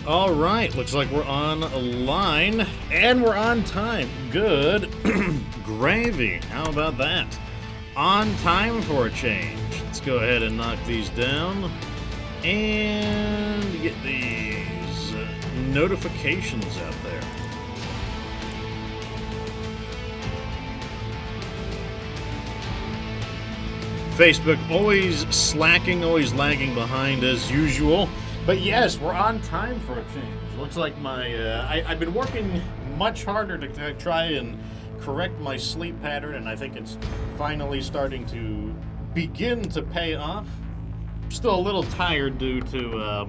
All right, looks like we're on a line and we're on time. Good gravy. How about that? On time for a change. Let's go ahead and knock these down and get these notifications out there. Facebook always slacking, always lagging behind as usual. But yes, we're on time for a change. Looks like I've been working much harder to try and correct my sleep pattern, and I think it's finally starting to begin to pay off. Still a little tired due to,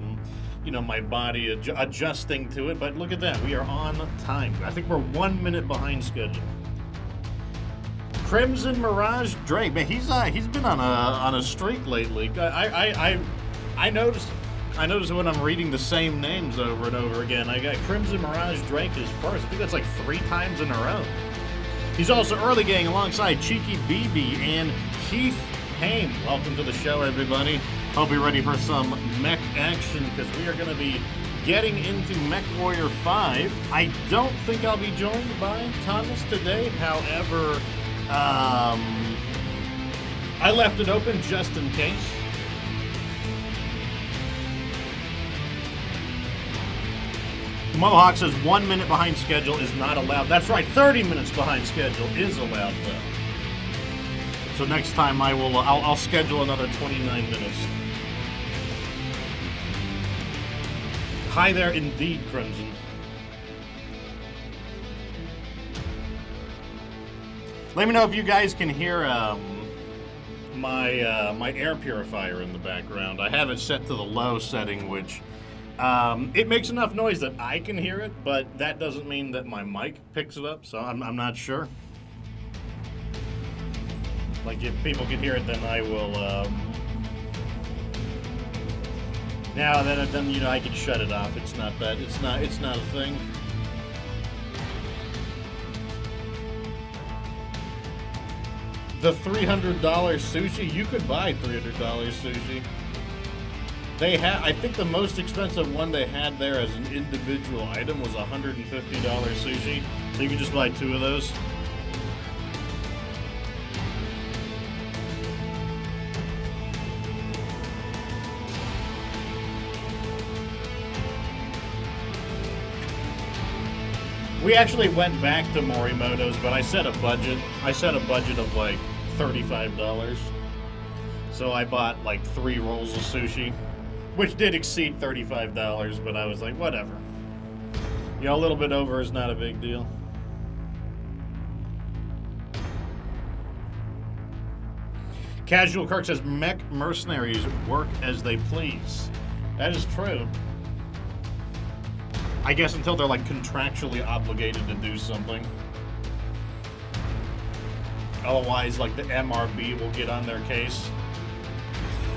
my body adjusting to it, but look at that. We are on time. I think we're 1 minute behind schedule. Crimson Mirage Drake, man, he's been on a streak lately. I noticed when I'm reading the same names over and over again. I got Crimson Mirage Drake is first. I think that's like 3 times in a row. He's also early gang alongside Cheeky BB and Heath Haim. Welcome to the show, everybody. Hope you're ready for some mech action because we are going to be getting into MechWarrior 5. I don't think I'll be joined by Thomas today. However, I left it open just in case. Mohawk says 1 minute behind schedule is not allowed. That's right, 30 minutes behind schedule is allowed though. So next time I'll schedule another 29 minutes. Hi there indeed, Crimson. Let me know if you guys can hear my air purifier in the background. I have it set to the low setting, which it makes enough noise that I can hear it, but that doesn't mean that my mic picks it up, so I'm not sure. Like, if people can hear it, then I will, then I can shut it off. It's not a thing. The $300 sushi, you could buy $300 sushi. They had, I think the most expensive one they had there as an individual item was $150 sushi. So you can just buy 2 of those. We actually went back to Morimoto's, but I set a budget. I set a budget of like $35. So I bought like 3 rolls of sushi, which did exceed $35, but I was like, whatever. You know, a little bit over is not a big deal. Casual Kirk says, mech mercenaries work as they please. That is true. I guess until they're like contractually obligated to do something. Otherwise, like the MRB will get on their case.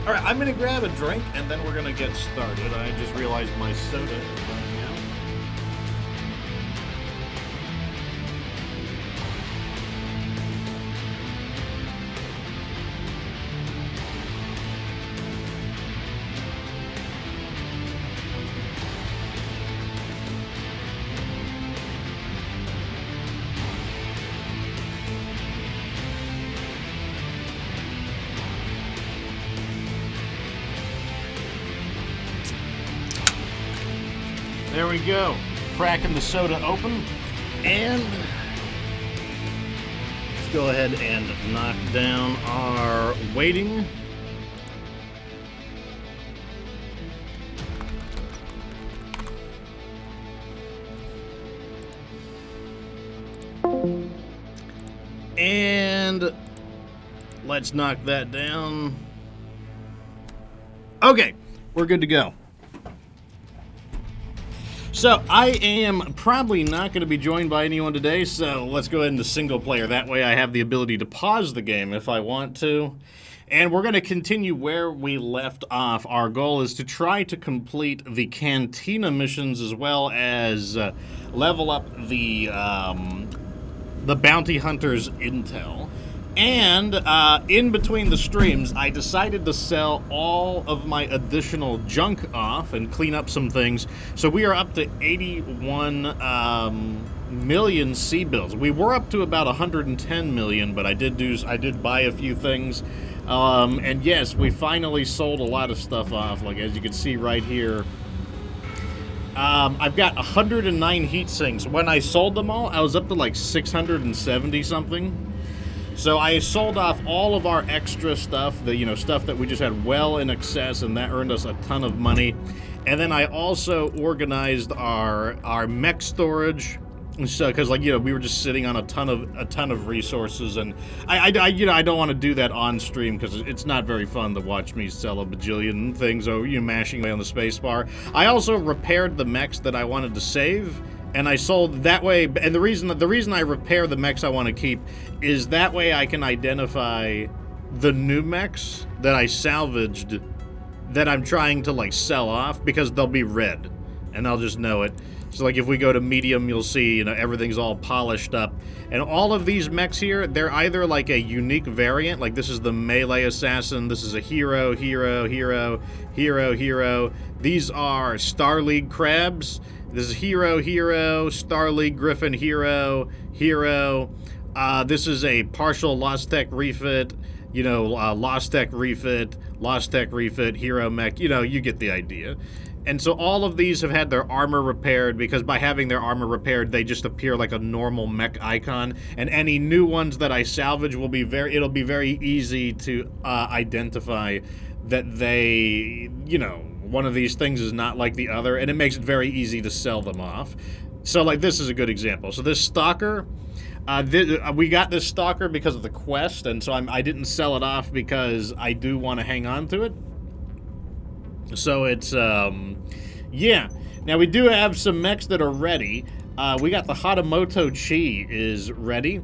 All right, I'm gonna grab a drink and then we're gonna get started. I just realized my soda is running out. There we go. Cracking the soda open. And let's go ahead and knock down our waiting. And let's knock that down. Okay, we're good to go. So, I am probably not going to be joined by anyone today, so let's go ahead into single player. That way I have the ability to pause the game if I want to. And we're going to continue where we left off. Our goal is to try to complete the Cantina missions as well as level up the bounty hunter's intel. And in between the streams, I decided to sell all of my additional junk off and clean up some things. So we are up to 81 million C-bills. We were up to about 110 million, but I did buy a few things. And yes, we finally sold a lot of stuff off. Like as you can see right here, I've got 109 heat sinks. When I sold them all, I was up to like 670 something. So I sold off all of our extra stuff, the stuff that we just had well in excess, and that earned us a ton of money. And then I also organized our mech storage, so because we were just sitting on a ton of resources, and I don't want to do that on stream because it's not very fun to watch me sell a bajillion things or mashing away on the space bar. I also repaired the mechs that I wanted to save. And I sold that way, and the reason I repair the mechs I want to keep is that way I can identify the new mechs that I salvaged that I'm trying to like sell off, because they'll be red, and I'll just know it. So like if we go to medium, you'll see everything's all polished up, and all of these mechs here, they're either like a unique variant, like this is the melee assassin, this is a hero. These are Star League crabs. This is hero, Star League Griffin, hero. This is a partial Lost Tech refit, Lost Tech refit, hero mech, you get the idea. And so all of these have had their armor repaired, because by having their armor repaired, they just appear like a normal mech icon. And any new ones that I salvage it'll be very easy to identify that they, one of these things is not like the other, and it makes it very easy to sell them off. So like this is a good example. So this stalker, we got this stalker because of the quest, and so I didn't sell it off because I do want to hang on to it. So it's yeah. Now we do have some mechs that are ready. We got the Hatamoto Chi is ready,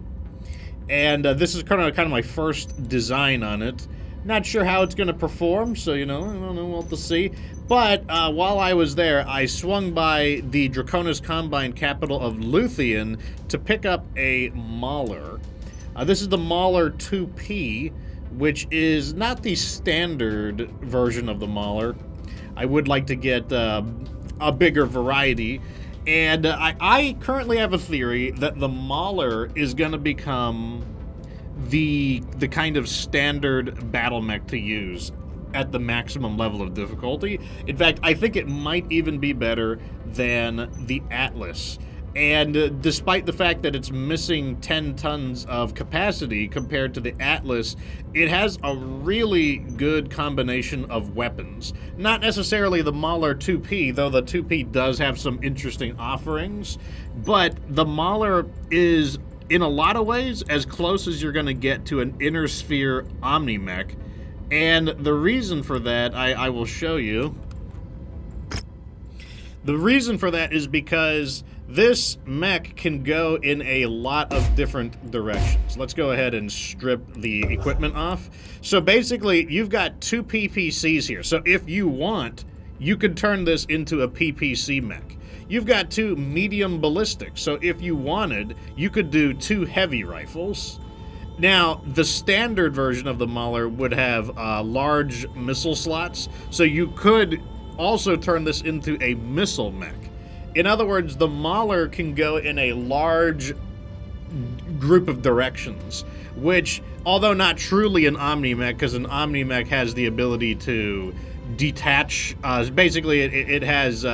and this is kind of my first design on it. Not sure how it's going to perform, so, I don't know, we'll have to see. But while I was there, I swung by the Draconis Combine capital of Luthien to pick up a Mauler. This is the Mauler 2P, which is not the standard version of the Mauler. I would like to get a bigger variety. And I currently have a theory that the Mauler is going to become the kind of standard battle mech to use at the maximum level of difficulty. In fact, I think it might even be better than the Atlas. And despite the fact that it's missing 10 tons of capacity compared to the Atlas, it has a really good combination of weapons. Not necessarily the Mauler 2P, though the 2P does have some interesting offerings, but the Mauler is, in a lot of ways, as close as you're going to get to an Inner Sphere Omni-Mech. And the reason for that, I will show you. The reason for that is because this mech can go in a lot of different directions. Let's go ahead and strip the equipment off. So basically, you've got two PPCs here. So if you want, you could turn this into a PPC mech. You've got two medium ballistics, so if you wanted, you could do two heavy rifles. Now, the standard version of the Mauler would have large missile slots, so you could also turn this into a missile mech. In other words, the Mauler can go in a large group of directions, which, although not truly an Omni-Mech, because an Omni-Mech has the ability to detach, basically it has...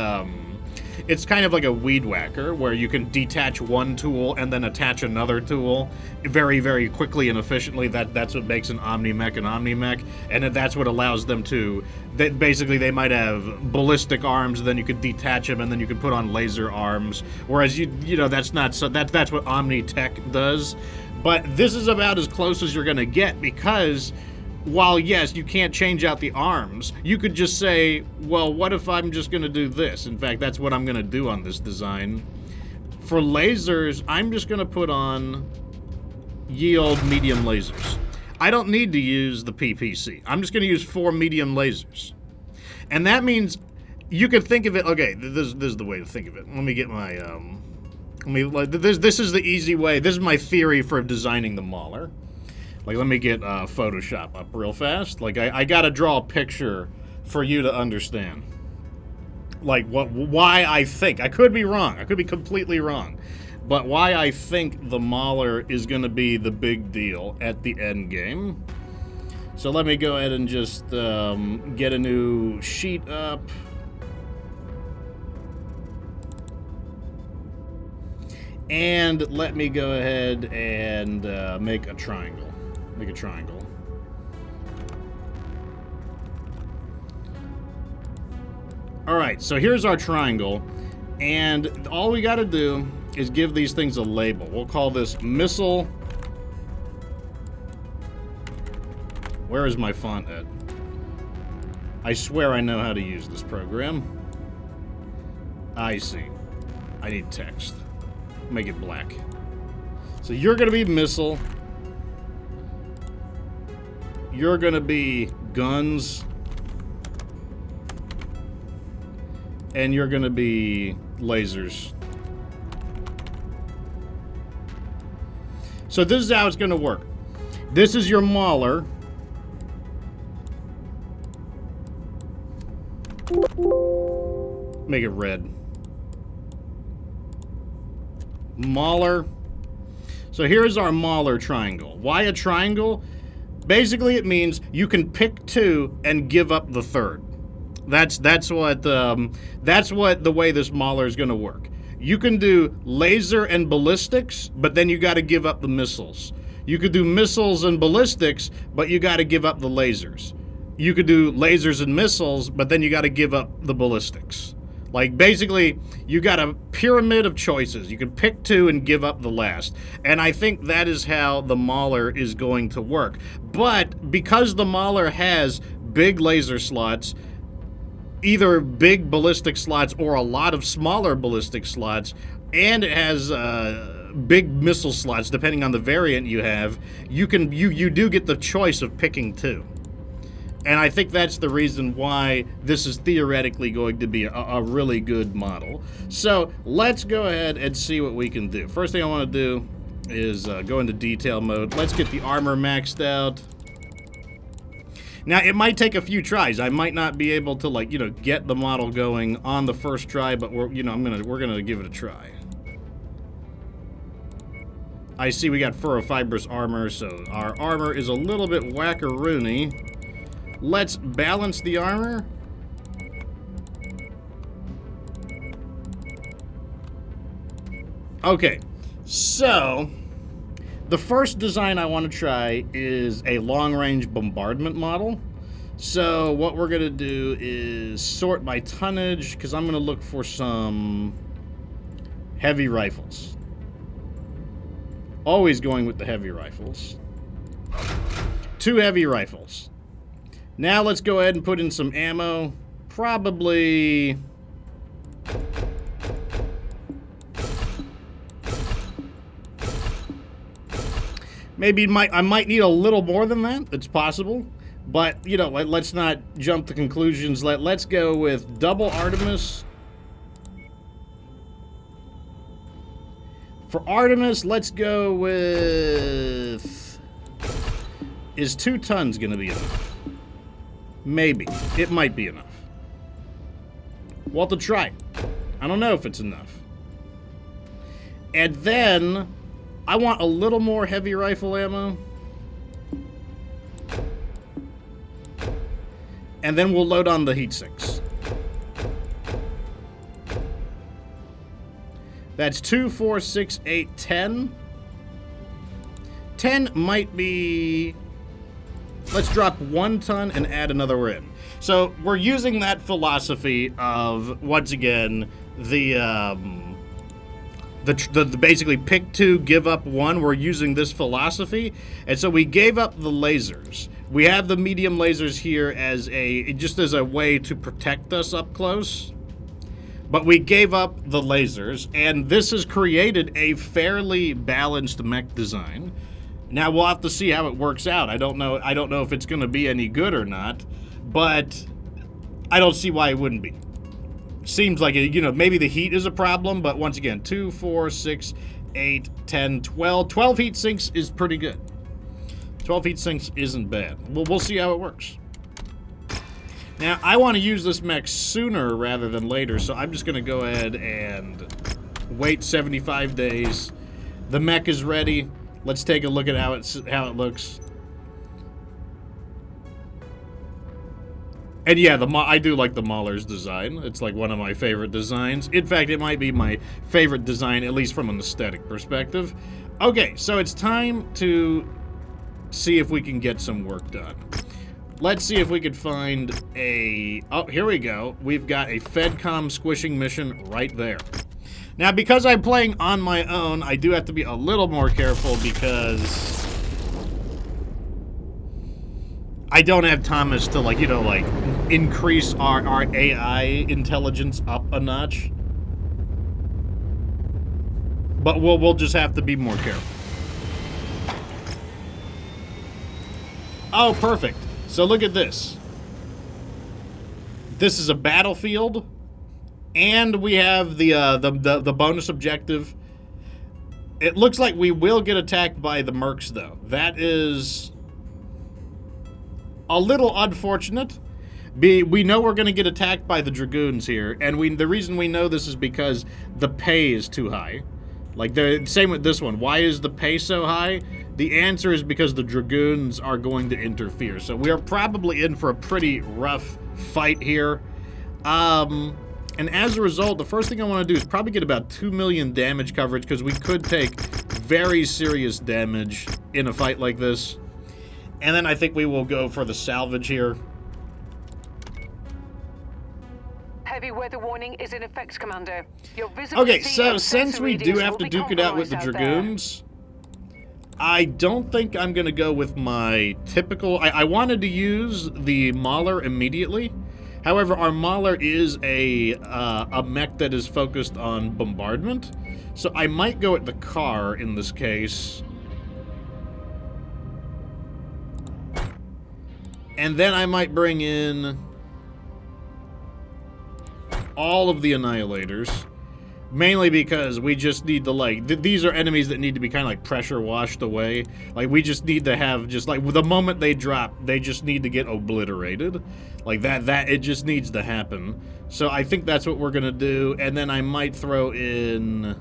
It's kind of like a weed whacker, where you can detach one tool and then attach another tool very, very quickly and efficiently. That's what makes an Omni-Mech an Omni-Mech, and that's what allows them to... Basically, they might have ballistic arms, then you could detach them, and then you could put on laser arms. Whereas, that's not... So that's what Omni-Tech does. But this is about as close as you're going to get, because... while, yes, you can't change out the arms, you could just say, well, what if I'm just going to do this? In fact, that's what I'm going to do on this design. For lasers, I'm just going to put on ye old medium lasers. I don't need to use the PPC. I'm just going to use 4 medium lasers. And that means you could think of it... Okay, this is the way to think of it. Let me get my... this is the easy way. This is my theory for designing the Mauler. Like, let me get Photoshop up real fast. Like, I gotta draw a picture for you to understand. Like, why I think. I could be wrong. I could be completely wrong. But why I think the Mauler is gonna be the big deal at the end game. So let me go ahead and just get a new sheet up. And let me go ahead and make a triangle. Make a triangle. Alright, so here's our triangle. And all we gotta do is give these things a label. We'll call this missile. Where is my font at? I swear I know how to use this program. I see. I need text. Make it black. So you're gonna be missile. You're gonna be guns. And you're gonna be lasers. So this is how it's gonna work. This is your Mauler. Make it red. Mauler. So here's our Mauler triangle. Why a triangle? Basically, it means you can pick two and give up the third. That's what the way this Mauler is going to work. You can do laser and ballistics, but then you got to give up the missiles. You could do missiles and ballistics, but you got to give up the lasers. You could do lasers and missiles, but then you got to give up the ballistics. Like, basically, you got a pyramid of choices. You can pick two and give up the last. And I think that is how the Mauler is going to work. But because the Mauler has big laser slots, either big ballistic slots or a lot of smaller ballistic slots, and it has big missile slots, depending on the variant you have, you do get the choice of picking two. And I think that's the reason why this is theoretically going to be a really good model. So let's go ahead and see what we can do. First thing I want to do is go into detail mode. Let's get the armor maxed out. Now, it might take a few tries. I might not be able to, like, get the model going on the first try, but we're gonna give it a try. I see we got furrofibrous armor, so our armor is a little bit wackaroony. Let's balance the armor. Okay, so the first design I want to try is a long-range bombardment model. So what we're going to do is sort by tonnage, because I'm going to look for some heavy rifles. Always going with the heavy rifles. 2 heavy rifles. Now let's go ahead and put in some ammo. Probably... maybe I might need a little more than that. It's possible. But, let's not jump to conclusions. Let's go with double Artemis. For Artemis, let's go with... is 2 tons going to be enough? Maybe. It might be enough. We'll have to try it. I don't know if it's enough. And then, I want a little more heavy rifle ammo. And then we'll load on the heat sinks. That's 2, 4, 6, 8, 10. 10 might be... let's drop 1 ton and add another in. So we're using that philosophy of, once again, the basically pick 2, give up 1. We're using this philosophy, and so we gave up the lasers. We have the medium lasers here as just as a way to protect us up close. But we gave up the lasers, and this has created a fairly balanced mech design. Now we'll have to see how it works out. I don't know if it's going to be any good or not, but I don't see why it wouldn't be. Seems like maybe the heat is a problem, but once again, 2, 4, 6, 8, 10, 12. 12 heat sinks is pretty good. 12 heat sinks isn't bad. We'll see how it works. Now, I want to use this mech sooner rather than later, so I'm just going to go ahead and wait 75 days. The mech is ready. Let's take a look at how it looks. And yeah, I do like the Mauler's design. It's like one of my favorite designs. In fact, it might be my favorite design, at least from an aesthetic perspective. Okay, so it's time to see if we can get some work done. Let's see if we could find a... Oh, here we go. We've got a FedCom squishing mission right there. Now, because I'm playing on my own, I do have to be a little more careful because I don't have Thomas to, like, you know, like, increase our AI intelligence up a notch. But we'll just have to be more careful. Oh, perfect. So look at this. This is a battlefield, and we have the bonus objective. It looks like we will get attacked by the mercs, though. That is a little unfortunate. We know we're going to get attacked by the dragoons here, and the reason we know this is because the pay is too high. Like, the same with this one. Why is the pay so high? The answer is because the dragoons are going to interfere. So we are probably in for a pretty rough fight here. And as a result, the first thing I want to do is probably get about 2 million damage coverage, because we could take very serious damage in a fight like this. And then I think we will go for the salvage here. Heavy weather warning is in effect, Commander. Okay, so since we do have to duke it out with the dragoons, I don't think I'm going to go with my typical... I wanted to use the Mauler immediately. However, our Mauler is a mech that is focused on bombardment. So I might go at the car in this case. And then I might bring in all of the Annihilators. Mainly because we just need to, like, these are enemies that need to be kind of, like, pressure washed away. Like, we just need to have, just, like, the moment they drop, they just need to get obliterated. Like, it just needs to happen. So I think that's what we're gonna do, and then I might throw in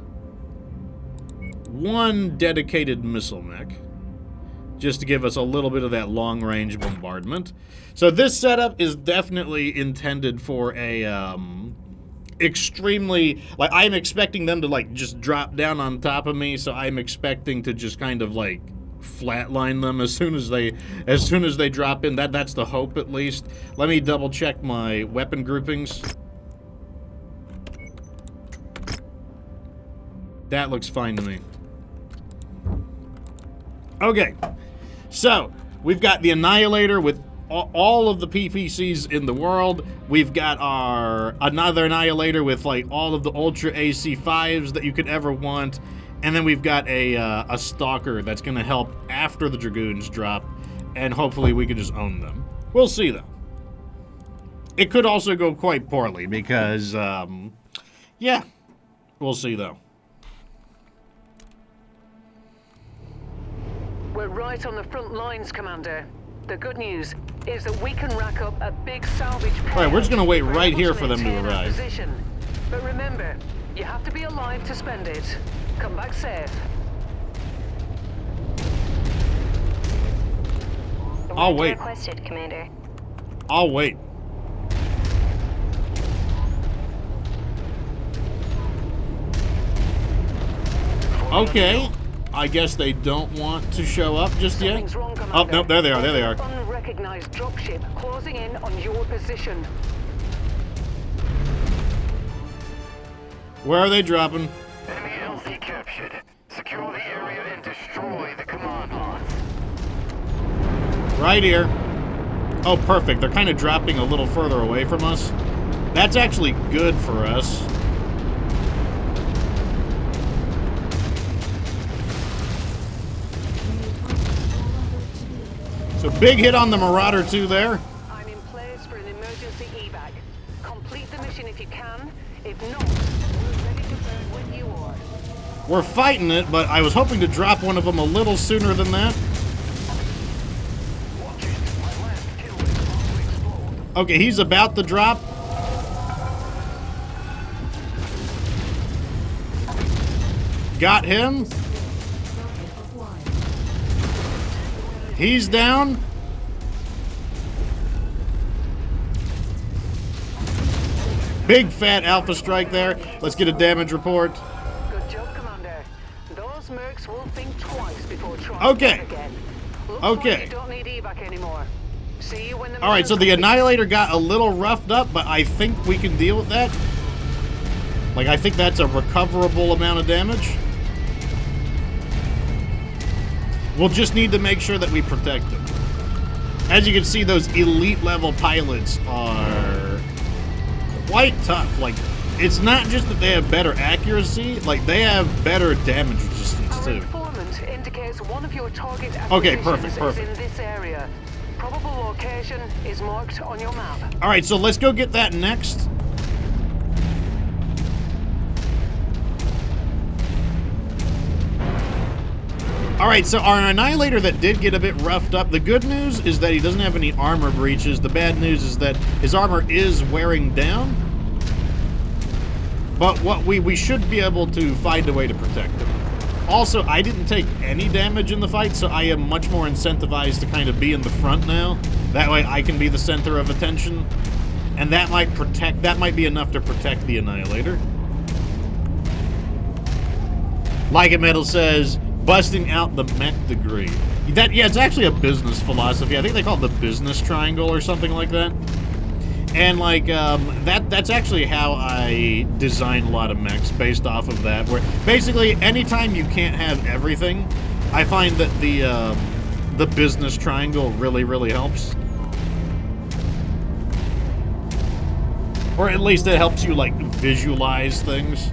one dedicated missile mech, just to give us a little bit of that long-range bombardment. So this setup is definitely intended for a, extremely, like, I'm expecting them to, like, just drop down on top of me, so I'm expecting to just kind of, like, flatline them as soon as they drop in. That's the hope, at least. Let me double check my weapon groupings. That looks fine to me. Okay, so we've got the Annihilator with all of the PPCs in the world. We've got another Annihilator with, like, all of the Ultra AC5s that you could ever want. And then we've got a Stalker that's going to help after the Dragoons drop. And hopefully we can just own them. We'll see, though. It could also go quite poorly because, yeah. We'll see, though. We're right on the front lines, Commander. The good news is that we can rack up a big salvage payout. All right, we're just going to wait right here for them to arrive. Position. But remember, you have to be alive to spend it. Come back safe. I'll wait. Requested, Commander. I'll wait. Okay. I guess they don't want to show up just yet. Wrong, oh, no, there they are, there they are. Unrecognized dropship closing in on your position. Where are they dropping? Enemy LZ captured. Secure the area and destroy the command pods. Right here. Oh, perfect. They're kind of dropping a little further away from us. That's actually good for us. So big hit on the Marauder 2 there. I'm in place for an emergency evac. Complete the mission if you can. If not, we're ready to burn when you are. We're fighting it, but I was hoping to drop one of them a little sooner than that. Okay, he's about to drop. Got him. He's down. Big fat alpha strike there. Let's get a damage report. Good job, Commander. Those mercs will think twice before trying Okay. again. Looks Okay. like you don't need evac anymore. See you when the All right, so the Annihilator got a little roughed up, but I think we can deal with that. Like, I think that's a recoverable amount of damage. We'll just need to make sure that we protect him. As you can see, those elite level pilots are quite tough. Like, it's not just that they have better accuracy, like, they have better damage resistance, Our too. informant indicates one of your target Okay, acquisitions perfect. is in this area. Probable location is marked on your map. All right, so let's go get that next. All right, so our Annihilator that did get a bit roughed up, the good news is that he doesn't have any armor breaches. The bad news is that his armor is wearing down. But what we should be able to find a way to protect him. Also, I didn't take any damage in the fight, so I am much more incentivized to kind of be in the front now. That way I can be the center of attention. And that might be enough to protect the Annihilator. Like a Metal says, busting out the mech degree. Yeah, it's actually a business philosophy. I think they call it the business triangle or something like that. And like that's actually how I design a lot of mechs, based off of that. Where basically anytime you can't have everything, I find that the business triangle really helps. Or at least it helps you like visualize things.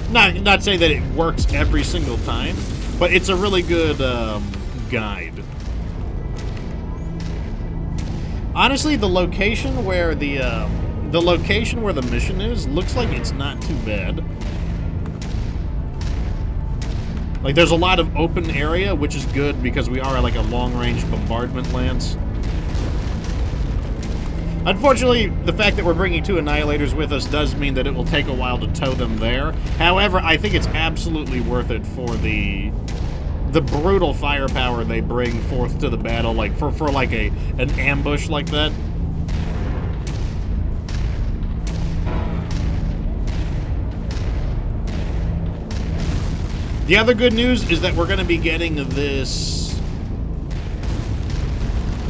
Not saying that it works every single time, but it's a really good guide. Honestly, the location where the mission is looks like it's not too bad. Like, there's a lot of open area, which is good because we are like a long-range bombardment lance. Unfortunately, the fact that we're bringing 2 Annihilators with us does mean that it will take a while to tow them there. However, I think it's absolutely worth it for the brutal firepower they bring forth to the battle, like for like an ambush like that. The other good news is that we're going to be getting this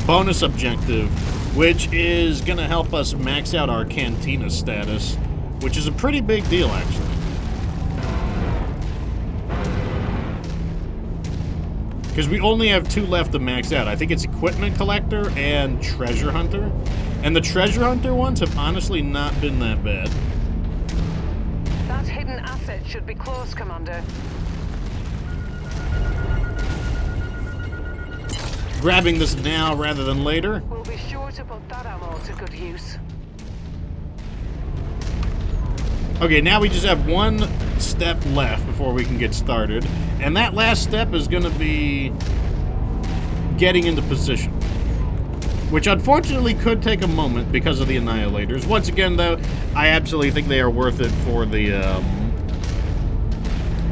bonus objective, which is going to help us max out our Cantina status, which is a pretty big deal, actually. Because we only have 2 left to max out. I think it's Equipment Collector and Treasure Hunter. And the Treasure Hunter ones have honestly not been that bad. That hidden asset should be close, Commander. Grabbing this now rather than later. We'll be sure to put that ammo to good use. Okay, now we just have 1 step left before we can get started. And that last step is going to be getting into position. Which unfortunately could take a moment because of the Annihilators. Once again, though, I absolutely think they are worth it for the,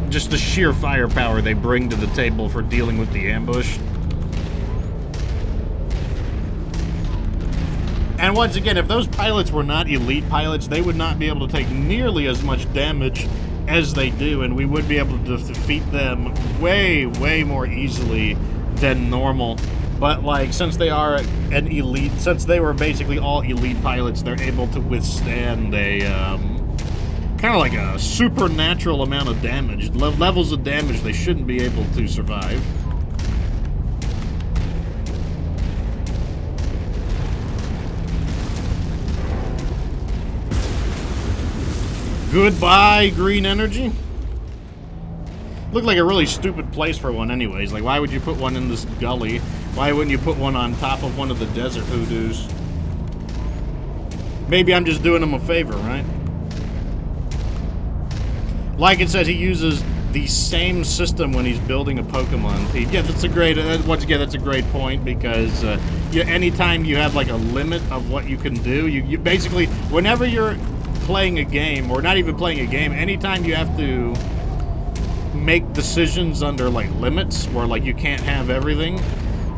just the sheer firepower they bring to the table for dealing with the ambush. And once again, if those pilots were not elite pilots, they would not be able to take nearly as much damage as they do, and we would be able to defeat them way more easily than normal. But like, since they are an elite, since they were basically all elite pilots, they're able to withstand a kind of like a supernatural amount of damage, levels of damage they shouldn't be able to survive. Goodbye, green energy. Looked like a really stupid place for one anyways. Like, why would you put one in this gully? Why wouldn't you put one on top of one of the desert hoodoos? Maybe I'm just doing him a favor, right? Like it says, he uses the same system when he's building a Pokemon team. Yeah, that's a great. Once again, that's a great point because anytime you have like a limit of what you can do, you basically whenever you're playing a game or not even playing a game, anytime you have to make decisions under like limits where like you can't have everything.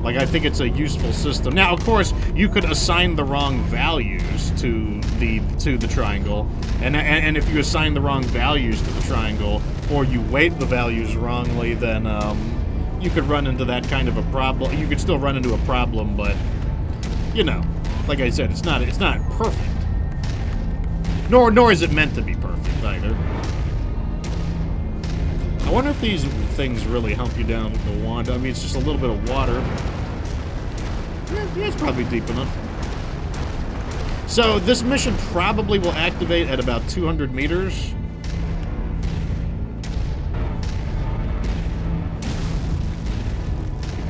Like, I think it's a useful system. Now, of course, you could assign the wrong values to the triangle, and if you assign the wrong values to the triangle, or you weight the values wrongly, then you could run into that kind of a problem. You could still run into a problem, but you know, like I said, it's not perfect. Nor is it meant to be perfect either. I wonder if these things really help you down with the wand. I mean, it's just a little bit of water. Yeah, it's probably deep enough. So this mission probably will activate at about 200 meters.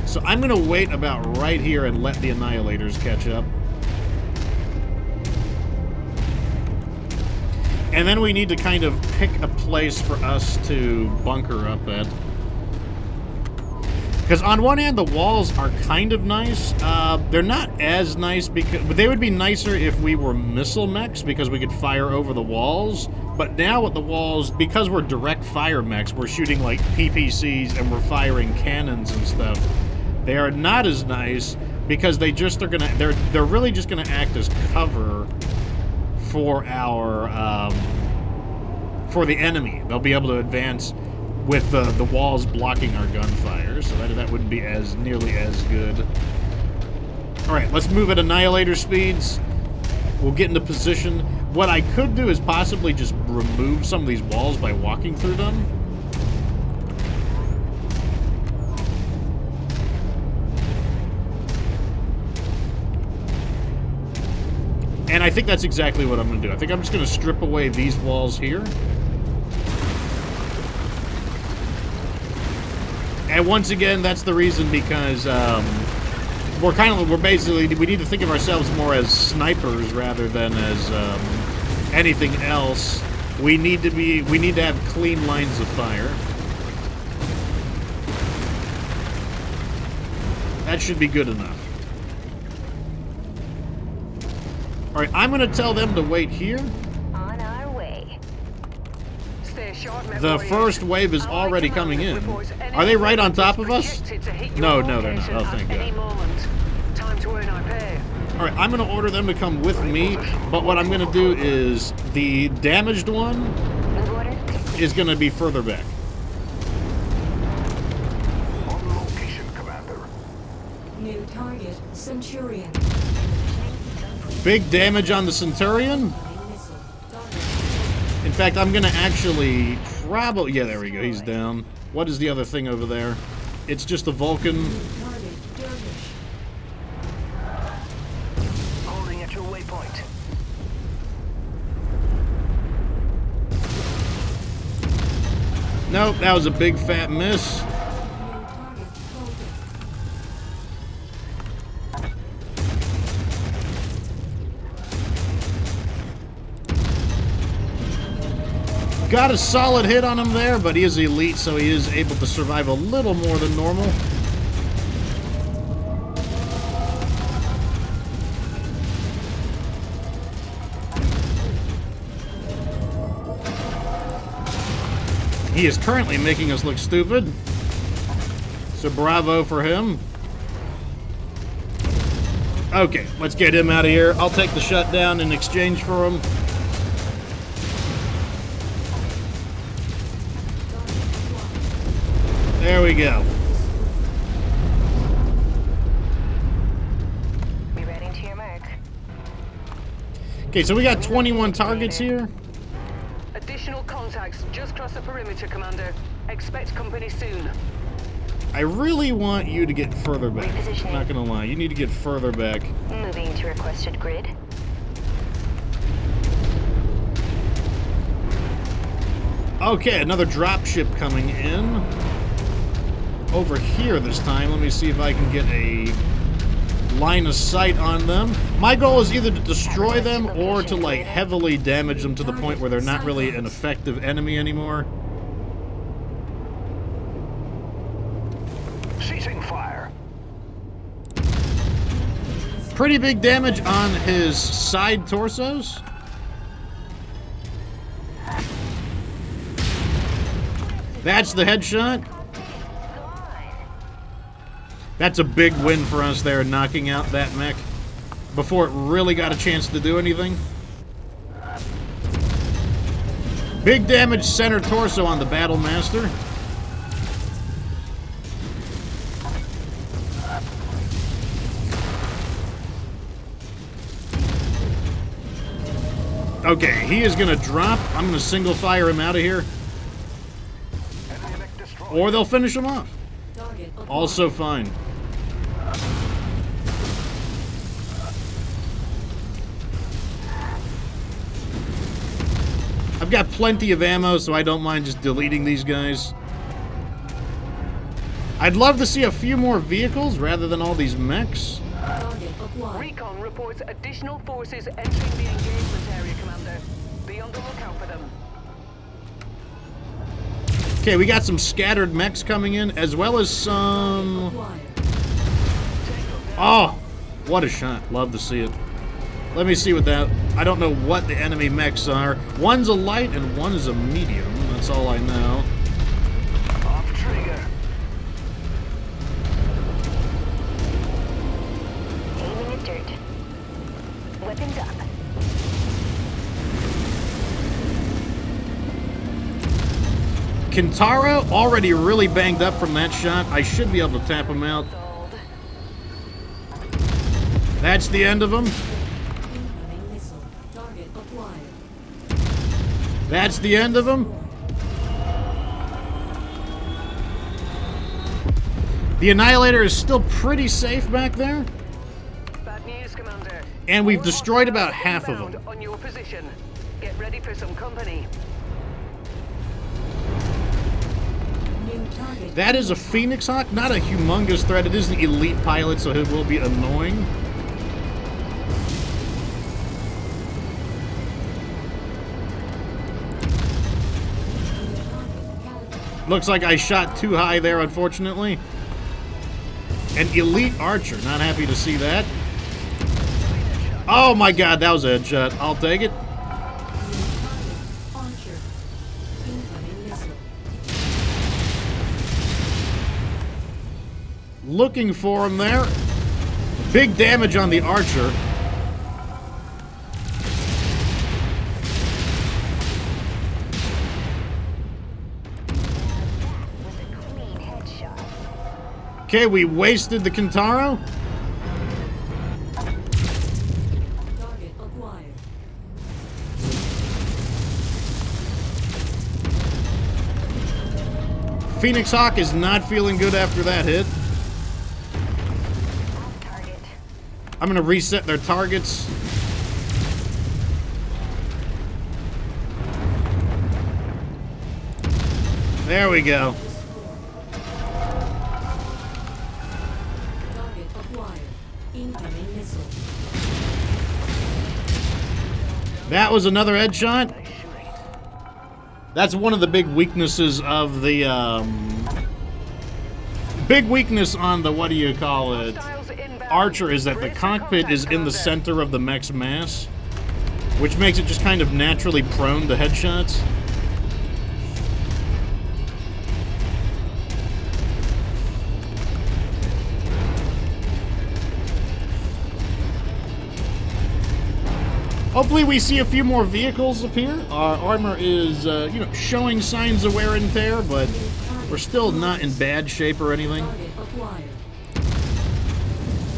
So I'm going to wait about right here and let the Annihilators catch up. And then we need to kind of pick a place for us to bunker up at. Because on one hand, the walls are kind of nice. They're not as nice, but they would be nicer if we were missile mechs, because we could fire over the walls. But now with the walls, because we're direct fire mechs, we're shooting like PPCs and we're firing cannons and stuff. They are not as nice because they're really just gonna act as cover for our for the enemy. They'll be able to advance with the walls blocking our gunfire, so that wouldn't be nearly as good. All right, let's move at Annihilator speeds. We'll get into position. What I could do is possibly just remove some of these walls by walking through them. And I think that's exactly what I'm going to do. I think I'm just going to strip away these walls here. And once again, that's the reason, because we're basically, we need to think of ourselves more as snipers rather than as anything else. We need to have clean lines of fire. That should be good enough. All right, I'm going to tell them to wait here. On our way. Stay sharp, The first wave is already coming in. Are they right on top of us? No, they're not. Oh, thank God. Time to earn our pay. All right, I'm going to order them to come with me, but what I'm going to do is the damaged one is going to be further back. On location, Commander. New target, Centurion. Big damage on the Centurion. In fact, I'm going to actually probably... Yeah, there we go. He's down. What is the other thing over there? It's just a Vulcan. Holding at your waypoint. Nope, that was a big fat miss. Got a solid hit on him there, but he is elite, so he is able to survive a little more than normal. He is currently making us look stupid, so bravo for him. Okay, let's get him out of here. I'll take the shutdown in exchange for him. There we go. Be ready to your mark. Okay, so we got 21 targets here. Additional contacts just cross the perimeter, Commander. Expect company soon. I really want you to get further back. I'm not gonna lie, you need to get further back. Moving to requested grid. Okay, another dropship coming in. Over here this time. Let me see if I can get a line of sight on them. My goal is either to destroy them or to like heavily damage them to the point where they're not really an effective enemy anymore. Ceasing fire. Pretty big damage on his side torsos. That's the headshot. That's a big win for us there, knocking out that mech before it really got a chance to do anything. Big damage center torso on the Battle Master. Okay, he is going to drop. I'm going to single fire him out of here. Or they'll finish him off. Also fine. I've got plenty of ammo, so I don't mind just deleting these guys. I'd love to see a few more vehicles rather than all these mechs. Recon reports additional forces entering the engagement area, Commander. Be on the lookout for them. Okay, we got some scattered mechs coming in, as well as some... Oh, what a shot. Love to see it. Let me see what that... I don't know what the enemy mechs are. One's a light and one is a medium. That's all I know. Off trigger. Aiming at dirt. Weapons up. Kintaro already really banged up from that shot. I should be able to tap him out. That's the end of him. That's the end of him. The Annihilator is still pretty safe back there. Bad news, Commander. And we've destroyed about half of Inbound them. on your position. Get ready for some company. That is a Phoenix Hawk, not a humongous threat. It is an elite pilot, so it will be annoying. Looks like I shot too high there, unfortunately. An elite archer, not happy to see that. Oh my god, that was a headshot. I'll take it. Looking for him there. Big damage on the archer. Okay, we wasted the Kintaro. Target acquired. Phoenix Hawk is not feeling good after that hit. I'm going to reset their targets. There we go. Target acquired. Incoming missile. That was another headshot. That's one of the big weaknesses of the, big weakness on the, what do you call it, Archer, is that the cockpit is in the center of the mech's mass, which makes it just kind of naturally prone to headshots. Hopefully we see a few more vehicles appear. Our armor is, you know, showing signs of wear and tear, but we're still not in bad shape or anything. Target acquired.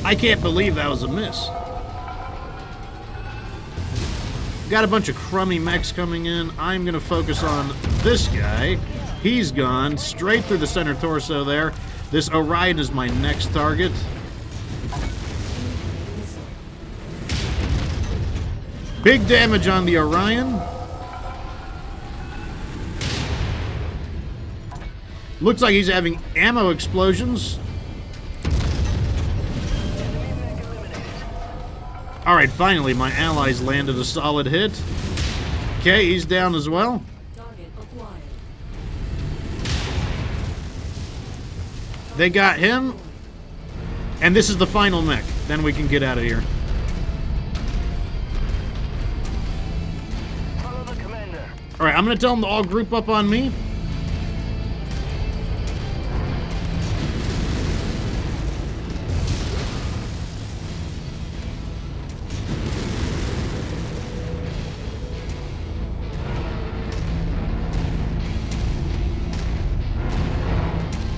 I can't believe that was a miss. Got a bunch of crummy mechs coming in. I'm going to focus on this guy. He's gone straight through the center torso there. This Orion is my next target. Big damage on the Orion. Looks like he's having ammo explosions. Alright, finally, my allies landed a solid hit. Okay, he's down as well. Target acquired. They got him. And this is the final mech. Then we can get out of here. Follow the commander. Alright, I'm going to tell them to all group up on me.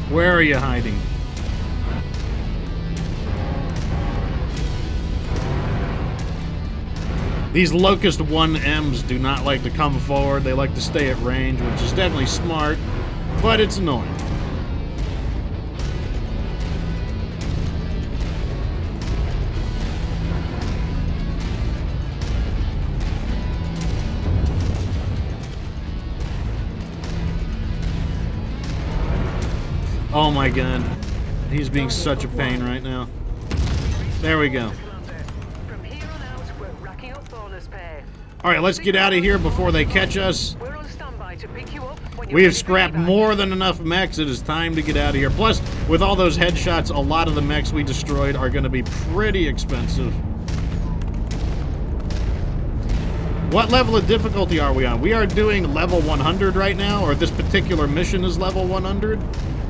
Where are you hiding? These Locust 1Ms do not like to come forward. They like to stay at range, which is definitely smart, but it's annoying. Oh my god. He's being such a pain right now. There we go. From here on out, we're racking up bonus pay. Alright, let's get out of here before they catch us. We're on standby to pick you up when you're We have ready for scrapped evac. more than enough mechs. It is time to get out of here. Plus, with all those headshots, a lot of the mechs we destroyed are going to be pretty expensive. What level of difficulty are we on? We are doing level 100 right now, or this particular mission is level 100.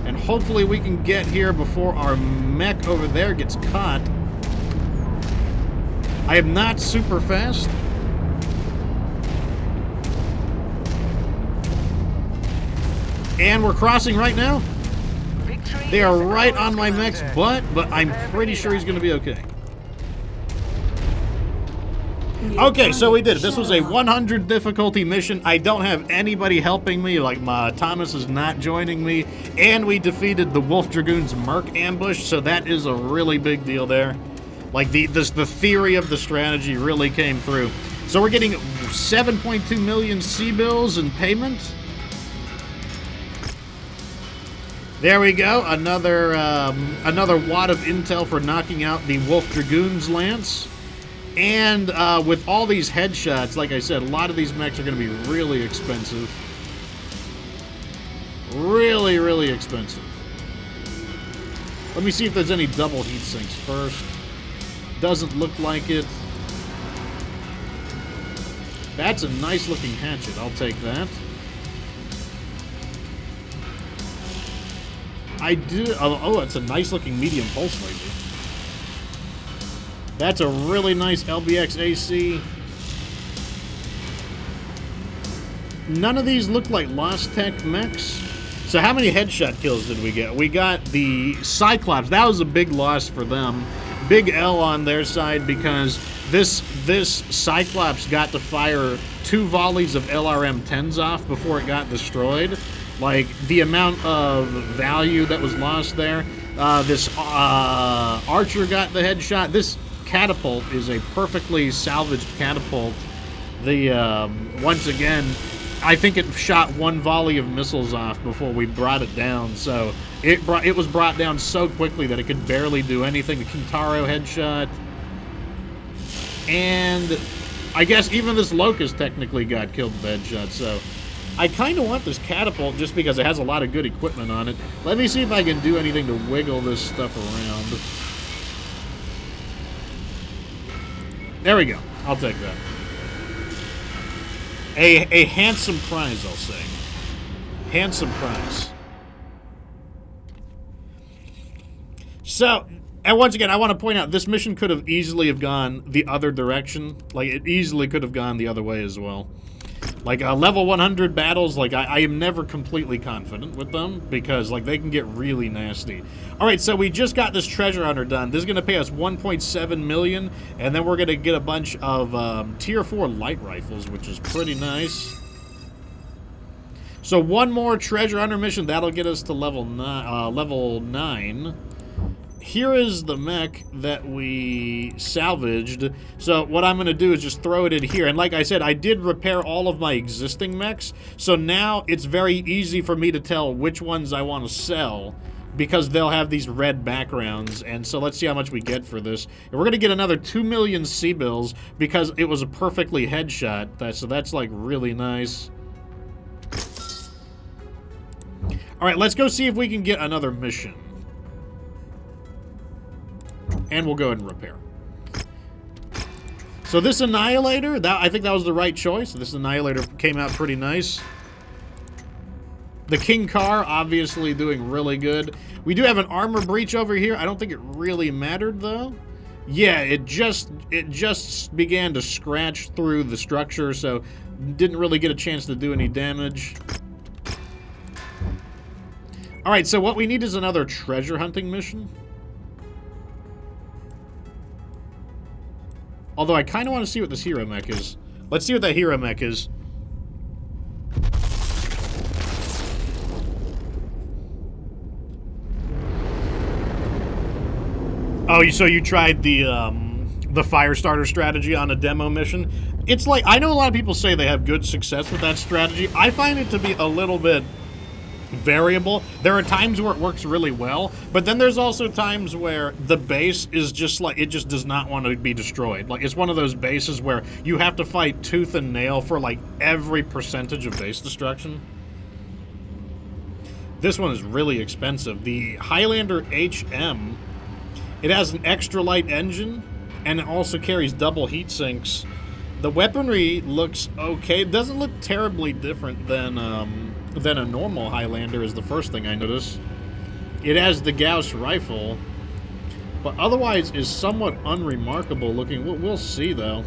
And hopefully we can get here before our mech over there gets caught. I am not super fast. And we're crossing right now. Victory They are is right ours, on my mech's Commander. butt, but I'm pretty sure he's going to be okay. Okay, so we did it. This was a 100 difficulty mission. I don't have anybody helping me. Like, Thomas is not joining me. And we defeated the Wolf Dragoon's Merc ambush, so that is a really big deal there. Like, the theory of the strategy really came through. So we're getting 7.2 million C-bills in payment. There we go. Another wad of intel for knocking out the Wolf Dragoon's lance. And with all these headshots, like I said, a lot of these mechs are going to be really expensive. Really, really expensive. Let me see if there's any double heat sinks first. Doesn't look like it. That's a nice looking hatchet. I'll take that. I do. Oh, it's a nice looking medium pulse laser. That's a really nice LBX AC. None of these look like Lost Tech mechs. So how many headshot kills did we get? We got the Cyclops. That was a big loss for them. Big L on their side because this Cyclops got to fire 2 volleys of LRM-10s off before it got destroyed. Like, the amount of value that was lost there. This Archer got the headshot. This catapult is a perfectly salvaged catapult. The once again, I think it shot 1 volley of missiles off before we brought it down. So it was brought down so quickly that it could barely do anything. The Kintaro headshot, and I guess even this Locust technically got killed with the headshot. So I kind of want this catapult just because it has a lot of good equipment on it. Let me see if I can do anything to wiggle this stuff around. There we go. I'll take that. A handsome prize, I'll say. Handsome prize. So, and once again, I want to point out, this mission could have easily have gone the other direction. Like, it easily could have gone the other way as well. Like, level 100 battles, like, I am never completely confident with them because, like, they can get really nasty. All right, so we just got this treasure hunter done. This is going to pay us 1.7 million, and then we're going to get a bunch of tier 4 light rifles, which is pretty nice. So one more treasure hunter mission, that'll get us to level 9. Here is the mech that we salvaged. So what I'm going to do is just throw it in here. And like I said, I did repair all of my existing mechs. So now it's very easy for me to tell which ones I want to sell because they'll have these red backgrounds. And so let's see how much we get for this. And we're going to get another 2 million C-bills because it was a perfectly headshot. So that's like really nice. All right, let's go see if we can get another mission. And we'll go ahead and repair. So this Annihilator, I think that was the right choice. This Annihilator came out pretty nice. The King Car, obviously doing really good. We do have an armor breach over here. I don't think it really mattered, though. Yeah, it just began to scratch through the structure, so didn't really get a chance to do any damage. Alright, so what we need is another treasure hunting mission. Although I kind of want to see what this hero mech is. Let's see what that hero mech is. Oh, so you tried the Firestarter strategy on a demo mission? It's like, I know a lot of people say they have good success with that strategy. I find it to be a little bit variable. There are times where it works really well, but then there's also times where the base is just like, it just does not want to be destroyed. Like, it's one of those bases where you have to fight tooth and nail for like every percentage of base destruction. This one is really expensive. The Highlander HM, it has an extra light engine, and it also carries double heat sinks. The weaponry looks okay. It doesn't look terribly different than a normal Highlander, is the first thing I notice. It has the Gauss rifle, but otherwise is somewhat unremarkable looking. We'll see, though.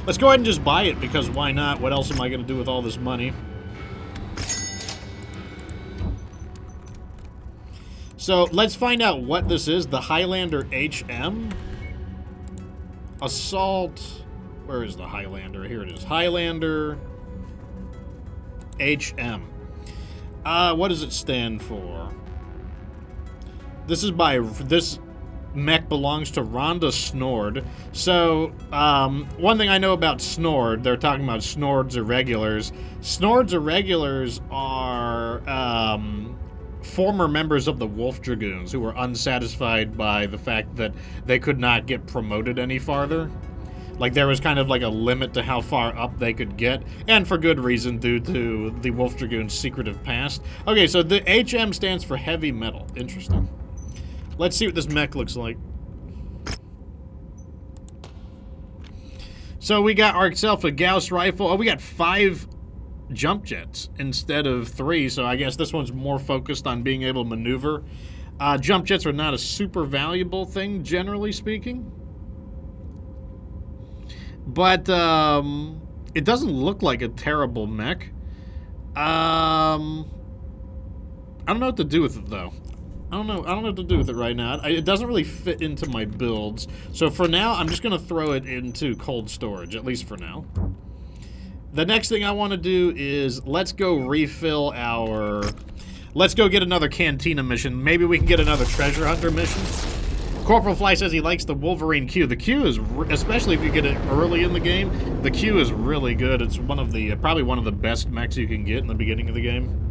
Let's go ahead and just buy it, because why not? What else am I going to do with all this money? So, let's find out what this is. The Highlander HM. Assault. Where is the Highlander? Here it is. Highlander HM. What does it stand for? This mech belongs to Rhonda Snord. So, one thing I know about Snord, they're talking about Snords Irregulars. Snords Irregulars are, former members of the Wolf Dragoons who were unsatisfied by the fact that they could not get promoted any farther. Like, there was kind of like a limit to how far up they could get, and for good reason, due to the Wolf Dragoon's secretive past. Okay, so the HM stands for heavy metal. Interesting. Let's see what this mech looks like. So we got ourselves a Gauss rifle. Oh, we got 5 jump jets instead of 3, so I guess this one's more focused on being able to maneuver. Jump jets are not a super valuable thing, generally speaking. But, it doesn't look like a terrible mech. I don't know what to do with it, though. I don't know what to do with it right now. It doesn't really fit into my builds. So for now, I'm just going to throw it into cold storage, at least for now. The next thing I want to do is, let's go refill our... Let's go get another Cantina mission. Maybe we can get another treasure hunter mission. Corporal Fly says he likes the Wolverine Q. The Q is, especially if you get it early in the game, the Q is really good. It's one of the, probably one of the best mechs you can get in the beginning of the game.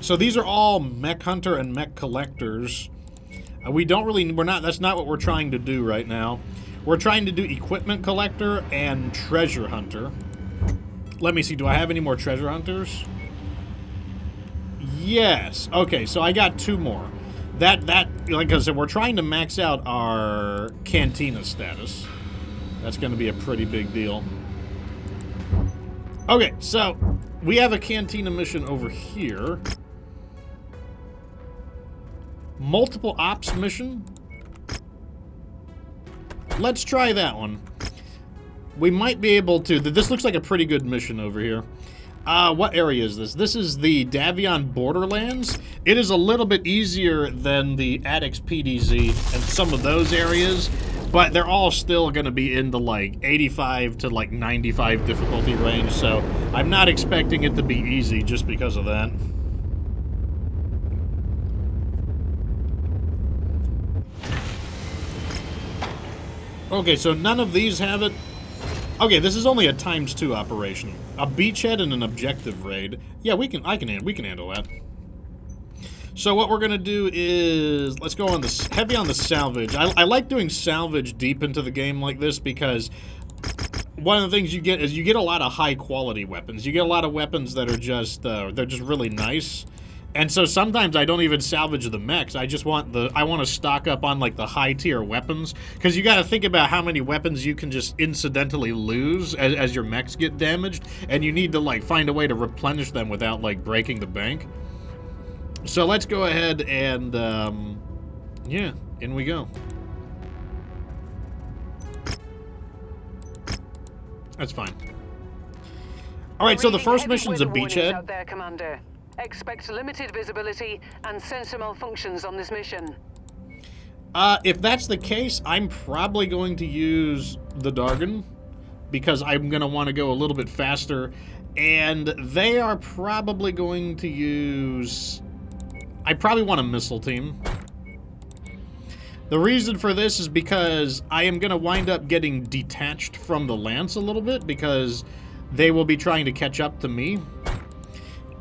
So these are all Mech Hunter and Mech Collectors. That's not what we're trying to do right now. We're trying to do Equipment Collector and Treasure Hunter. Let me see, do I have any more Treasure Hunters? Yes. Okay, so I got 2 more. Like I said, we're trying to max out our Cantina status. That's going to be a pretty big deal. Okay, so we have a Cantina mission over here. Multiple ops mission. Let's try that one. We might be able to... This looks like a pretty good mission over here. What area is this? This is the Davion Borderlands. It is a little bit easier than the Addix PDZ and some of those areas, but they're all still going to be in the, like, 85 to, like, 95 difficulty range, so I'm not expecting it to be easy just because of that. Okay, so none of these have it. Okay, this is only a ×2 operation. A beachhead and an objective raid. Yeah, we can handle that. So what we're gonna do is, let's go on the heavy on the salvage. I like doing salvage deep into the game like this because one of the things you get is you get a lot of high quality weapons. You get a lot of weapons that are just they're just really nice. And so sometimes I don't even salvage the mechs. I just want I want to stock up on like the high tier weapons, because you got to think about how many weapons you can just incidentally lose as your mechs get damaged, and you need to like find a way to replenish them without like breaking the bank. So let's go ahead and yeah, in we go. That's fine. All right, so the first mission's a beachhead. Out there, Commander. Expect limited visibility and sensor malfunctions on this mission. If that's the case, I'm probably going to use the Dargon, because I'm going to want to go a little bit faster, and they are probably going to use... I probably want a missile team. The reason for this is because I am going to wind up getting detached from the Lance a little bit, because they will be trying to catch up to me.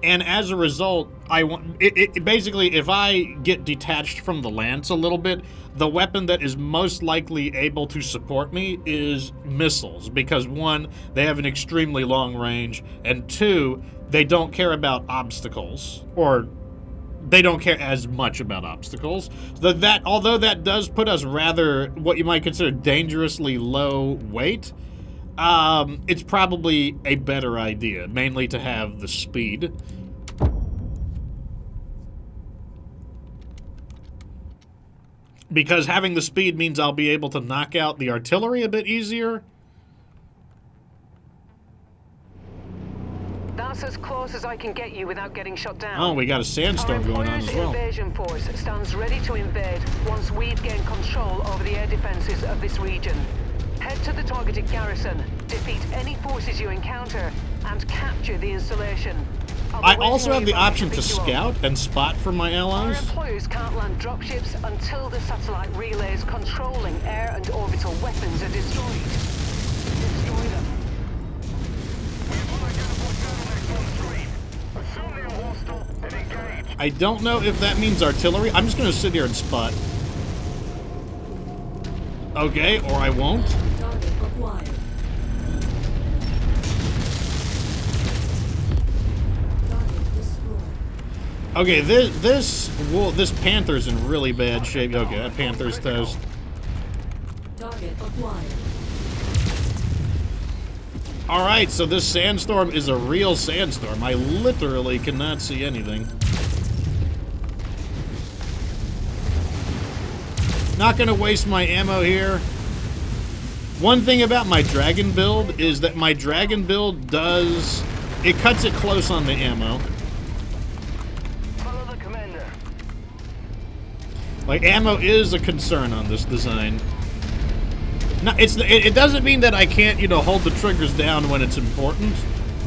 And as a result, I want basically, if I get detached from the Lance a little bit, the weapon that is most likely able to support me is missiles, because one, they have an extremely long range, and two, they don't care about obstacles, or they don't care as much about obstacles. So although that does put us rather what you might consider dangerously low weight, it's probably a better idea, mainly to have the speed. Because having the speed means I'll be able to knock out the artillery a bit easier. That's as close as I can get you without getting shot down. Oh, we got a sandstorm going on as well. Our invasion force stands ready to invade once we've gained control over the air defenses of this region. Head to the targeted garrison, defeat any forces you encounter, and capture the installation. I also have the option to scout and spot for my allies. Our employees can't land dropships until the satellite relays controlling air and orbital weapons are destroyed. Destroy them. I don't know if that means artillery. I'm just going to sit here and spot. Okay, or I won't. Target acquired. Target destroyed. Okay, this panther's in really bad shape. Okay, that panther's toast. Target acquired. Alright, so this sandstorm is a real sandstorm. I literally cannot see anything. Not gonna waste my ammo here. One thing about my dragon build is that my dragon build it cuts it close on the ammo. Follow the commander. Like, ammo is a concern on this design. No, it doesn't mean that I can't, you know, hold the triggers down when it's important,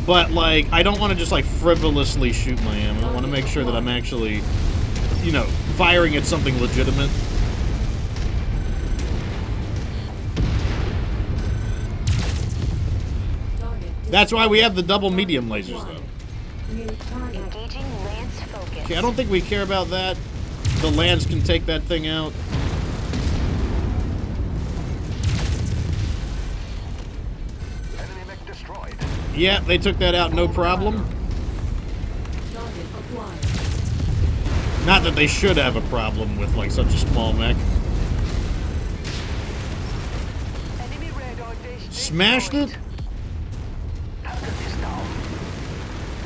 but, like, I don't want to just, like, frivolously shoot my ammo. I want to make sure that I'm actually, you know, firing at something legitimate. That's why we have the double medium lasers, though. New target. Engaging Lance focus. Okay, I don't think we care about that. The Lance can take that thing out. Enemy mech destroyed. Yeah, they took that out, no problem. Target acquired. Not that they should have a problem with, like, such a small mech. Enemy radar dish Smashed it? destroyed. Target is down.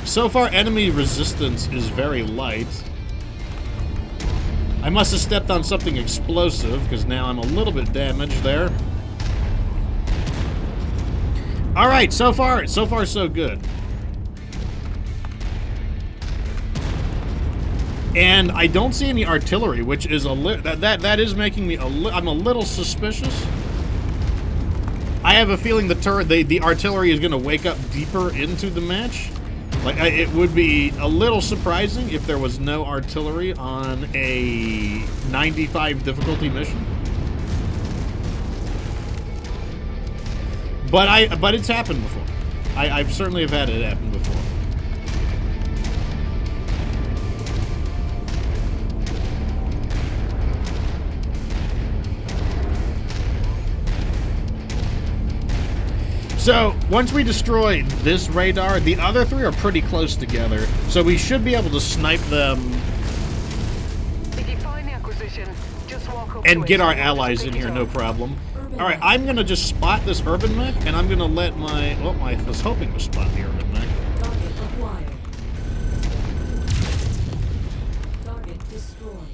So far, enemy resistance is very light. I must have stepped on something explosive, because now I'm a little bit damaged there. Alright, so far so good. And I don't see any artillery, which is that is making me I'm a little suspicious. I have a feeling the artillery is going to wake up deeper into the match. Like, it would be a little surprising if there was no artillery on a 95 difficulty mission. But it's happened before. I've certainly have had it happen before. So, once we destroy this radar, the other three are pretty close together. So we should be able to snipe them If you find the acquisition, just walk up and to get it our and allies just in pick here, it no up. problem. Alright, I'm gonna just spot this urban mech, and I'm gonna let my... Well, I was hoping to spot the urban mech. Target acquired. Target destroyed.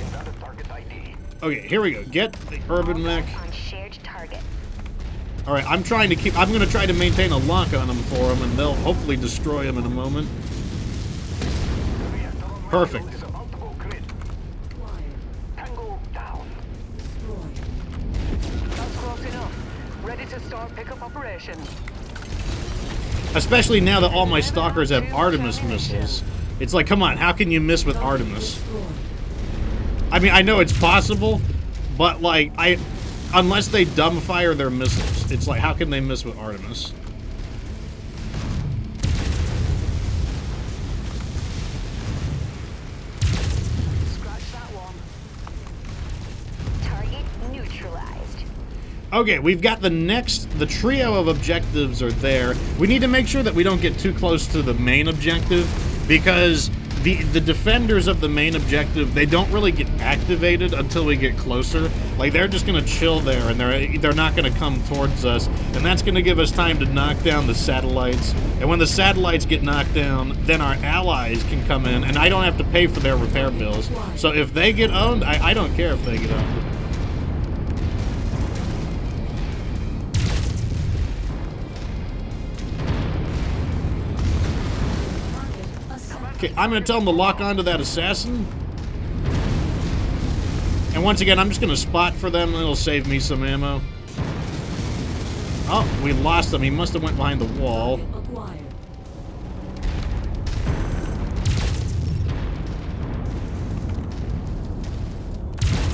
Invalid target ID. Okay, here we go. Get the urban mech. On shared target. Alright, I'm gonna try to maintain a lock on them for them, and they'll hopefully destroy them in a moment. Perfect. Is about to go grid. Acquired. Tango down. Destroyed. That's close enough. Ready to start pickup operation. Especially now that all my stalkers have Artemis missiles. It's like, come on, how can you miss with Target Artemis? destroyed. I mean, I know it's possible, but like, unless they dumbfire their missiles, it's like, how can they miss with Artemis? Scratch that one. Target neutralized. Okay, we've got the trio of objectives are there. We need to make sure that we don't get too close to the main objective, because the defenders of the main objective, they don't really get activated until we get closer. Like, they're just gonna chill there, and they're not gonna come towards us, and that's gonna give us time to knock down the satellites. And when the satellites get knocked down, then our allies can come in, and I don't have to pay for their repair bills. So if they get owned, I don't care if they get owned. Okay, I'm going to tell them to lock onto that assassin. And once again, I'm just going to spot for them, and it'll save me some ammo. Oh, we lost him. He must have went behind the wall. Target acquired.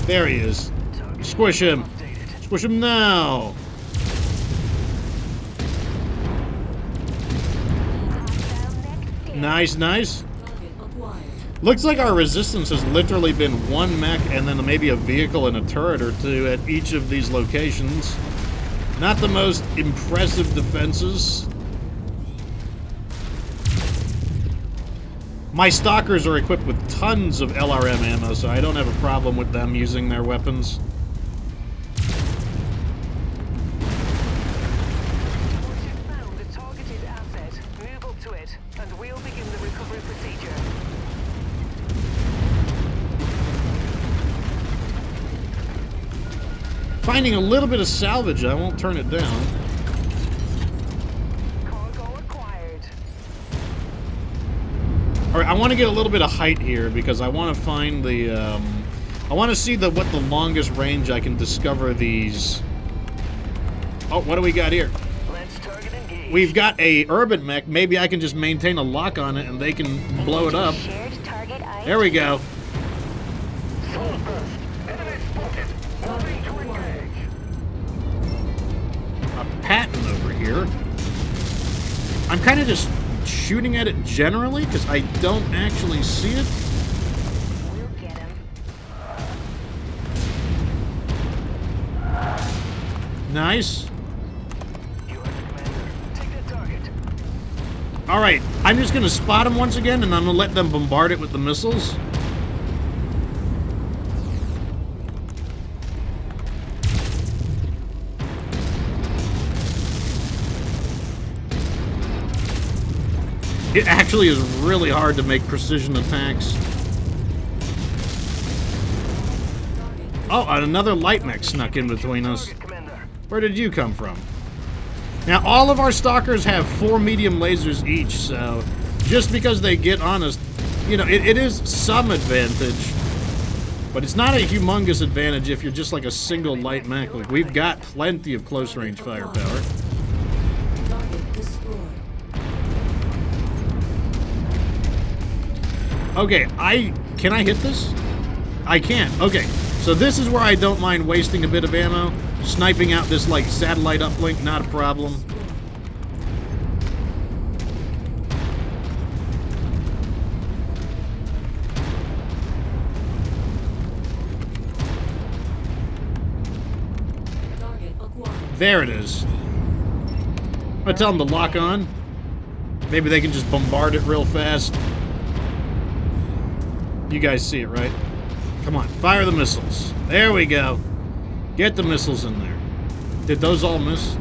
There he is. Squish him. Squish him now. Nice, nice. Target acquired. Looks like our resistance has literally been one mech and then maybe a vehicle and a turret or two at each of these locations. Not the most impressive defenses. My stalkers are equipped with tons of LRM ammo, so I don't have a problem with them using their weapons. Once you've found the targeted asset, move up to it, and we'll begin the recovery procedure. Finding a little bit of salvage, I won't turn it down. Cargo acquired. Alright, I want to get a little bit of height here because I want to find the, I want to see what the longest range I can discover these. Oh, what do we got here? Let's target engage. We've got a urban mech. Maybe I can just maintain a lock on it and they can blow it up. Shared target ID. There we go. Soul burst. Enemy spotted. Moving to engage. A Patton over here. I'm kind of just shooting at it generally because I don't actually see it. We'll get him. Nice. You are the commander. Take that target. Alright, I'm just going to spot them once again and I'm going to let them bombard it with the missiles. It actually is really hard to make precision attacks. Oh, and another light mech snuck in between us. Target, commander. Where did you come from? Now, all of our stalkers have 4 medium lasers each, so just because they get on us, you know, it is some advantage, but it's not a humongous advantage if you're just like a single light mech. Like, we've got plenty of close-range firepower. Target destroyed. Okay, can I hit this? I can. Okay, so this is where I don't mind wasting a bit of ammo. Sniping out this, like, satellite uplink, not a problem. There it is. I'm gonna tell them to lock on. Maybe they can just bombard it real fast. You guys see it, right? Come on, fire the missiles. There we go. Get the missiles in there. Did those all miss?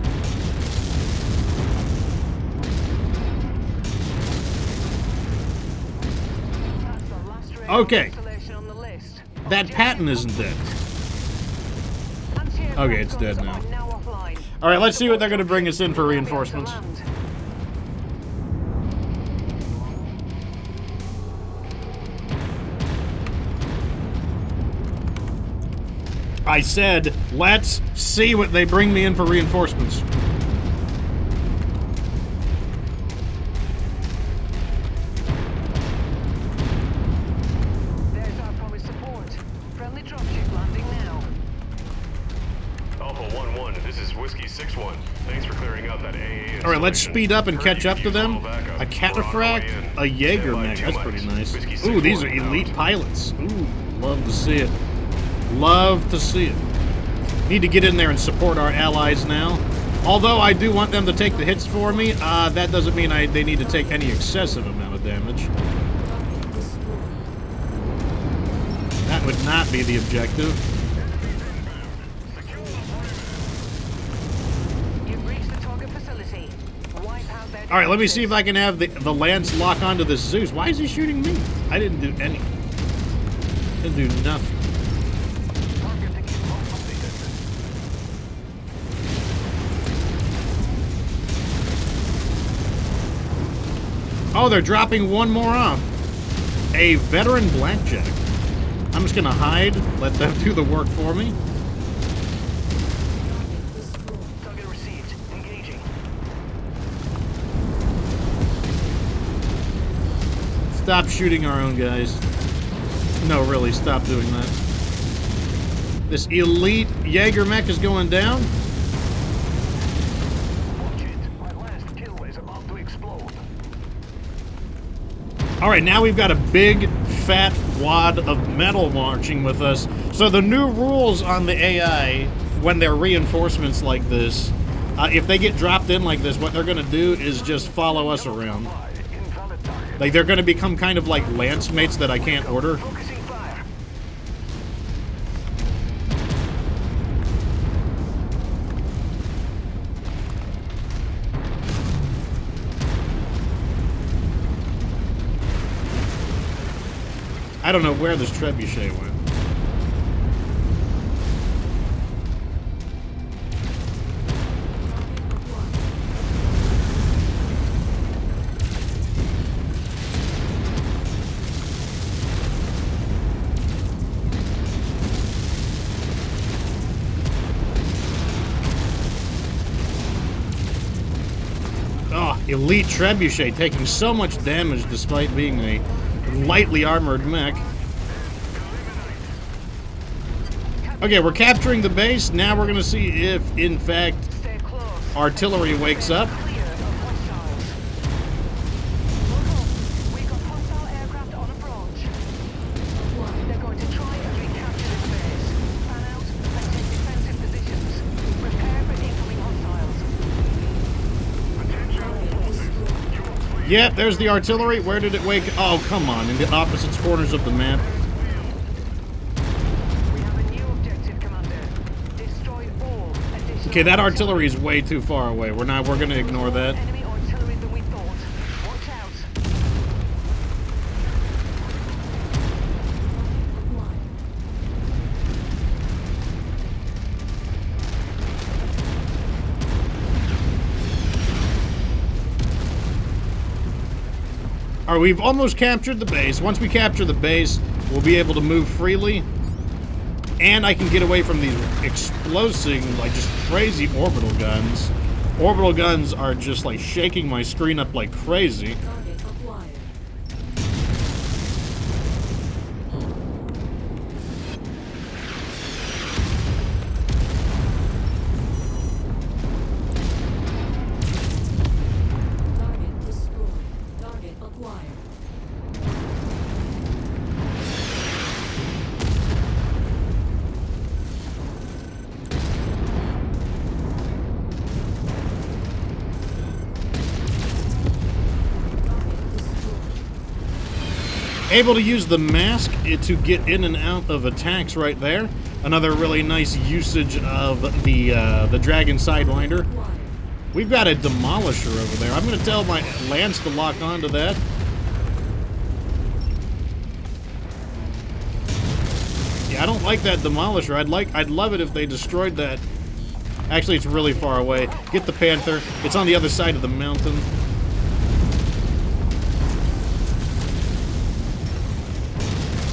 That's the last rail Okay. installation on the list. That Patton isn't dead. Anti-aircraft Okay, it's dead guns now. are now offline. All right, let's see what they're going to bring us in for reinforcements. I said, let's see what they bring me in for reinforcements. There's our promised support. Friendly dropship landing now. Alpha 1-1, this is Whiskey 6-1. Thanks for clearing out that AA. All right, let's installation. speed up and Heard catch you up could to use them. little backup. A We're on our Cataphracts, way in. a Jaeger Stand by mech. two That's mics. pretty nice. Whiskey Ooh, these are 6-1 elite out. pilots. Ooh, love to see it. Love to see it. Need to get in there and support our allies now. Although I do want them to take the hits for me, that doesn't mean they need to take any excessive amount of damage. That would not be the objective. You've reached the target facility. Wipe out their All right, let me see if defenses. I can have the Lance lock onto this Zeus. Why is he shooting me? I didn't do anything. Didn't do nothing. Oh, they're dropping one more off. A veteran blackjack. I'm just gonna hide, let them do the work for me. Target received. Engaging. Stop shooting our own guys. No, really, stop doing that. This elite Jaeger mech is going down. Watch it. My last kill is about to explode. All right, now we've got a big, fat wad of metal marching with us. So the new rules on the AI, when they're reinforcements like this, if they get dropped in like this, what they're going to do is just follow us around. Invalid target. Like, they're going to become kind of like lance mates that I can't order. Focusing fire. I don't know where this trebuchet went. Oh, elite trebuchet taking so much damage despite being a lightly armored mech. Okay, we're capturing the base. Now we're gonna see if, in fact, Stay close. artillery wakes up. Clear of hostiles. Local, we've got hostile aircraft on approach. They're going to try and recapture this base. Fan out and take defensive positions. Prepare for incoming hostiles. Yep, there's the artillery. Where did it wake? Oh, come on, in the opposite corners of the map. We have a new objective, Commander. Destroy all additional Okay, that artillery is way too far away. We're gonna ignore that. enemy artillery than we thought. Watch out. All right, we've almost captured the base. Once we capture the base, we'll be able to move freely. And I can get away from these exploding, like, just crazy orbital guns. Orbital guns are just, like, shaking my screen up like crazy. Target acquired. Target destroyed. Target acquired. Able to use the mask to get in and out of attacks right there. Another really nice usage of the Dragon Sidewinder. We've got a Demolisher over there. I'm going to tell my Lance to lock onto that. Yeah, I don't like that Demolisher. I'd love it if they destroyed that. Actually, it's really far away. Get the Panther. It's on the other side of the mountain.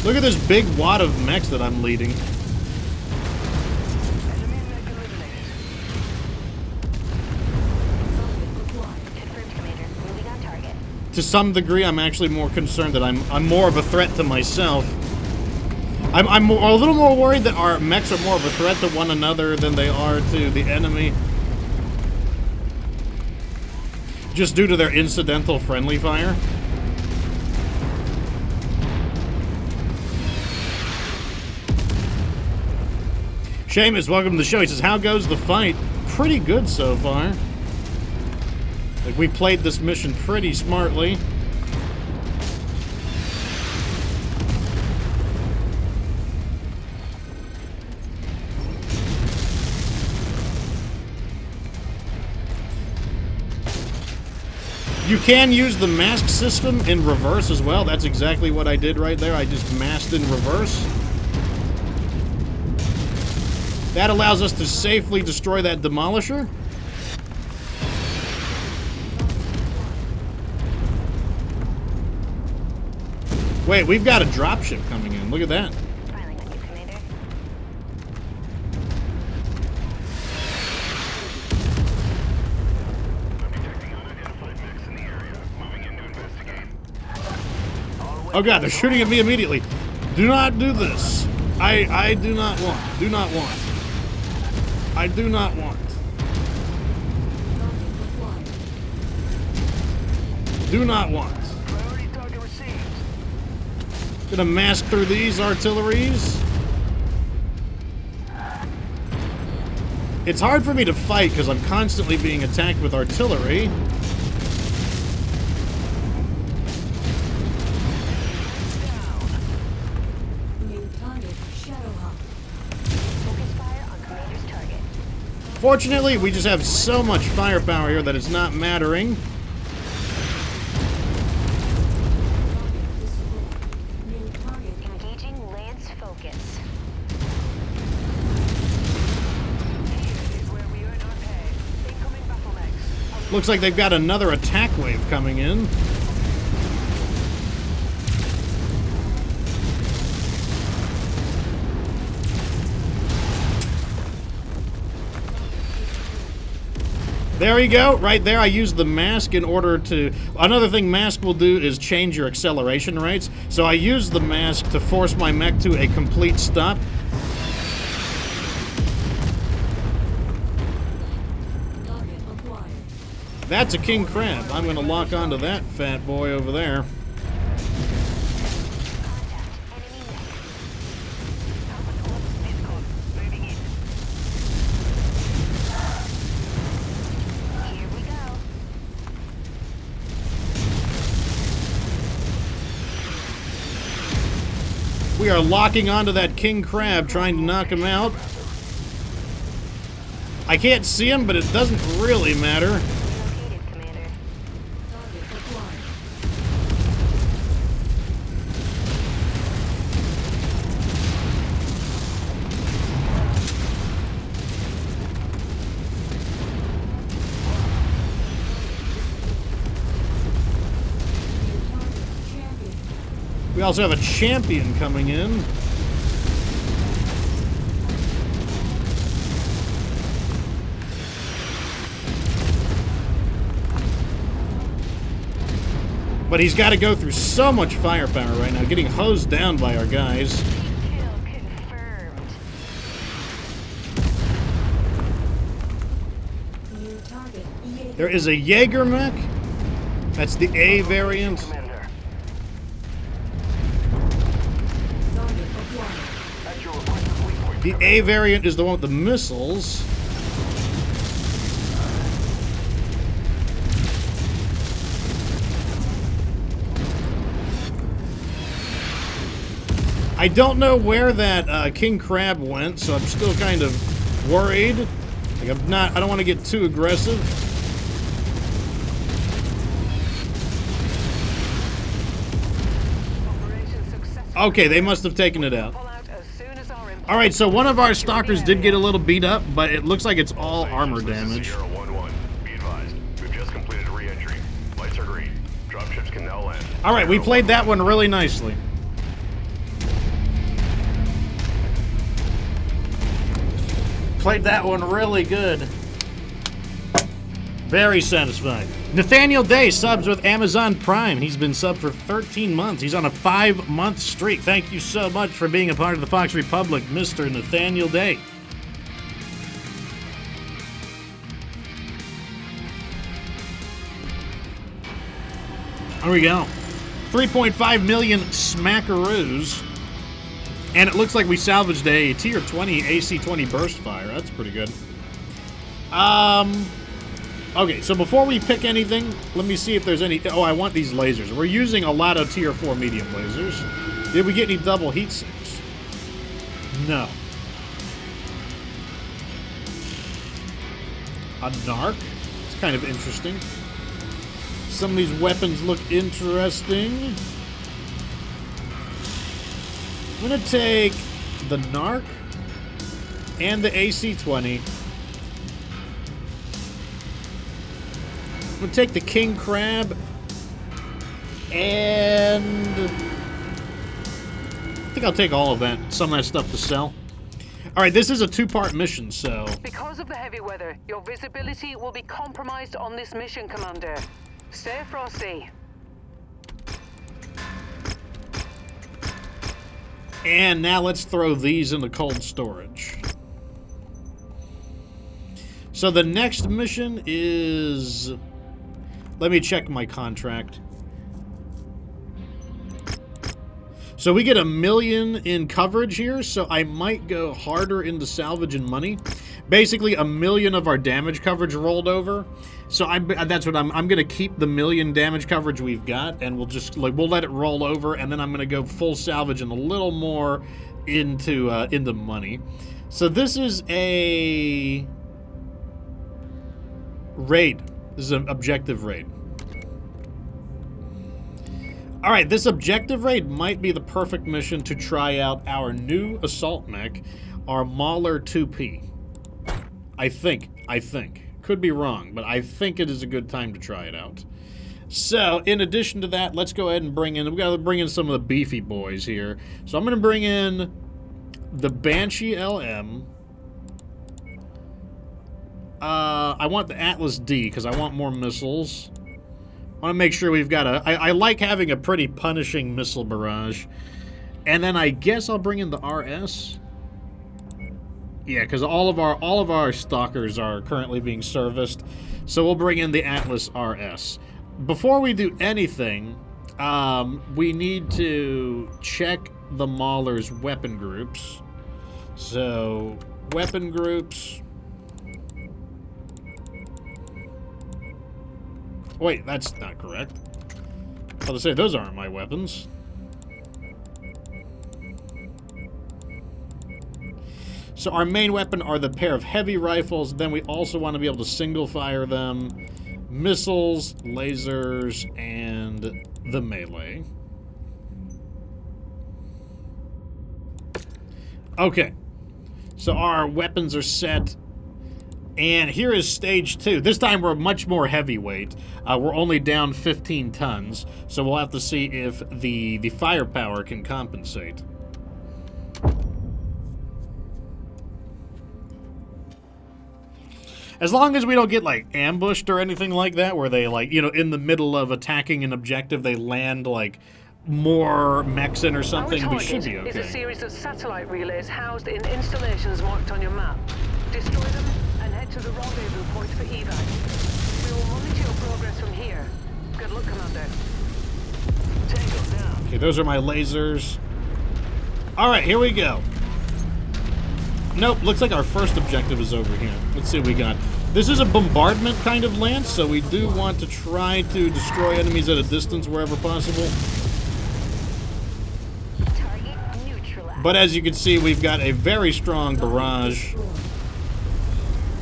Look at this big wad of mechs that I'm leading. To some degree, I'm actually more concerned that I'm more of a threat to myself. I'm a little more worried that our mechs are more of a threat to one another than they are to the enemy. Just due to their incidental friendly fire. Seamus, welcome to the show. He says, how goes the fight? Pretty good so far. Like, we played this mission pretty smartly. You can use the mask system in reverse as well. That's exactly what I did right there. I just masked in reverse. That allows us to safely destroy that Demolisher. Wait, we've got a dropship coming in. Look at that. Filing on you, Commander. Oh god, they're shooting at me immediately. Do not do this. I do not want. Do not want. I do not want. Do not want. Gonna mask through these artilleries. It's hard for me to fight because I'm constantly being attacked with artillery. Fortunately, we just have so much firepower here that it's not mattering. Engaging Lance focus. Looks like they've got another attack wave coming in. There you go, right there. I used the mask in order to... Another thing mask will do is change your acceleration rates. So I used the mask to force my mech to a complete stop. That's a king crab. I'm going to lock onto that fat boy over there. We are locking onto that king crab, trying to knock him out. I can't see him, but it doesn't really matter. We also have a champion coming in. But he's got to go through so much firepower right now, getting hosed down by our guys. Kill confirmed. New target. There is a Jaeger mech. That's the A variant. The A variant is the one with the missiles. I don't know where that king crab went, so I'm still kind of worried. Like I don't want to get too aggressive. Okay, they must have taken it out. Alright, so one of our stalkers did get a little beat up, but it looks like it's all armor damage. Sierra 1-1. Be advised. We've just completed re-entry. Lights are green. Dropships can now land. Alright, we played that one really nicely. Played that one really good. Very satisfying. Nathaniel Day subs with Amazon Prime. He's been subbed for 13 months. He's on a 5-month streak. Thank you so much for being a part of the Fox Republic, Mr. Nathaniel Day. There we go. 3.5 million smackaroos. And it looks like we salvaged a tier 20 AC-20 burst fire. That's pretty good. Okay, so before we pick anything, let me see if there's any... Oh, I want these lasers. We're using a lot of tier 4 medium lasers. Did we get any double heat sinks? No. A narc? It's kind of interesting. Some of these weapons look interesting. I'm going to take the narc and the AC-20. I'm going to take the king crab and I think I'll take all of that, some of that stuff to sell. Alright, this is a 2-part mission, so... Because of the heavy weather, your visibility will be compromised on this mission, Commander. Stay frosty. And now let's throw these into cold storage. So the next mission is... Let me check my contract. So we get 1 million in coverage here, so I might go harder into salvage and money. Basically, 1 million of our damage coverage rolled over. So that's what I'm going to keep the 1 million damage coverage we've got, and we'll just we'll let it roll over, and then I'm going to go full salvage and a little more into money. So this is a raid. This is an objective raid. Alright, this objective raid might be the perfect mission to try out our new assault mech, our Mauler 2P. I think. Could be wrong, but I think it is a good time to try it out. So, in addition to that, let's go ahead and we gotta bring in some of the beefy boys here. So I'm gonna bring in the Banshee LM. I want the Atlas D, because I want more missiles. I want to make sure we've got I like having a pretty punishing missile barrage. And then I guess I'll bring in the RS. Yeah, because all of our stalkers are currently being serviced. So we'll bring in the Atlas RS. Before we do anything, we need to check the Mauler's weapon groups. So, weapon groups... Wait, that's not correct. I was to say, those aren't my weapons. So our main weapon are the pair of heavy rifles. Then we also want to be able to single fire them. Missiles, lasers, and the melee. Okay. So our weapons are set. And here is stage 2. This time we're much more heavyweight. We're only down 15 tons, so we'll have to see if the firepower can compensate. As long as we don't get, like, ambushed or anything like that, where they, like, you know, in the middle of attacking an objective, they land, like, more mechs in or something, we should be okay. Is a series of satellite relays housed in installations marked on your map. Destroy them and head to the rendezvous point for evac. We will monitor your progress from here. Good luck, Commander. Tango down. Okay, those are my lasers. Alright, here we go. Nope, looks like our first objective is over here. Let's see what we got. This is a bombardment kind of lance, so we do want to try to destroy enemies at a distance wherever possible. Target But as you can see, we've got a very strong barrage.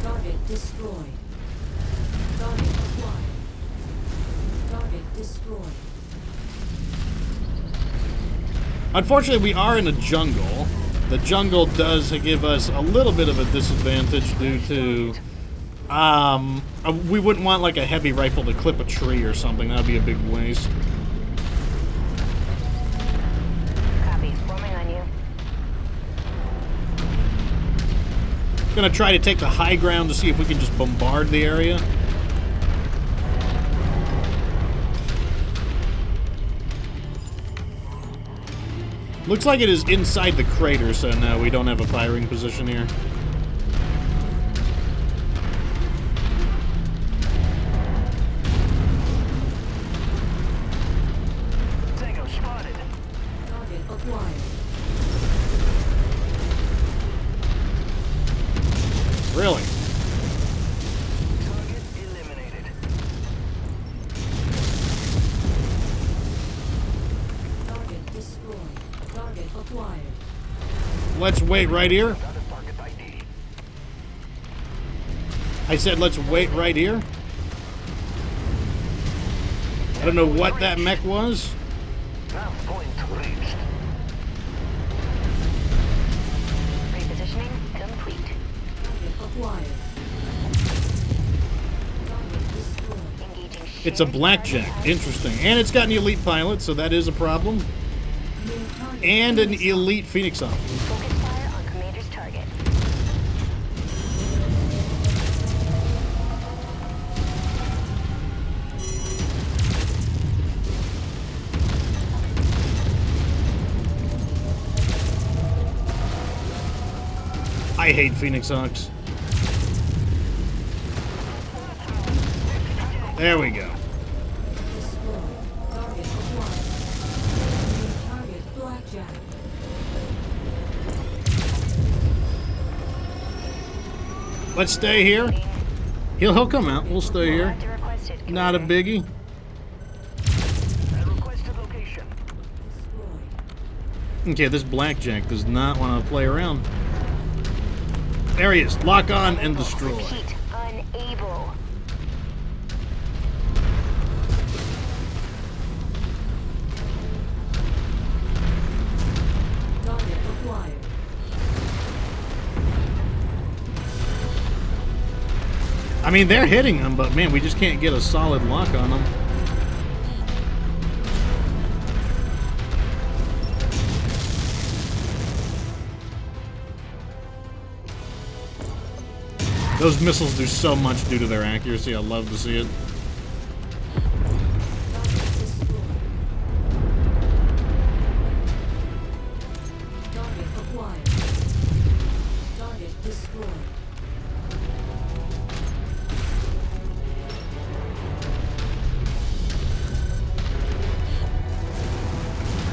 Target destroyed. Target acquired. Target destroyed. Unfortunately, we are in a jungle. The jungle does give us a little bit of a disadvantage due to... we wouldn't want like a heavy rifle to clip a tree or something. That would be a big waste. Copy. Forming on you. Gonna try to take the high ground to see if we can just bombard the area. Looks like it is inside the crater, so no, we don't have a firing position here. Tango spotted. Target acquired. Really? Target eliminated. Target destroyed. Target acquired. Let's wait right here. Got a target ID. I said let's wait right here. I don't know what that mech was. Nav point reached. Repositioning complete. Target acquired. Target destroyed. Engaging It's a shared blackjack. target. Interesting. And it's got an elite pilot, so that is a problem. New target. And an elite Phoenix Op. Focus fire on Commander's target. I hate Phoenix Hawks. There we go. Destroyed. Target acquired. New target blackjack. Let's stay here. He'll come out. We'll stay here. Marked requested, Not a Commander. biggie. At requested location. Destroyed. Okay, this blackjack does not want to play around. There he is. Lock on and destroy. Repeat, unable. Target acquired. I mean, they're hitting them, but man, we just can't get a solid lock on them. Those missiles do so much due to their accuracy. I love to see it. Target acquired. Target destroyed.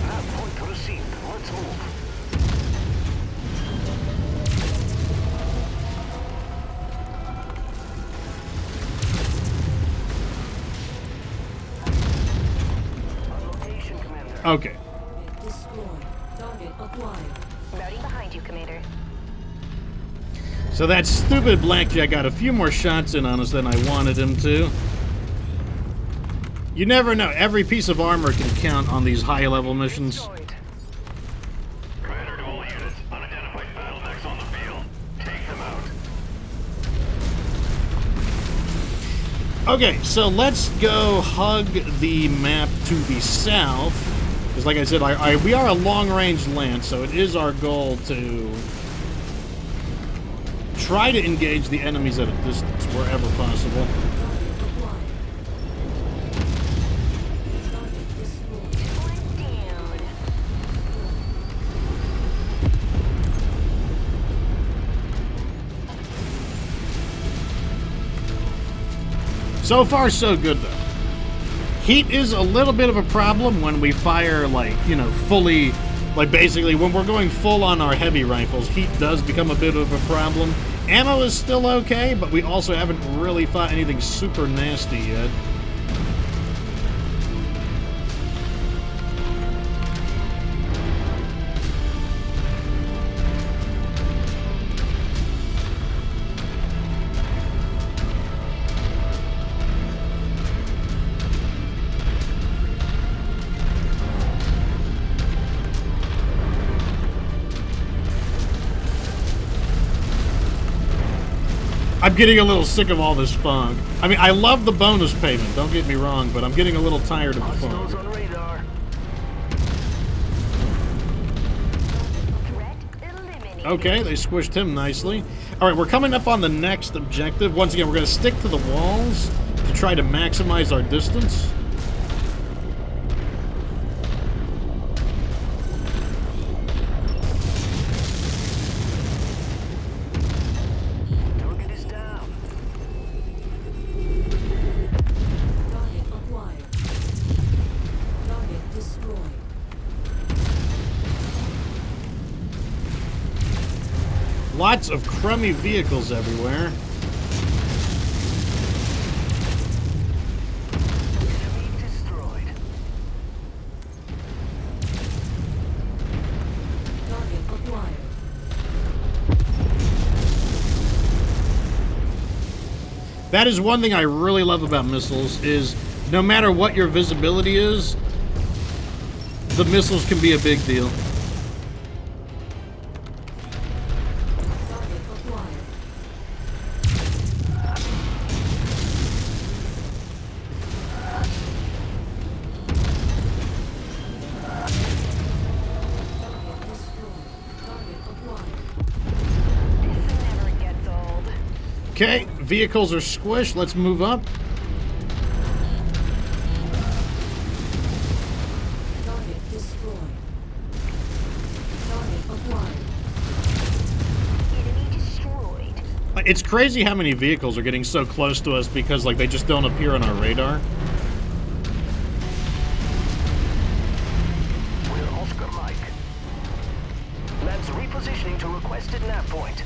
Nav point received. Let's move. On location, Commander. Okay. Target destroyed. Target acquired. Routing behind you, Commander. So that stupid blackjack got a few more shots in on us than I wanted him to. You never know. Every piece of armor can count on these high-level missions. Destroyed. Commander to all units. Unidentified battle mechs on the field. Take them out. Okay, so let's go hug the map to the south. Because like I said, we are a long-range land, so it is our goal to try to engage the enemies at a distance wherever possible. Target acquired. Target destroyed. One down. So far, so good, though. Heat is a little bit of a problem when we fire, like, you know, fully, like, basically, when we're going full on our heavy rifles, heat does become a bit of a problem. Ammo is still okay, but we also haven't really fought anything super nasty yet. I'm getting a little sick of all this fog. I mean, I love the bonus payment, don't get me wrong, but I'm getting a little tired of the Hostiles fog. on radar. Threat eliminated. Okay, they squished him nicely. All right, we're coming up on the next objective. Once again, we're going to stick to the walls to try to maximize our distance. Target is down. Target acquired. Target destroyed. Lots of crummy vehicles everywhere. Enemy destroyed. Target acquired. That is one thing I really love about missiles is no matter what your visibility is, the missiles can be a big deal. Target acquired. Target destroyed. Target acquired. This never gets old. Okay, vehicles are squished. Let's move up. Target destroyed. Target acquired. Enemy destroyed. It's crazy how many vehicles are getting so close to us because like they just don't appear on our radar. We're Oscar Mike. Labs repositioning to requested nav point.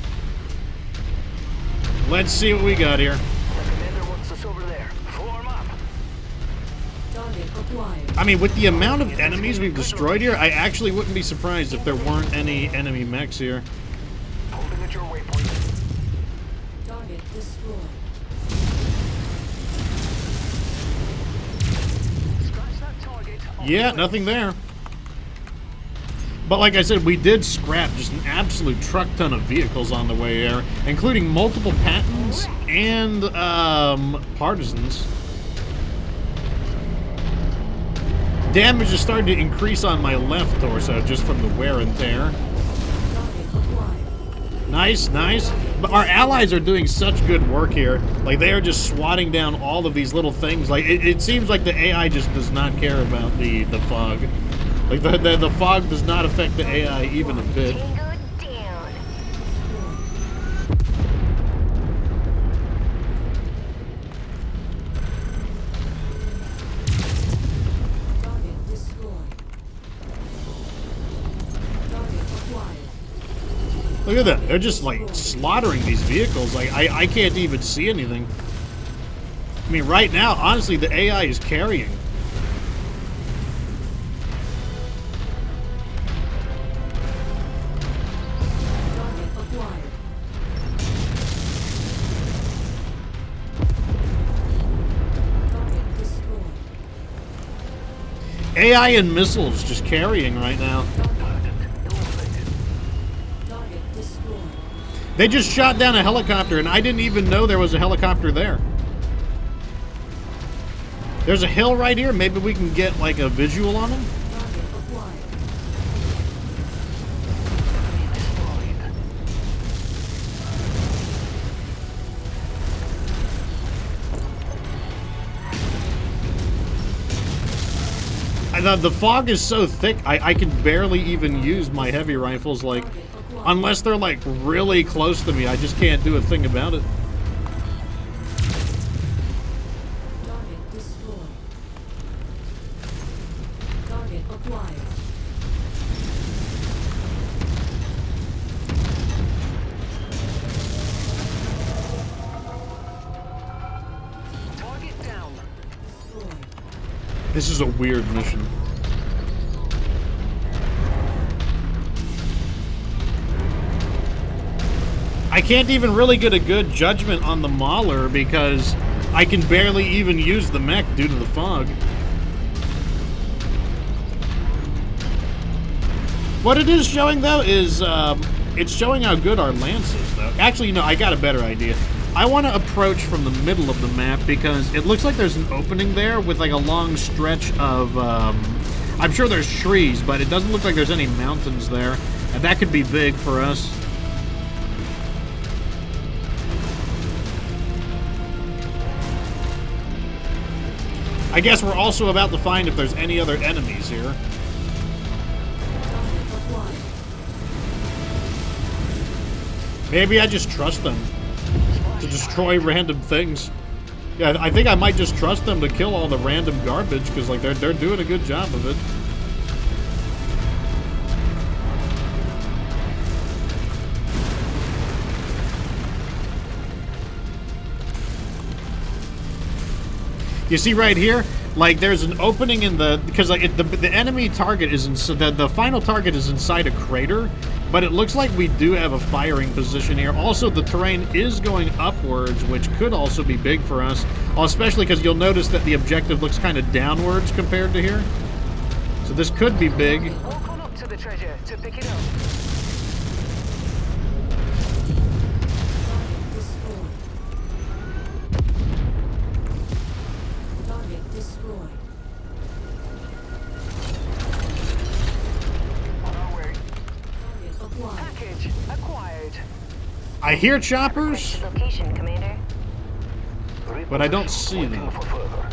Let's see what we got here. The commander wants us over there. Form up. Target acquired. I mean, with the amount of enemies we've destroyed here, I actually wouldn't be surprised if there weren't any enemy mechs here. Holding at your waypoint. Target destroyed. Scratch that target. Yeah, nothing there. But like I said, we did scrap just an absolute truck ton of vehicles on the way there, including multiple Pattons and Partisans. Damage is starting to increase on my left torso just from the wear and tear. Target acquired. Nice, nice. But our allies are doing such good work here. Like, they are just swatting down all of these little things. Like, it seems like the AI just does not care about the fog. Like, the fog does not affect the AI even a bit. Tango down. Target destroyed. Target acquired. Look at that. They're just, like, slaughtering these vehicles. Like, I can't even see anything. I mean, right now, honestly, the AI is carrying. Target acquired. Target destroyed. AI and missiles just carrying right now. Target destroyed. They just shot down a helicopter, and I didn't even know there was a helicopter there. There's a hill right here. Maybe we can get, like, a visual on them. Target acquired. The fog is so thick, I can barely even use my heavy rifles, like, unless they're, like, really close to me. I just can't do a thing about it. Target destroyed. Target acquired. Target down. Destroyed. This is a weird mission. I can't even really get a good judgment on the Mauler because I can barely even use the mech due to the fog. What it is showing, though, is it's showing how good our lance is, though. go. Actually, no, I got a better idea. I want to approach from the middle of the map because it looks like there's an opening there with like a long stretch of, I'm sure there's trees, but it doesn't look like there's any mountains there. And that could be big for us. I guess we're also about to find if there's any other enemies here. Maybe I just trust them to destroy random things. Yeah, I think I might just trust them to kill all the random garbage because like they're doing a good job of it. You see right here, like there's an opening in the because like the enemy target is the final target is inside a crater, but it looks like we do have a firing position here. Also, the terrain is going upwards, which could also be big for us, especially because you'll notice that the objective looks kind of downwards compared to here. So this could be big. Walk on up to the treasure to pick it up. Target destroyed. On our way. Target acquired. Package acquired. I hear choppers, Location, Commander. but I don't see them. Waiting for further.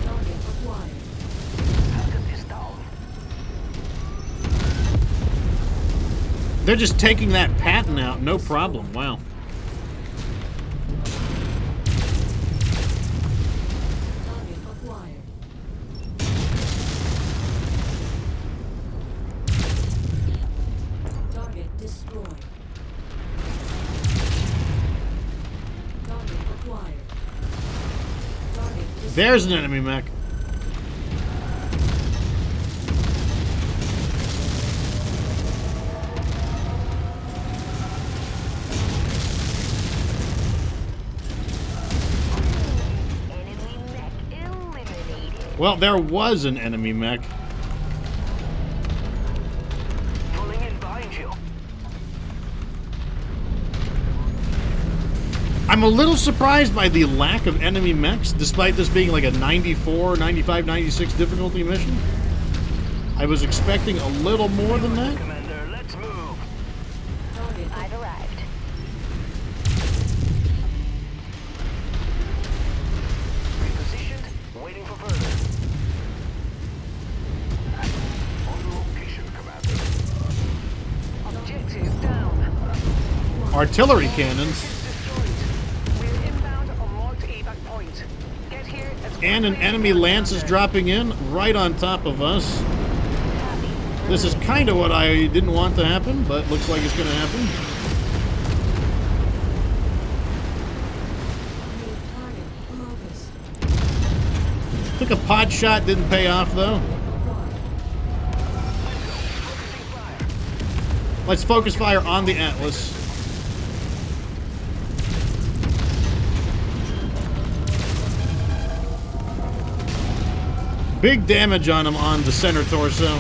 Target acquired. Target is down. They're just taking that patent out, no problem. Wow. Target acquired. Target destroyed. Target acquired. Target destroyed. There's an enemy mech. Enemy mech eliminated. Well, there was an enemy mech. Pulling in behind you. I'm a little surprised by the lack of enemy mechs, despite this being like a 94, 95, 96 difficulty mission. I was expecting a little more than that. Commander, let's move. Target I've arrived. Repositioned, waiting for further. On location, Commander. Objective down. Artillery cannons. Destroyed. We're inbound on marked evac point. Get here as And an quickly as enemy you can, lance is Commander. dropping in right on top of us. This is kind of what I didn't want to happen, but looks like it's going to happen. new target locust. Took a pot shot, didn't pay off though. Acquired. Let's focus fire on the Atlas. Big damage on him on the center torso.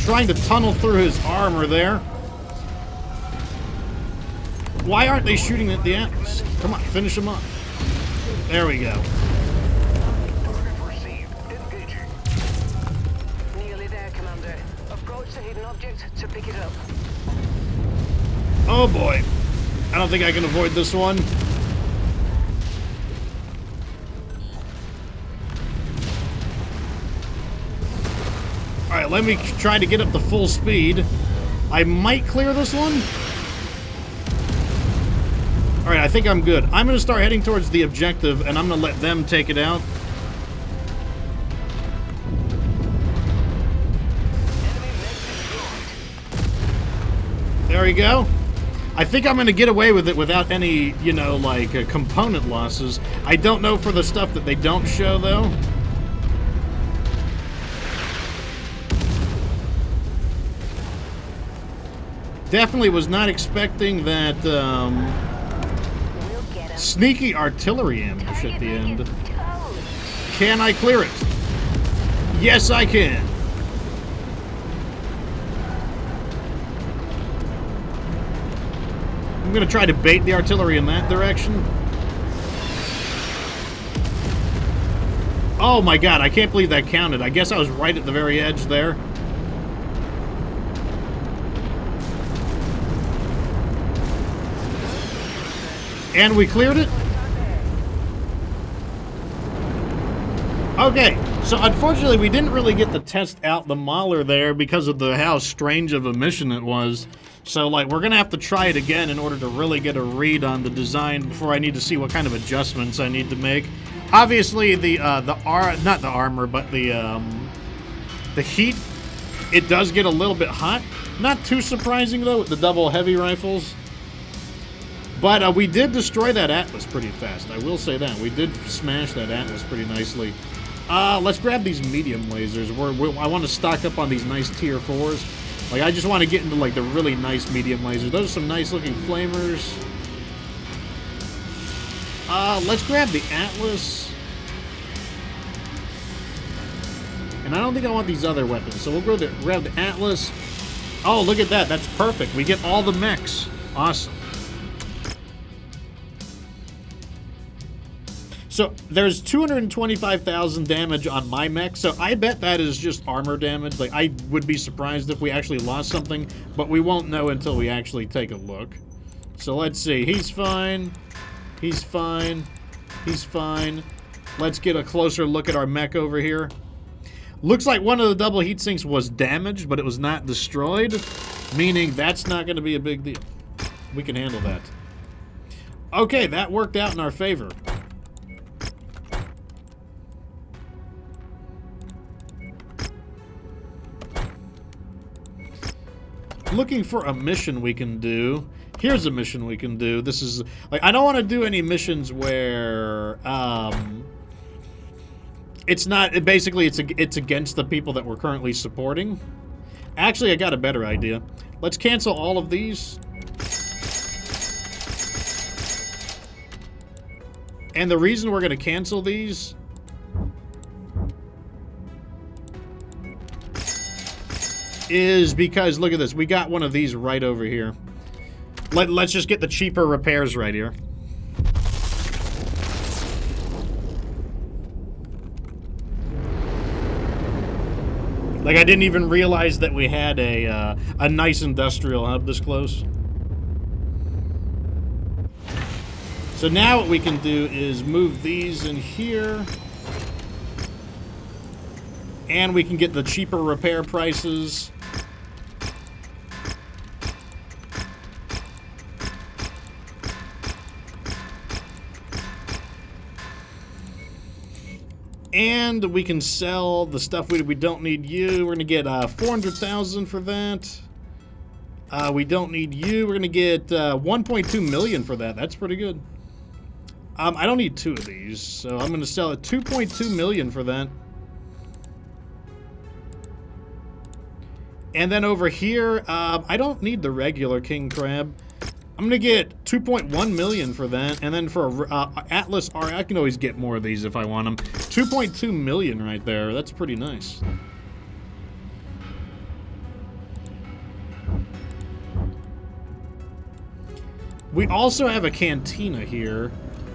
Trying to tunnel through his armor there. Why aren't they shooting at the Atlas? Come on, finish him up. There we go. Target received. Engaging. Nearly there, Commander. Approach the hidden object to pick it up. Oh boy. I don't think I can avoid this one. Alright, let me try to get up to full speed. I might clear this one. Alright, I think I'm good. I'm going to start heading towards the objective, and I'm going to let them take it out. Enemy mech destroyed. There we go. I think I'm going to get away with it without any, you know, like, component losses. I don't know for the stuff that they don't show, though. Definitely was not expecting that, We'll get him. sneaky artillery ambush at the end. Toast. Can I clear it? Yes, I can. I'm gonna try to bait the artillery in that direction. Oh my god, I can't believe that counted. I guess I was right at the very edge there. And we cleared it? Okay, so unfortunately we didn't really get to test out the Mauler there because of how strange of a mission it was. So, like, we're gonna have to try it again in order to really get a read on the design before I need to see what kind of adjustments I need to make. Obviously, not the armor, but the heat, it does get a little bit hot. Not too surprising, though, with the double heavy rifles. But we did destroy that Atlas pretty fast. I will say that. We did smash that Atlas pretty nicely. Let's grab these medium lasers. I want to stock up on these nice tier 4s. Like, I just want to get into, like, the really nice medium lasers. Those are some nice-looking flamers. Let's grab the Atlas. And I don't think I want these other weapons, so we'll grab the Atlas. Oh, look at that. That's perfect. We get all the mechs. Awesome. So, there's 225,000 damage on my mech, so I bet that is just armor damage. Like, I would be surprised if we actually lost something, but we won't know until we actually take a look. So, let's see. He's fine. He's fine. He's fine. Let's get a closer look at our mech over here. Looks like one of the double heat sinks was damaged, but it was not destroyed, meaning that's not going to be a big deal. We can handle that. Okay, that worked out in our favor. Looking for a mission we can do. Here's a mission we can do. This is, like, I don't want to do any missions where, it's not, basically, it's against the people that we're currently supporting. Actually, I got a better idea. Let's cancel all of these. And the reason we're going to cancel these is because, look at this, we got one of these right over here. Let's just get the cheaper repairs right here. Like, I didn't even realize that we had a nice industrial hub this close. So now what we can do is move these in here. And we can get the cheaper repair prices. And we can sell the stuff we don't need you. We're going to get 400,000 for that. We don't need you. We're going to get 1.2 million for that. That's pretty good. I don't need 2 of these, so I'm going to sell it 2.2 million for that. And then over here, I don't need the regular king crab. I'm gonna get 2.1 million for that, and then for Atlas R, I can always get more of these if I want them. 2.2 million right there. That's pretty nice. We also have a Cantina here,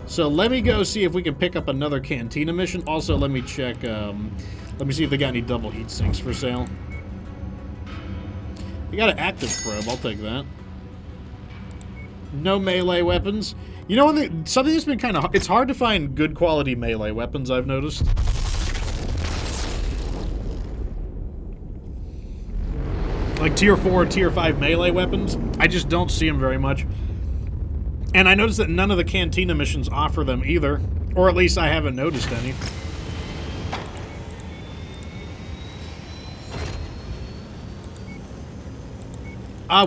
so let me go see if we can pick up another Cantina mission. Also, let me check. Let me see if they got any double heat sinks for sale. We got an active probe. I'll take that. No melee weapons. You know, something that's been kind of... It's hard to find good quality melee weapons, I've noticed. Like tier 4, tier 5 melee weapons. I just don't see them very much. And I noticed that none of the Cantina missions offer them either. Or at least I haven't noticed any.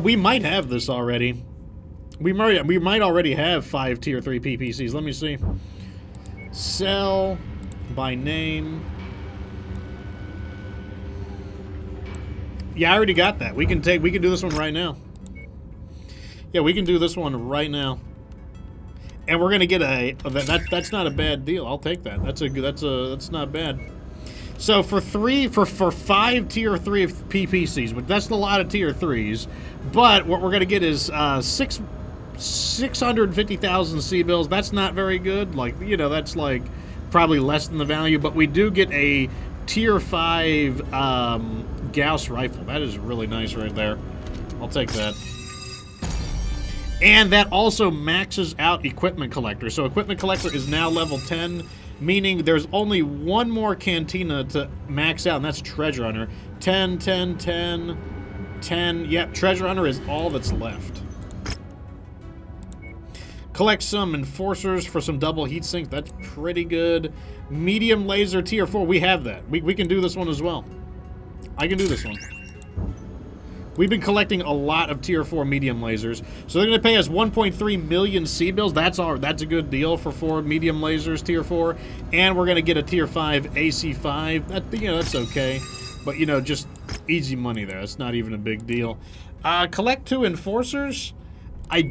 We might have this already. We might already have 5 tier 3 PPCs. Let me see. Sell by name. Yeah, I already got that. We can do this one right now. Yeah, we can do this one right now. And we're gonna get that's not a bad deal. I'll take that. That's not bad. So for 5 tier 3 PPCs, but that's a lot of tier 3s. But what we're gonna get is 6 650,000 C-bills. That's not very good. Like, you know, that's like probably less than the value, but we do get a tier 5 Gauss rifle. That is really nice right there. I'll take that. And that also maxes out Equipment Collector. So Equipment Collector is now level 10, meaning there's only one more Cantina to max out, and that's Treasure Hunter. 10, 10, 10, 10. Yep, Treasure Hunter is all that's left. Collect some Enforcers for some double heat sink. That's pretty good. Medium Laser tier 4. We have that. We can do this one as well. I can do this one. We've been collecting a lot of tier 4 medium lasers. So they're going to pay us 1.3 million C-bills. That's a good deal for 4 medium lasers, tier 4. And we're going to get a tier 5 AC5. That's okay. But, just easy money there. That's not even a big deal. Collect 2 Enforcers. I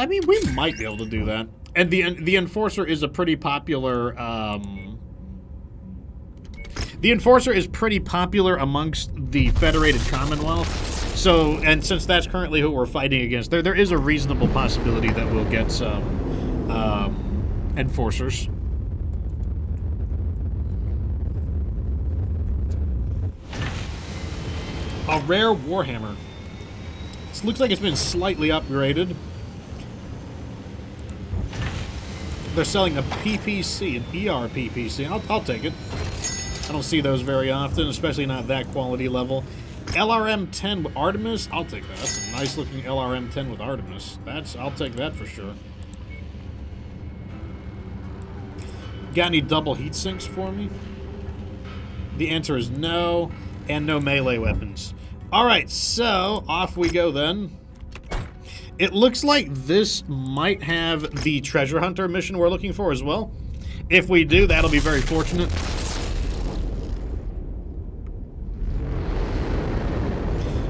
mean, we might be able to do that. And the Enforcer is a pretty popular... the Enforcer is pretty popular amongst the Federated Commonwealth. So, and since that's currently who we're fighting against, there is a reasonable possibility that we'll get some Enforcers. A rare Warhammer. This looks like it's been slightly upgraded. They're selling a PPC, an ER PPC. I'll take it. I don't see those very often, especially not that quality level. LRM-10 with Artemis, I'll take that. That's a nice looking LRM-10 with Artemis. I'll take that for sure. Got any double heat sinks for me? The answer is no, and no melee weapons. Alright, so off we go then. It looks like this might have the treasure hunter mission we're looking for as well. If we do, that'll be very fortunate.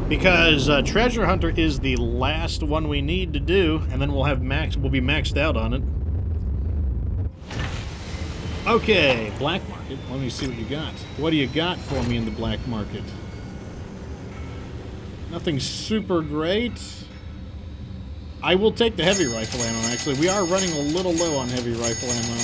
Because treasure hunter is the last one we need to do, and then we'll be maxed out on it. Okay, black market. Let me see what you got. What do you got for me in the black market? Nothing super great. I will take the heavy rifle ammo, actually. We are running a little low on heavy rifle ammo.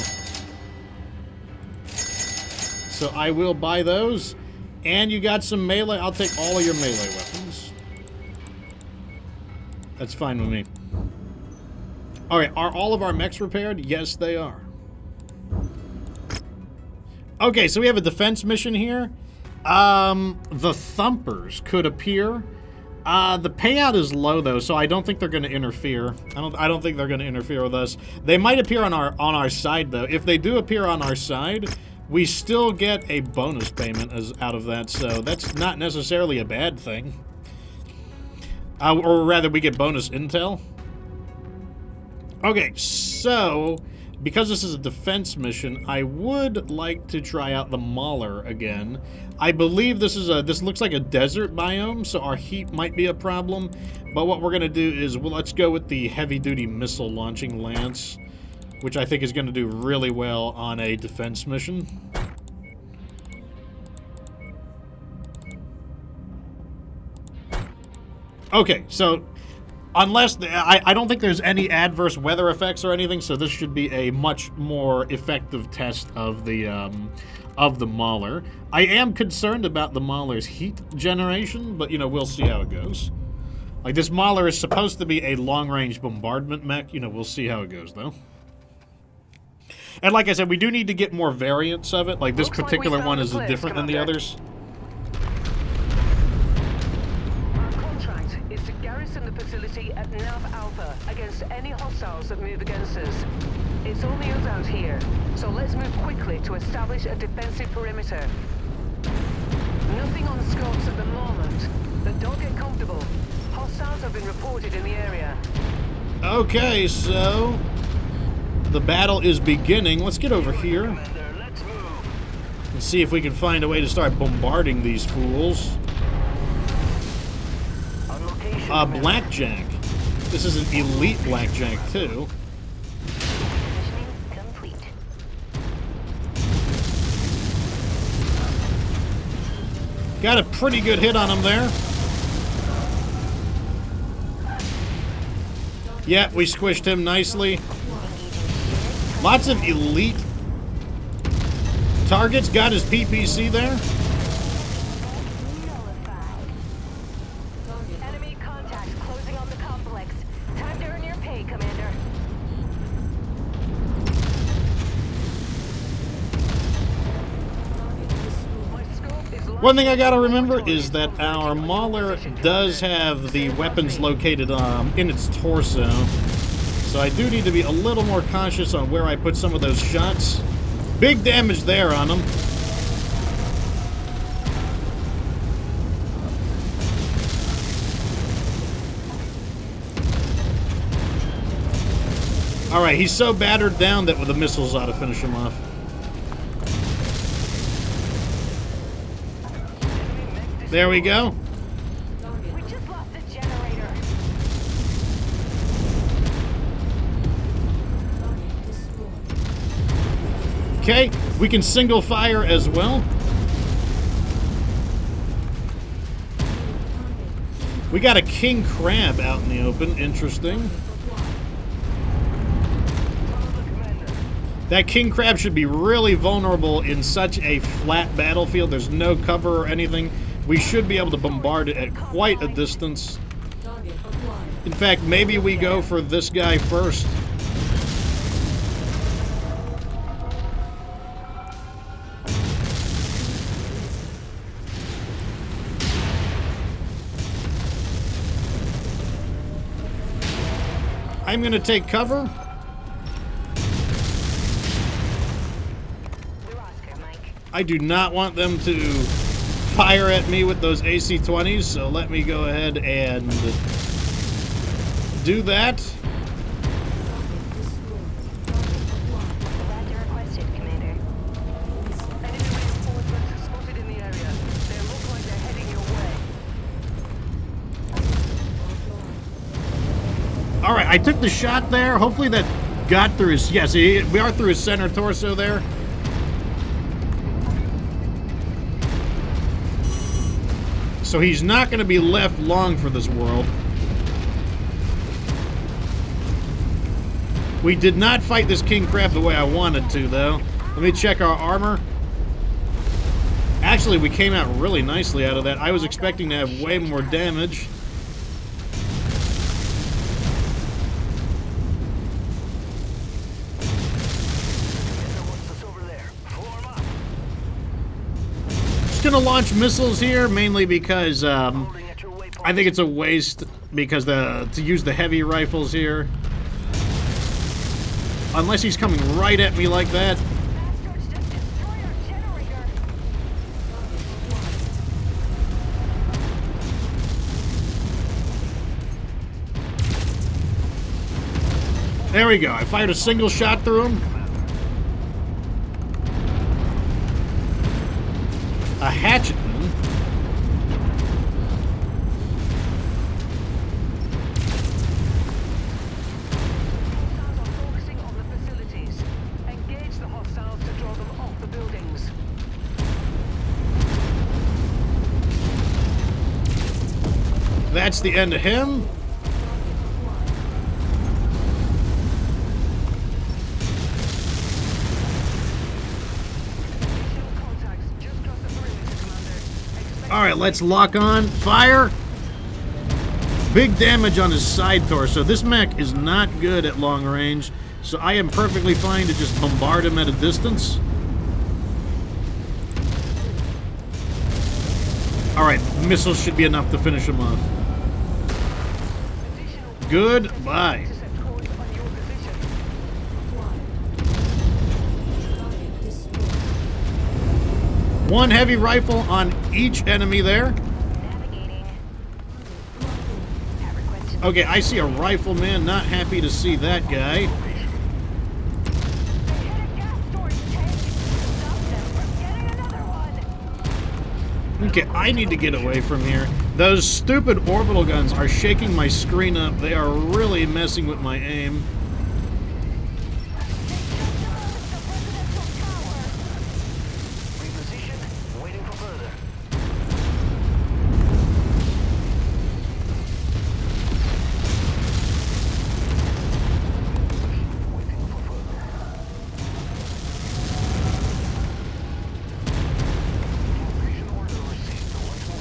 So I will buy those. And you got some melee. I'll take all of your melee weapons. That's fine with me. Alright, are all of our mechs repaired? Yes, they are. Okay, so we have a defense mission here. The Thumpers could appear. The payout is low though, so I don't think they're going to interfere. I don't think they're going to interfere with us. They might appear on our side though. If they do appear on our side, we still get a bonus payment out of that, so that's not necessarily a bad thing. Or rather, we get bonus intel. Okay, so because this is a defense mission, I would like to try out the Mauler again. I believe this looks like a desert biome, so our heat might be a problem. But what we're gonna do is, well, let's go with the heavy-duty missile launching lance, which I think is gonna do really well on a defense mission. Okay, so unless I don't think there's any adverse weather effects or anything, so this should be a much more effective test of the Mauler. I am concerned about the Mauler's heat generation, but we'll see how it goes. Like, this Mauler is supposed to be a long-range bombardment mech. We'll see how it goes though. And like I said, we do need to get more variants of it. Like, this particular one is different than the others. Garrison the facility at Nav Alpha against any hostiles that move against us. It's only us out here, so let's move quickly to establish a defensive perimeter. Nothing on scopes at the moment, but don't get comfortable. Hostiles have been reported in the area. Okay, so the battle is beginning. Let's get over here and see if we can find a way to start bombarding these fools. Blackjack. This is an elite blackjack, too. Positioning complete. Got a pretty good hit on him there. Yeah, we squished him nicely. Lots of elite targets. Got his PPC there. Enemy contacts closing on the complex. Time to earn your pay, Commander. One thing I gotta remember is that our Mauler does have the weapons located in its torso. So I do need to be a little more conscious on where I put some of those shots. Big damage there on him. Alright, he's so battered down that with the missiles ought to finish him off. There we go. We just lost the generator. Okay, we can single fire as well. We got a king crab out in the open. Interesting. That king crab should be really vulnerable in such a flat battlefield. There's no cover or anything. We should be able to bombard it at quite a distance. In fact, maybe we go for this guy first. I'm going to take cover. I do not want them to fire at me with those AC-20s, so let me go ahead and do that. Commander requested, Commander. Enemy reinforcements spotted in the area. They look like they're heading your way. All right, I took the shot there. Hopefully that got through his... Yes, we are through his center torso there. So he's not going to be left long for this world. We did not fight this king crab the way I wanted to, though. Let me check our armor. Actually, we came out really nicely out of that. I was expecting to have way more damage. Just gonna launch missiles here, mainly because I think it's a waste because to use the heavy rifles here. Unless he's coming right at me like that. Bastards just destroyed our generator. There we go. I fired a single shot through him. A hatchetman. Hostiles are focusing on the facilities. Engage the hostiles to draw them off the buildings. That's the end of him. Contacts just crossed the perimeter, Commander. Expect All right, let's lock on. Fire. Big damage on his side torso. This mech is not good at long range, so I am perfectly fine to just bombard him at a distance. All right, missiles should be enough to finish him off. Goodbye. intercept codes on your position. One heavy rifle on each enemy there. Navigating. Have requested. Okay, I see a rifleman. Not happy to see that guy. They hit a gas storage tank. Stop them from getting another one. Okay, I need to get away from here. Those stupid orbital guns are shaking my screen up. They are really messing with my aim. Reposition, waiting for further.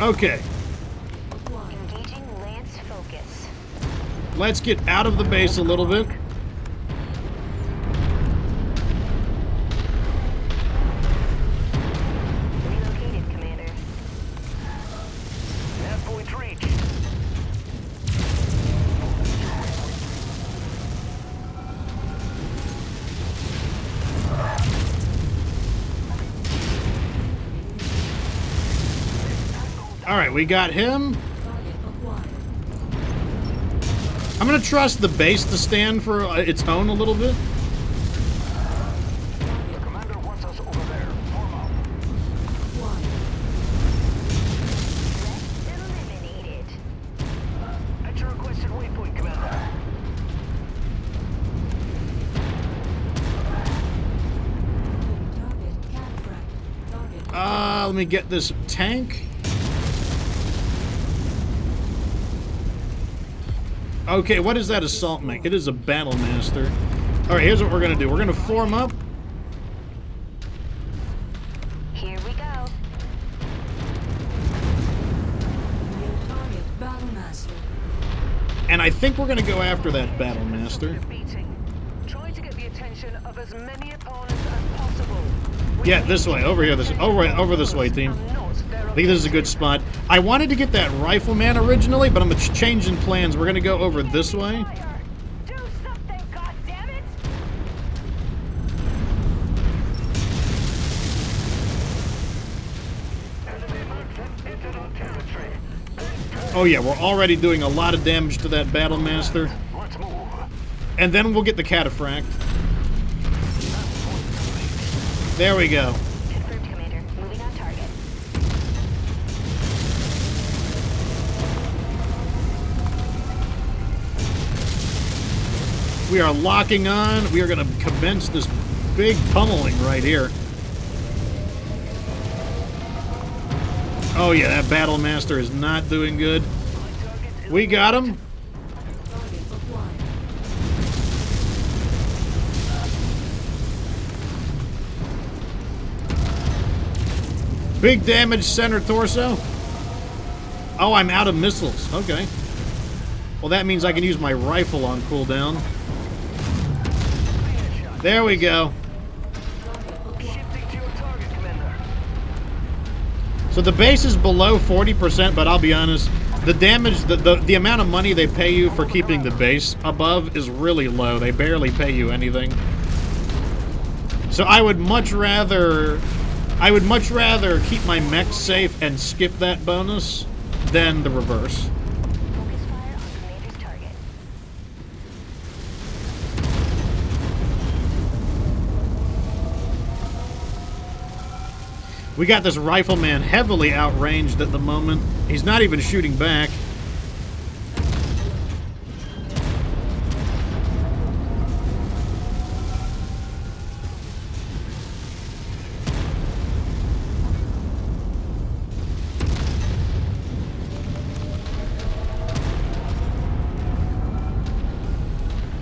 Okay. Acquired. Engaging Lance focus. Let's get out of the base a little bit. Relocated, Commander. Nav point reached. All right, we got him. Target acquired. I'm gonna trust the base to stand for its own a little bit. The commander wants us over there. Form up. Acquired. Threat eliminated. At your requested waypoint, Commander. Target cataphract. Target. Let me get this tank. Okay, what is that assault mech? It is a battle master. All right, here's what we're gonna do. We're gonna form up. Here we go. New target battle master. And I think we're gonna go after that battle master. Beating. Try to get the attention of as many opponents as possible. We Yeah, need this way, over here, this over this way, team. and not their I think this is a good spot. I wanted to get that rifleman originally, but I'm changing plans. We're gonna go over this way. Fire! Do something, goddammit! Enemy movement into our territory. Oh yeah, we're already doing a lot of damage to that battle master. Let's move. And then we'll get the cataphract. There we go. Confirmed, Commander. Moving on target. We are locking on. We are going to commence this big pummeling right here. Oh yeah, that battle master is not doing good. We got him. Target acquired. Big damage center torso. Oh, I'm out of missiles. Okay. Well, that means I can use my rifle on cooldown. There we go. Shifting to your target, Commander. So the base is below 40%, but I'll be honest, the damage, the amount of money they pay you for keeping the base above is really low. They barely pay you anything. So I would much rather keep my mech safe and skip that bonus than the reverse. Focus fire on Commander's target. We got this rifleman heavily outranged at the moment. He's not even shooting back.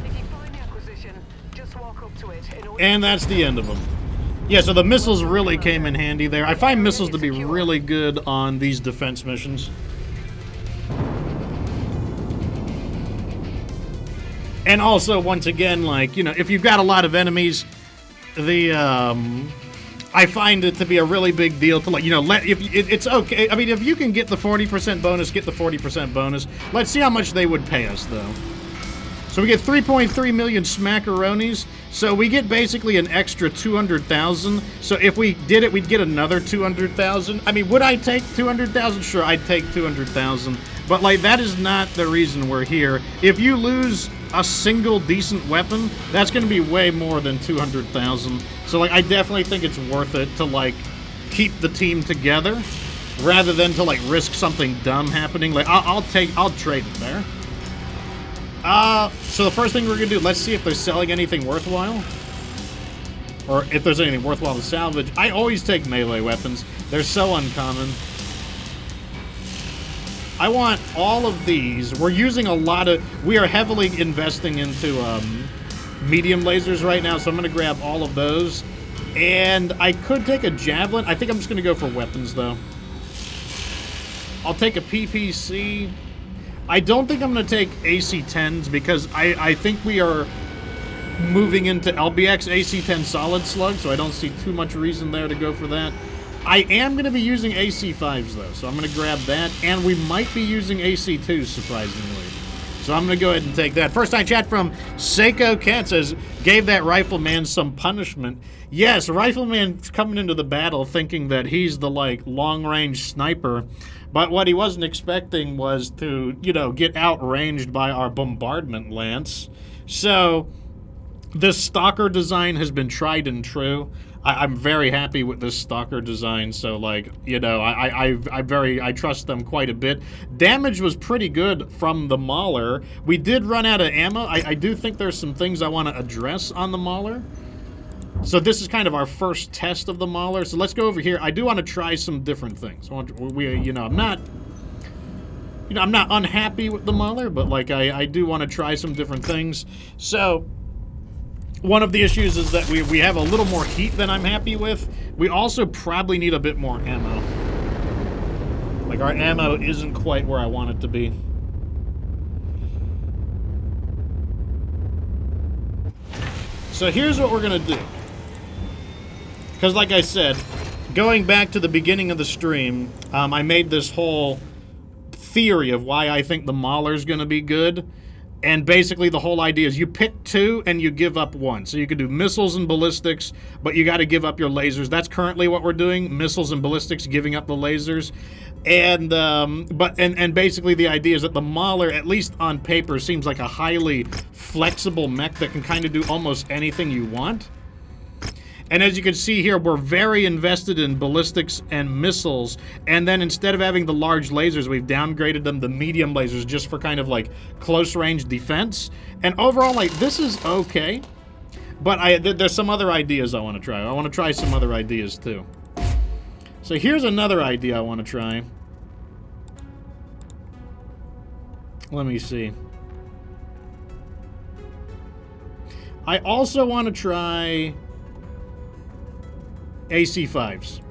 If you find the acquisition, just walk up to it in order And that's the end of them. Yeah, so the missiles really came in handy there. I find missiles to be really good on these defense missions. And also, once again, like, you know, if you've got a lot of enemies, I find it to be a really big deal to, like, you know, it's okay. I mean, if you can get the 40% bonus, get the 40% bonus. Let's see how much they would pay us, though. So we get 3.3 million smackaronis. So we get basically an extra 200,000. So if we did it, we'd get another 200,000. I mean, would I take 200,000? Sure, I'd take 200,000. But, like, that is not the reason we're here. If you lose a single decent weapon, that's going to be way more than 200,000. So, like, I definitely think it's worth it to, like, keep the team together rather than to, like, risk something dumb happening. Like, I'll trade it there. So the first thing we're gonna do, let's see if they're selling anything worthwhile. Or if there's anything worthwhile to salvage. I always take melee weapons. They're so uncommon. I want all of these. We're using we are heavily investing into medium lasers right now, so I'm gonna grab all of those. And I could take a javelin. I think I'm just gonna go for weapons, though. I'll take a PPC. I don't think I'm going to take AC-10s because I think we are moving into LBX AC-10 solid slug, so I don't see too much reason there to go for that. I am going to be using AC-5s, though, so I'm going to grab that. And we might be using AC-2s, surprisingly. So I'm going to go ahead and take that. First time chat from Seiko Cat says, gave that rifleman some punishment. Yes, rifleman's coming into the battle thinking that he's the, like, long-range sniper. But what he wasn't expecting was to, you know, get outranged by our bombardment lance. So this stalker design has been tried and true. I'm very happy with this stalker design, so, like, you know, I trust them quite a bit. Damage was pretty good from the Mauler. We did run out of ammo. I do think there's some things I want to address on the Mauler. So this is kind of our first test of the Mauler. So let's go over here. I do want to try some different things. I'm not unhappy with the Mauler, but, like, I do want to try some different things. So one of the issues is that we have a little more heat than I'm happy with. We also probably need a bit more ammo. Like, our ammo isn't quite where I want it to be. So here's what we're going to do. Because, like I said, going back to the beginning of the stream, I made this whole theory of why I think the Mauler's going to be good. And basically the whole idea is you pick 2 and you give up 1. So you can do missiles and ballistics, but you got to give up your lasers. That's currently what we're doing, missiles and ballistics, giving up the lasers. And basically the idea is that the Mauler, at least on paper, seems like a highly flexible mech that can kind of do almost anything you want. And as you can see here, we're very invested in ballistics and missiles. And then instead of having the large lasers, we've downgraded them to medium lasers just for kind of like close range defense. And overall, like, this is okay. But there's some other ideas I want to try. I want to try some other ideas too. So here's another idea I want to try. Let me see. I also want to try AC-5s.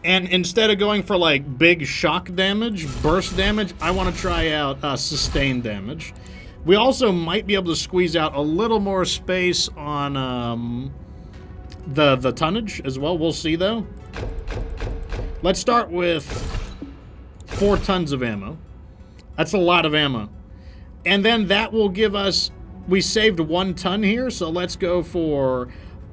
And instead of going for, like, big shock damage, burst damage, I want to try out sustained damage. We also might be able to squeeze out a little more space on the tonnage as well. We'll see, though. Let's start with 4 tons of ammo. That's a lot of ammo. And then that will give us... We saved 1 ton here, so let's go for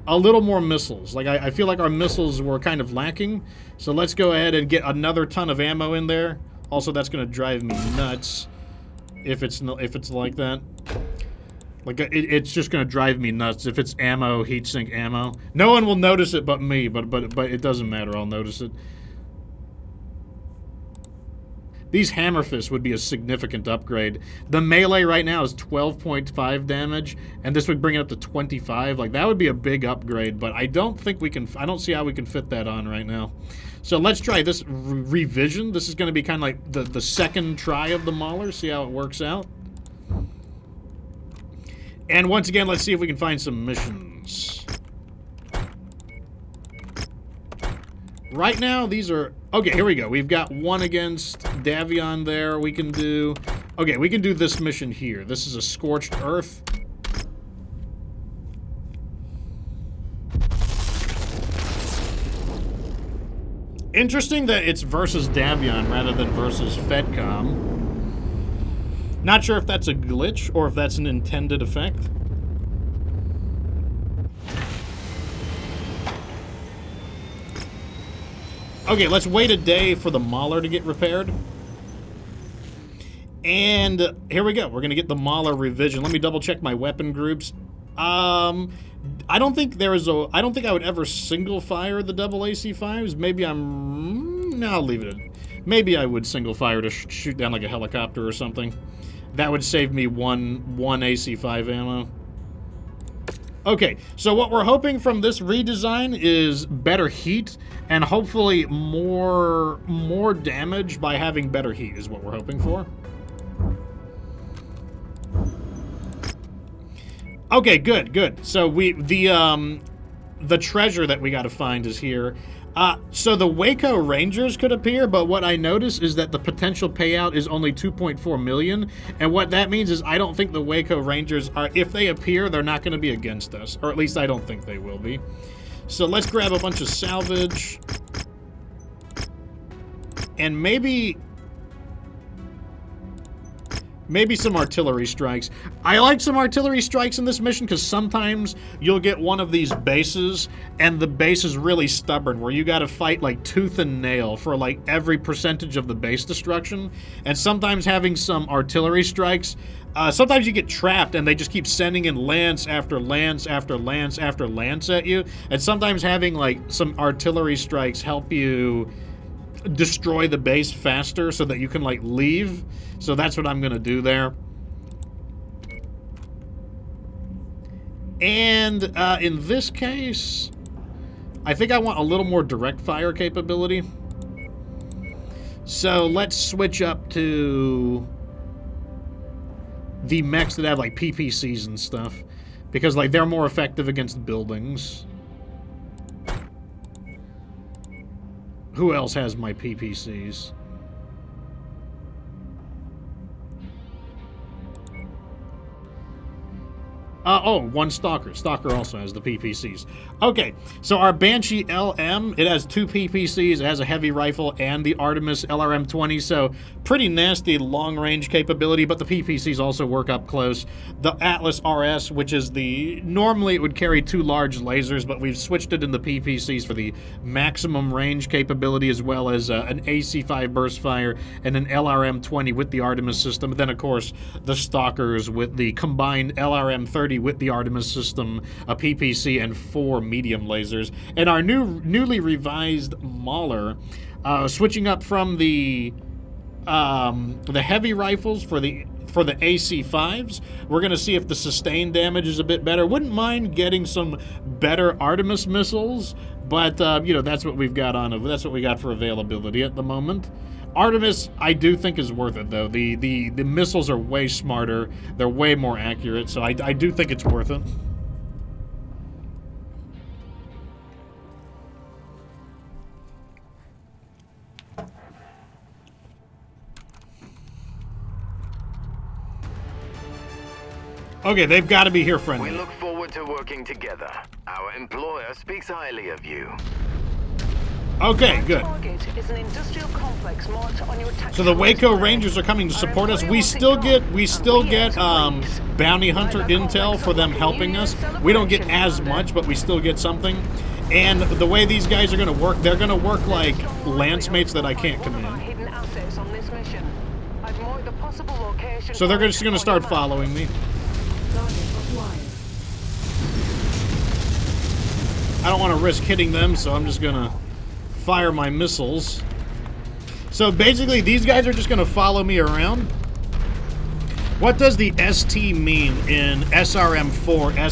a little more missiles. Like, I feel like our missiles were kind of lacking. So let's go ahead and get another ton of ammo in there. Also, that's going to drive me nuts if it's like that. Like, it's just going to drive me nuts if it's ammo, heatsink ammo. No one will notice it but me, but it doesn't matter. I'll notice it. These hammer fists would be a significant upgrade. The melee right now is 12.5 damage, and this would bring it up to 25. Like, that would be a big upgrade, but I don't think we can... I don't see how we can fit that on right now. So let's try this revision. This is going to be kind of like the second try of the Mauler. See how it works out. And once again, let's see if we can find some missions. Right now, these are... Okay, here we go. We've got one against Davion there. We can do... Okay, we can do this mission here. This is a Scorched Earth. Interesting that it's versus Davion rather than versus Fedcom. Not sure if that's a glitch or if that's an intended effect. Okay, let's wait a day for the Mauler to get repaired. And here we go. We're going to get the Mauler revision. Let me double check my weapon groups. I don't think there is a... I don't think I would ever single fire the double AC-5s. Maybe I'm... No, I'll leave it at... Maybe I would single fire to shoot down like a helicopter or something. That would save me one AC-5 ammo. Okay, so what we're hoping from this redesign is better heat and hopefully more damage by having better heat is what we're hoping for. Okay, good. So the treasure that we got to find is here. So the Waco Rangers could appear, but what I notice is that the potential payout is only 2.4 million, and what that means is I don't think the Waco Rangers are, if they appear, they're not going to be against us, or at least I don't think they will be. So let's grab a bunch of salvage, and maybe some artillery strikes. I like some artillery strikes in this mission because sometimes you'll get one of these bases and the base is really stubborn where you gotta fight like tooth and nail for like every percentage of the base destruction. And sometimes having some artillery strikes, sometimes you get trapped and they just keep sending in lance after lance after lance after lance at you. And sometimes having like some artillery strikes help you destroy the base faster so that you can like leave. So that's what I'm gonna do there. And in this case, I think I want a little more direct fire capability. So let's switch up to the mechs that have like PPCs and stuff, because like they're more effective against buildings. Who else has my PPCs? Oh, one Stalker. Stalker also has the PPCs. Okay, so our Banshee LM, it has 2 PPCs, it has a heavy rifle and the Artemis LRM-20, so pretty nasty long-range capability, but the PPCs also work up close. The Atlas RS, which is the... Normally it would carry 2 large lasers, but we've switched it in the PPCs for the maximum range capability, as well as an AC-5 burst fire and an LRM-20 with the Artemis system. And then, of course, the Stalkers with the combined LRM-30 with the Artemis system, a PPC, and 4 medium lasers. And our newly revised Mauler, switching up from the heavy rifles for the AC-5s. We're going to see if the sustained damage is a bit better. Wouldn't mind getting some better Artemis missiles, but you know, that's what we've got on. That's what we got for availability at the moment. Artemis, I do think, is worth it, though. The missiles are way smarter. They're way more accurate, so I do think it's worth it. Okay, they've got to be here friendly. We look forward to working together. Our employer speaks highly of you. Okay, good. Target is an industrial complex marked on your So the Waco Rangers are coming to support us. We still get bounty hunter intel for them helping us. We don't get as much, but we still get something. And the way these guys are going to work, they're going to work like lance mates that I can't command. So they're just going to start following me. I don't want to risk hitting them, so I'm just going to fire my missiles. So basically, these guys are just going to follow me around. What does the ST mean in SRM-4?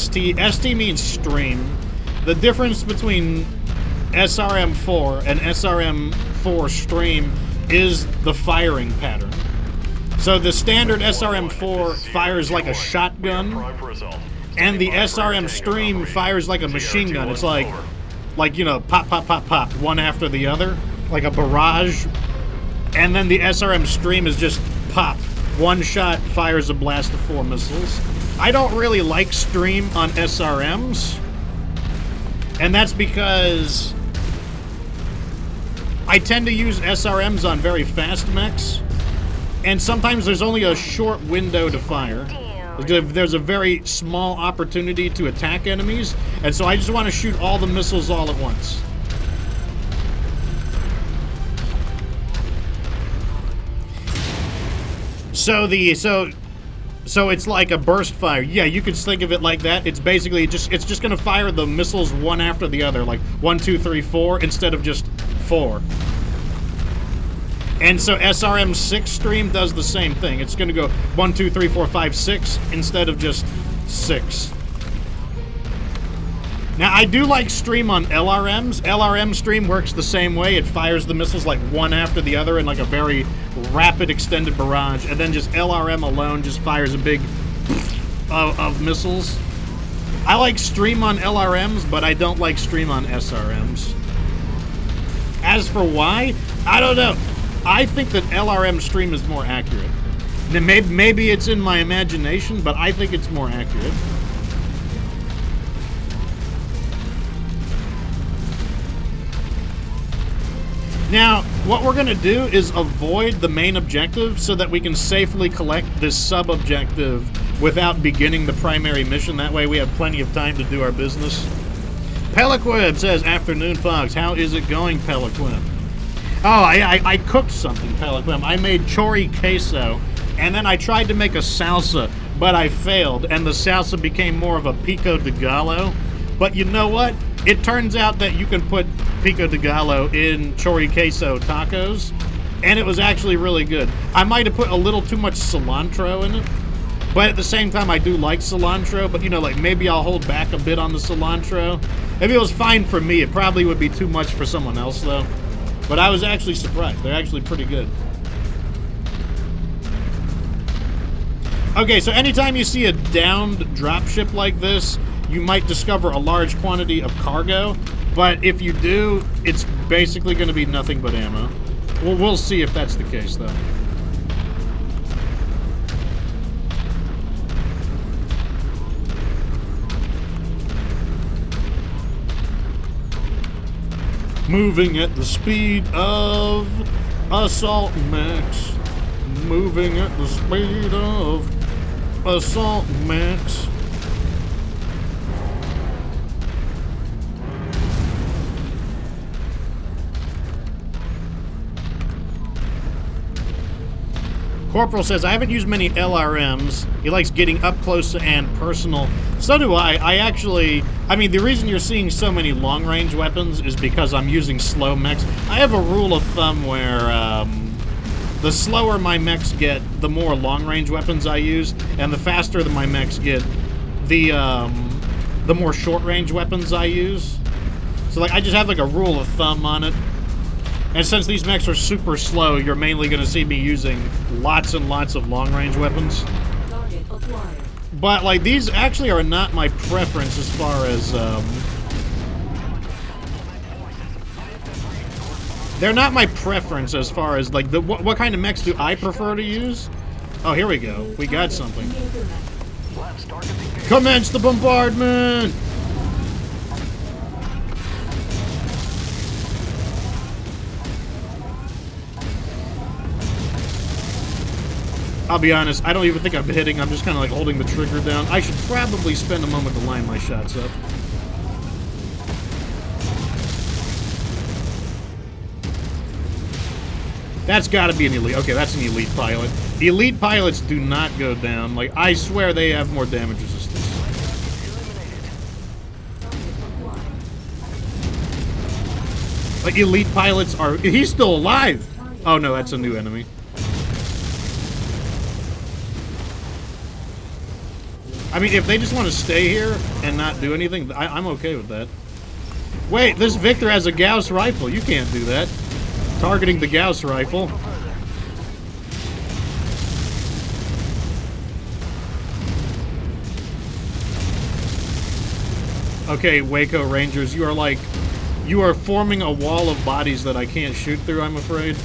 ST means stream. The difference between SRM-4 and SRM-4 stream is the firing pattern. So the standard SRM-4 fires like a shotgun, and the SRM stream fires like a machine gun. It's like you know, pop, pop, pop, pop, one after the other, like a barrage. And then the SRM stream is just pop. One shot fires a blast of 4 missiles. I don't really like stream on SRMs, and that's because I tend to use SRMs on very fast mechs, and sometimes there's only a short window to fire. There's a very small opportunity to attack enemies, and so I just want to shoot all the missiles all at once. So it's like a burst fire. Yeah, you could think of it like that. It's basically it's just going to fire the missiles one after the other, like 1, 2, 3, 4, instead of just 4. And so SRM-6 stream does the same thing. It's going to go 1, 2, 3, 4, 5, 6 instead of just 6. Now, I do like stream on LRMs. LRM stream works the same way. It fires the missiles like one after the other in like a very rapid extended barrage, and then just LRM alone just fires a big of missiles. I like stream on LRMs, but I don't like stream on SRMs. As for why, I don't know. I think that LRM stream is more accurate. Now, maybe it's in my imagination, but I think it's more accurate. Now, what we're going to do is avoid the main objective so that we can safely collect this sub-objective without beginning the primary mission. That way we have plenty of time to do our business. Peliquib says, Afternoon Fox, how is it going, Peliquib? Oh, I cooked something, Peliquib. I made chori queso, and then I tried to make a salsa, but I failed, and the salsa became more of a pico de gallo. But you know what? It turns out that you can put pico de gallo in chori queso tacos, and it was actually really good. I might have put a little too much cilantro in it, but at the same time, I do like cilantro, but you know, like maybe I'll hold back a bit on the cilantro. If it was fine for me, it probably would be too much for someone else, though. But I was actually surprised. They're actually pretty good. Okay, so anytime you see a downed dropship like this, you might discover a large quantity of cargo, but if you do, it's basically going to be nothing but ammo. Well, we'll see if that's the case, though. Moving at the speed of assault mechs. Moving at the speed of assault mechs. Corporal says, I haven't used many LRMs. He likes getting up close and personal. So do I. I mean, the reason you're seeing so many long-range weapons is because I'm using slow mechs. I have a rule of thumb where the slower my mechs get, the more long-range weapons I use, and the faster my mechs get, the more short-range weapons I use. So, like, I just have, like, a rule of thumb on it. And since these mechs are super slow, you're mainly going to see me using lots and lots of long-range weapons. Target acquired. But, like, these actually are not my preference as far as, they're not my preference as far as, like, what kind of mechs do I prefer to use? Oh, here we go. We got something. Commence the bombardment! I'll be honest, I don't even think I'm hitting. I'm just kind of like holding the trigger down. I should probably spend a moment to line my shots up. That's got to be an elite. Okay, that's an elite pilot. Elite pilots do not go down. Like, I swear they have more damage resistance. Like, elite pilots are... He's still alive! Oh no, that's a new enemy. I mean, if they just want to stay here and not do anything, I'm okay with that. Wait, this Victor has a Gauss rifle. You can't do that. Targeting the Gauss rifle. Okay, Waco Rangers, you are forming a wall of bodies that I can't shoot through, I'm afraid.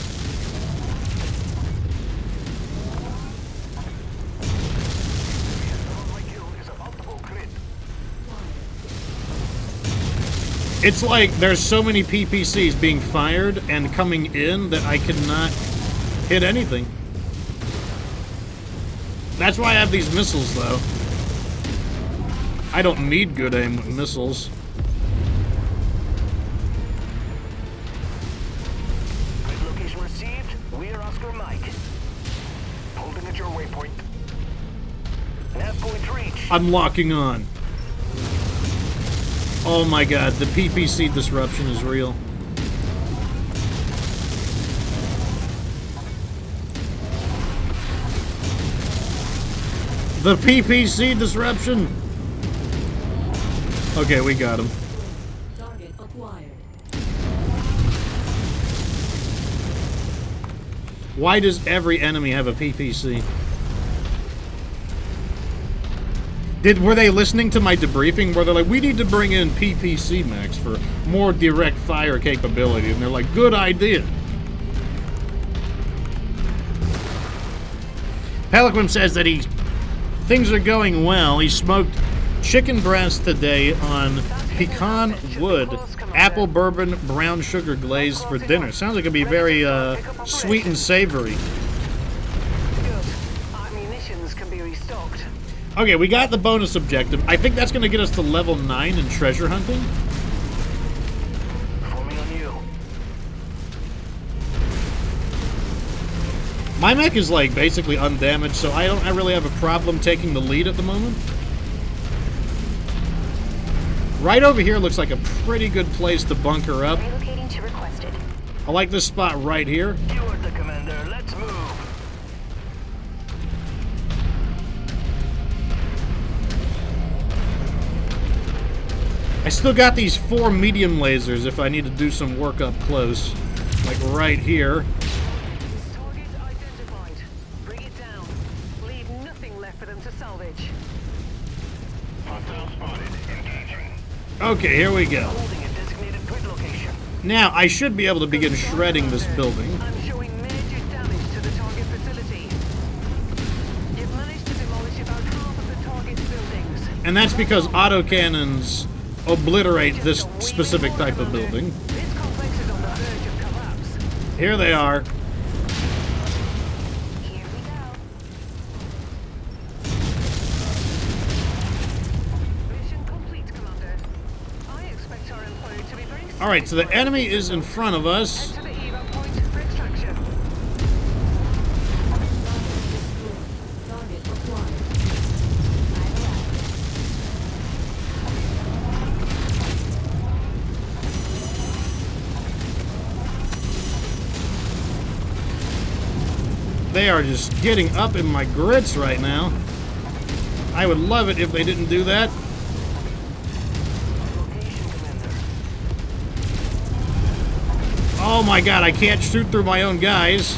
It's like there's so many PPCs being fired and coming in that I cannot hit anything. That's why I have these missiles, though. I don't need good aim with missiles. Location received. We're Oscar Mike. Holding at your waypoint. Nav point reached. I'm locking on. Oh my god, the PPC disruption is real. The PPC disruption! Okay, we got him. Target acquired. Why does every enemy have a PPC? Were they listening to my debriefing where they're like, we need to bring in PPC mechs for more direct fire capability? And they're like, good idea. Peliquin says that things are going well. He smoked chicken breast today on pecan wood, apple bourbon, brown sugar glaze for dinner. Sounds like it'd be very sweet and savory. Good. Our munitions can be restocked. Okay, we got the bonus objective. I think that's going to get us to level 9 in treasure hunting. Forming on you. My mech is like basically undamaged, so I really have a problem taking the lead at the moment. Right over here looks like a pretty good place to bunker up. Relocating to requested. I like this spot right here. You are the commander. Let's move. I still got these 4 medium lasers if I need to do some work up close. Like right here. Target identified. Bring it down. Leave nothing left for them to salvage. Hostile spotted. Engaging. Okay, here we go. Holding a designated grid location. Now, I should be able to begin shredding this building. I'm showing major damage to the target facility. You've managed to demolish about half of the target's buildings. And that's because autocannons obliterate this specific type of building. This complex is on the verge of collapse. Here they are. Here we go. Mission complete, Commander. I expect our employer to be very Alright, so the enemy is in front of us. Head to the evac point for extraction. Target acquired. They are just getting up in my grits right now. I would love it if they didn't do that. Location, commander. Oh my god, I can't shoot through my own guys.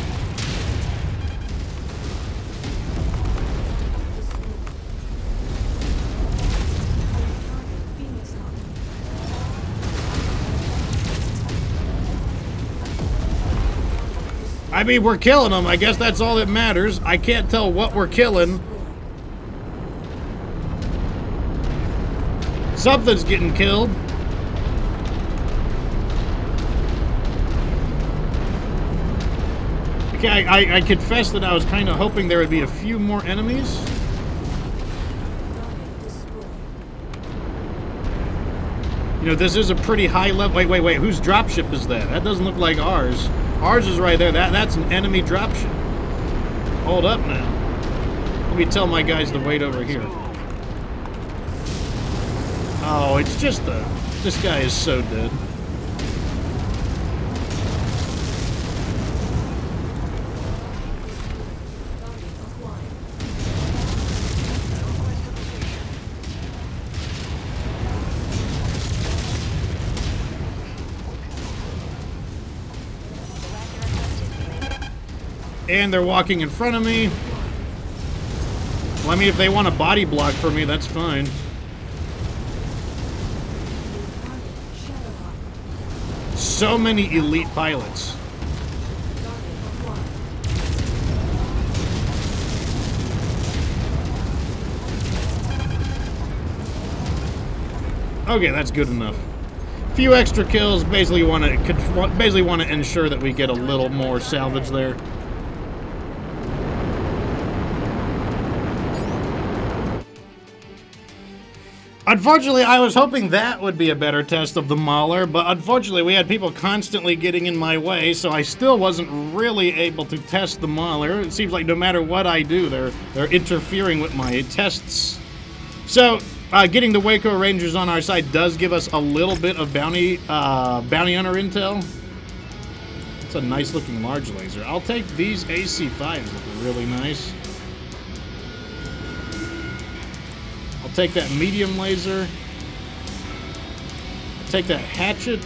Phoenix Hawk. I mean, we're killing them. I guess that's all that matters. I can't tell what we're killing. Something's getting killed. Okay, I confess that I was kind of hoping there would be a few more enemies. Target destroyed. You know, this is a pretty high level. Wait. Whose dropship is that? That doesn't look like ours. Ours is right there. That's an enemy dropship. Hold up now. Let me tell my guys to wait over here. Oh, it's just this guy is so dead. Target acquired. And they're walking in front of me. Well, I mean, if they want a body block for me, that's fine. Target Shadowhawk. So many elite pilots. Target acquired. Okay, that's good enough. Few extra kills. Basically want to ensure that we get a little more salvage there. Unfortunately, I was hoping that would be a better test of the Mauler, but unfortunately we had people constantly getting in my way, so I still wasn't really able to test the Mauler. It seems like no matter what I do, they're interfering with my tests. So, getting the Waco Rangers on our side does give us a little bit of bounty hunter intel. It's a nice looking large laser. I'll take these AC5s, look really nice. Take that medium laser. Take that hatchet.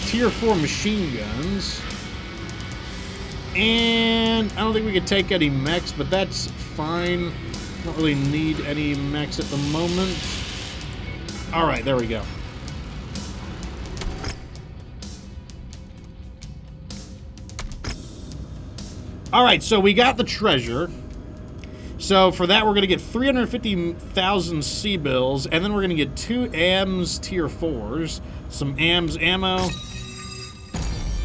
Tier 4 machine guns. And I don't think we could take any mechs, but that's fine. Don't really need any mechs at the moment. Alright, there we go. Alright, so we got the treasure. So for that, we're going to get 350,000 C-bills, and then we're going to get 2 AMS tier 4s, some AMS ammo,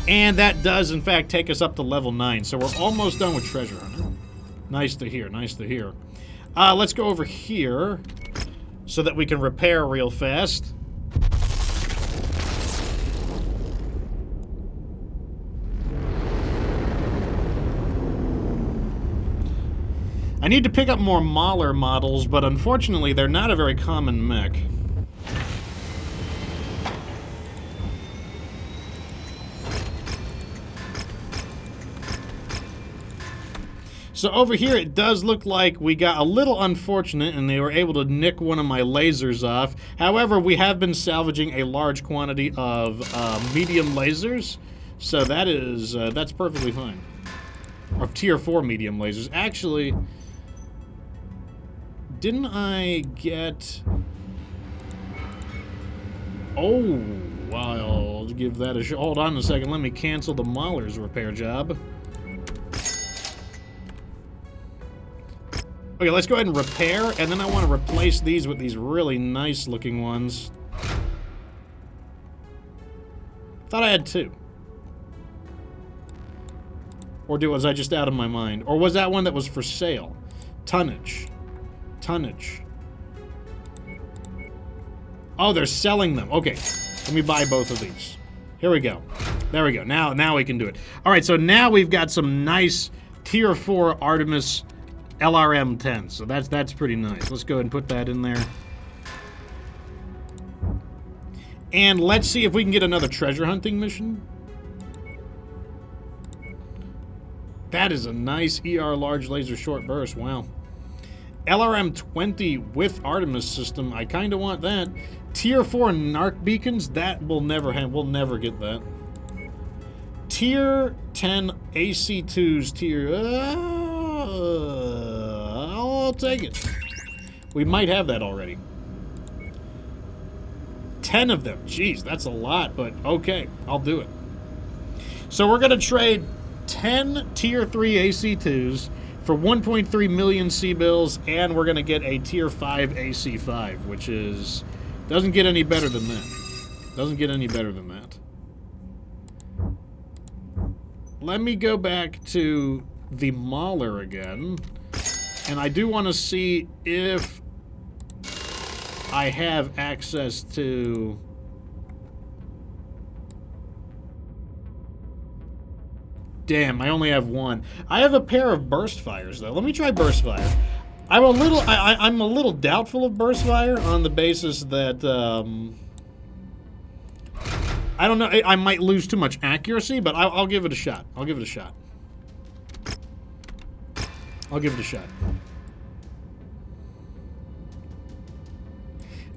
and that does, in fact, take us up to level 9. So we're almost done with Treasure Hunter. Nice to hear, nice to hear. Let's go over here so that we can repair real fast. I need to pick up more Mauler models, but unfortunately, they're not a very common mech. So over here, it does look like we got a little unfortunate, and they were able to nick one of my lasers off. However, we have been salvaging a large quantity of medium lasers, so that is that's perfectly fine. Or tier 4 medium lasers. Actually, didn't I get... Oh, I'll give that a shot. Hold on a second. Let me cancel the Mauler's repair job. Okay, let's go ahead and repair, and then I want to replace these with these really nice-looking ones. Thought I had 2. Or was I just out of my mind? Or was that one that was for sale? Tonnage. Tonnage. Oh, they're selling them. Okay, let me buy both of these. Here we go. There we go. Now we can do it. All right, so now we've got some nice tier 4 Artemis LRM 10. So that's pretty nice. Let's go ahead and put that in there. And let's see if we can get another treasure hunting mission. That is a nice ER large laser short burst. Wow. LRM 20 with Artemis system. I kind of want that. Tier 4 narc beacons. That we'll never have. We'll never get that. Tier 10 AC2s. I'll take it. We might have that already. 10 of them. Jeez, that's a lot, but okay. I'll do it. So we're going to trade 10 Tier 3 AC2s for 1.3 million C-bills, and we're going to get a Tier 5 AC5, which is... doesn't get any better than that. Doesn't get any better than that. Let me go back to the Mauler again, and I do want to see if I have access to... Damn, I only have one. I have a pair of burst fires, though. Let me try burst fire. I'm a little doubtful of burst fire on the basis that I don't know. I might lose too much accuracy, but I'll give it a shot. I'll give it a shot. I'll give it a shot.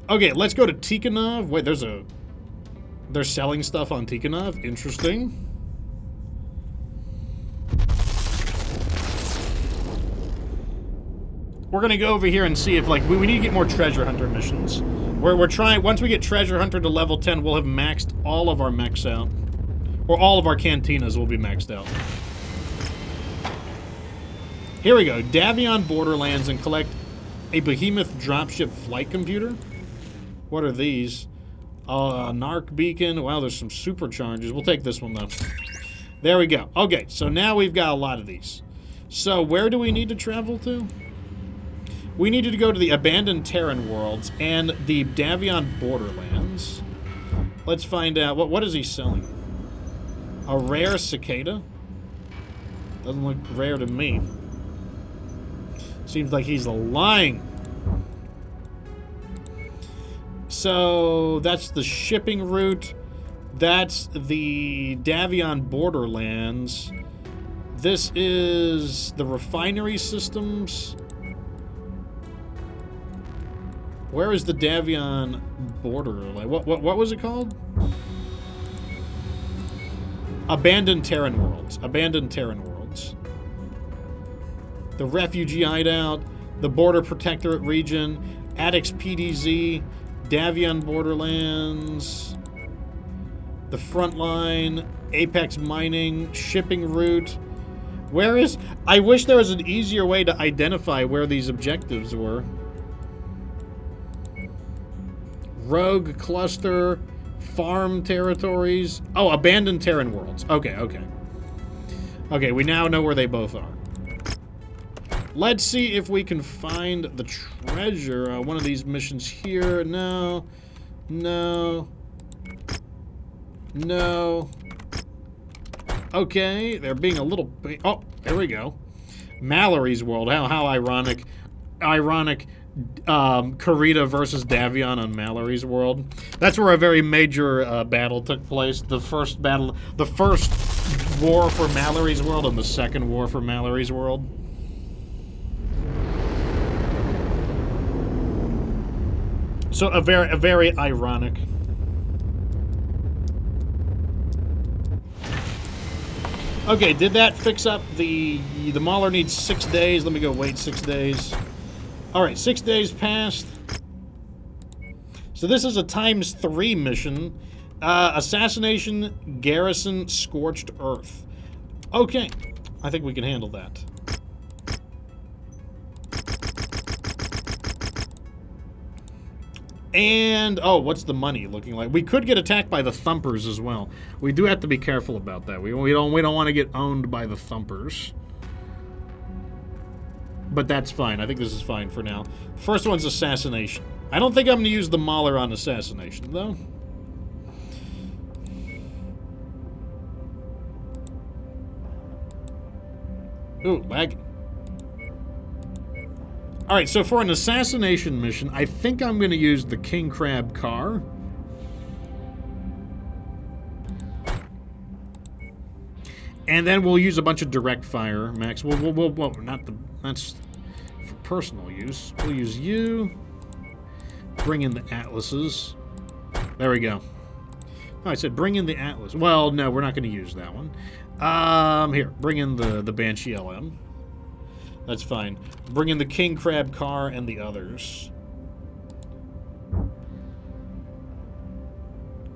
Okay, let's go to Tikhonov. Wait, they're selling stuff on Tikhonov. Interesting. We're gonna go over here and see if, like, we need to get more treasure hunter missions. We're trying, once we get treasure hunter to level 10, we'll have maxed all of our mechs out. Or all of our cantinas will be maxed out. Here we go. Davion Borderlands and collect a behemoth dropship flight computer. What are these? Narc beacon. Wow, there's some supercharges. We'll take this one, though. There we go. Okay, so now we've got a lot of these. So where do we need to travel to? We needed to go to the abandoned Terran worlds and the Davion Borderlands. Let's find out. What is he selling? A rare cicada? Doesn't look rare to me. Seems like he's lying. So that's the shipping route. That's the Davion Borderlands. This is the refinery systems. Where is the Davion Borderland? What was it called? Abandoned Terran Worlds. Abandoned Terran Worlds. the Refugee Hideout, the Border Protectorate region, Addix PDZ, Davion Borderlands, the Frontline, Apex Mining, Shipping Route. Where is... I wish there was an easier way to identify where these objectives were. Rogue Cluster, Farm Territories. Oh, Abandoned Terran Worlds. Okay, okay. Okay, we now know where they both are. Let's see if we can find the treasure. One of these missions here. No. No. No. Okay, they're being a little... Oh, there we go. Mallory's World. How ironic. Ironic. Karita versus Davion on Mallory's World. That's where a very major battle took place. The first battle... The first war for Mallory's World and the second war for Mallory's World. So a very ironic. Okay, did that fix up the Mauler needs 6 days? Let me go wait 6 days. All right, 6 days passed. So this is a ×3 mission. Assassination, Garrison, Scorched Earth. Okay, I think we can handle that. And, oh, what's the money looking like? We could get attacked by the Thumpers as well. We do have to be careful about that. We don't want to get owned by the Thumpers. But that's fine. I think this is fine for now. The first one's Assassination. I don't think I'm going to use the Mauler on Assassination, though. Ooh, lag. Alright, so for an assassination mission, I think I'm going to use the King Crab car. And then we'll use a bunch of direct fire, Max. We'll not the... That's for personal use. We'll use you. Bring in the Atlases. There we go. Oh, I said bring in the Atlas. Well, no, we're not going to use that one. Here, bring in the Banshee LM. That's fine. Bring in the King Crab car and the others.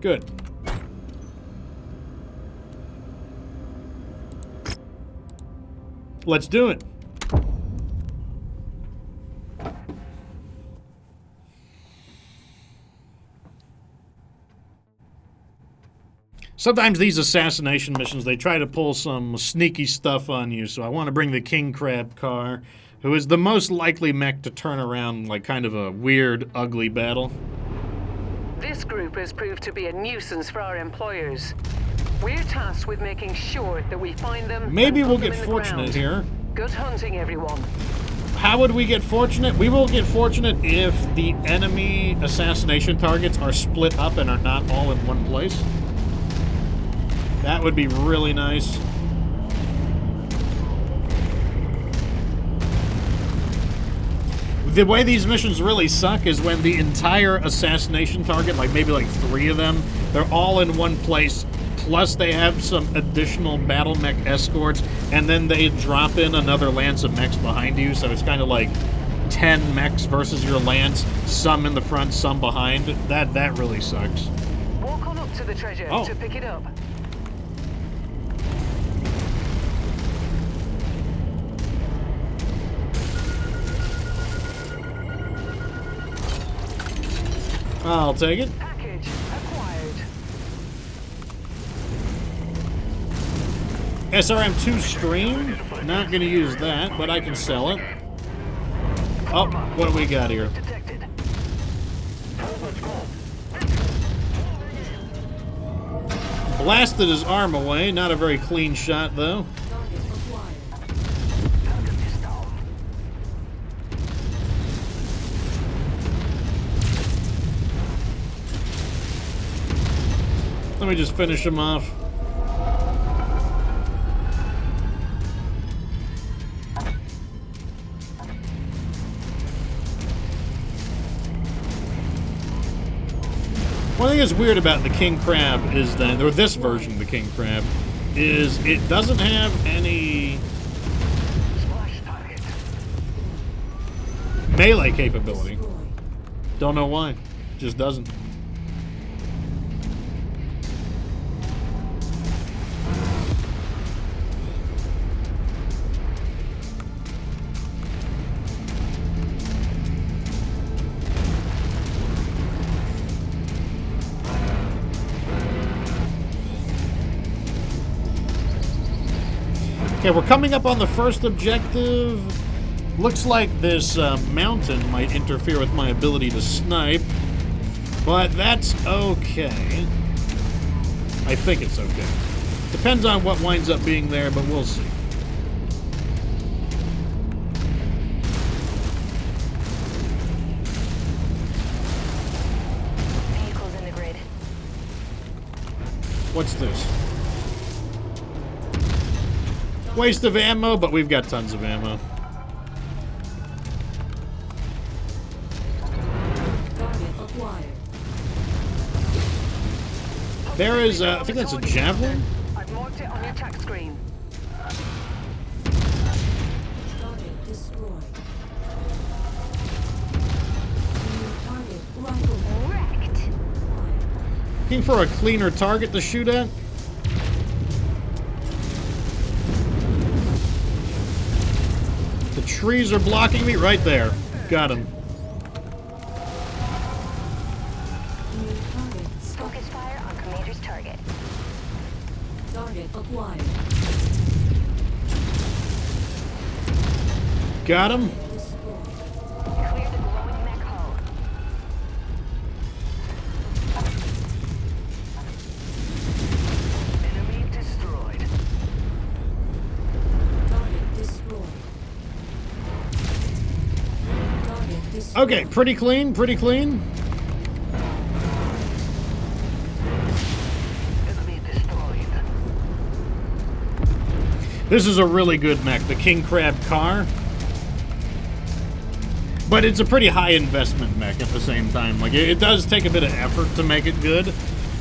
Good. Let's do it. Sometimes these assassination missions, they try to pull some sneaky stuff on you, so I want to bring the King Crab car, who is the most likely mech to turn around like kind of a weird, ugly battle. This group has proved to be a nuisance for our employers. We're tasked with making sure that we find them. Maybe and we'll put them get in the fortunate ground. here. Good hunting, everyone. How would we get fortunate? We will get fortunate if the enemy assassination targets are split up and are not all in one place. That would be really nice. The way these missions really suck is when the entire assassination target, like maybe like 3 of them, they're all in one place, plus they have some additional battle mech escorts, and then they drop in another lance of mechs behind you, so it's kind of like 10 mechs versus your lance, some in the front, some behind. That really sucks. Walk on up to the treasure to pick it up. I'll take it. Package acquired. SRM2 stream. Not going to use that, but I can sell it. Oh, what do we got here? Detected. Let's go. Blasted his arm away. Not a very clean shot, though. Target acquired. Target is down. Let me just finish him off. One thing that's weird about the King Crab is that, or this version of the King Crab, is it doesn't have any... Splash target. melee capability. Destroyed. Don't know why. Just doesn't. Okay, we're coming up on the first objective. Looks like this mountain might interfere with my ability to snipe, but that's okay. I think it's okay. Depends on what winds up being there, but we'll see. Vehicles in the grid. What's this? Waste of ammo, but we've got tons of ammo. Target acquired. There is, I think that's a javelin. I've marked it on your tac screen. Target destroyed. New target rifle. Wrecked. Acquired. Looking for a cleaner target to shoot at. The trees are blocking me right there. Got him. New target spotted. Focus fire on Commander's target. Target acquired. Got him. Destroyed. Clear the glowing mech hull. Enemy destroyed. Target destroyed. Target destroyed. Okay, pretty clean, pretty clean. Enemy destroyed. This is a really good mech, the King Crab car. But it's a pretty high investment mech at the same time. Like, it does take a bit of effort to make it good.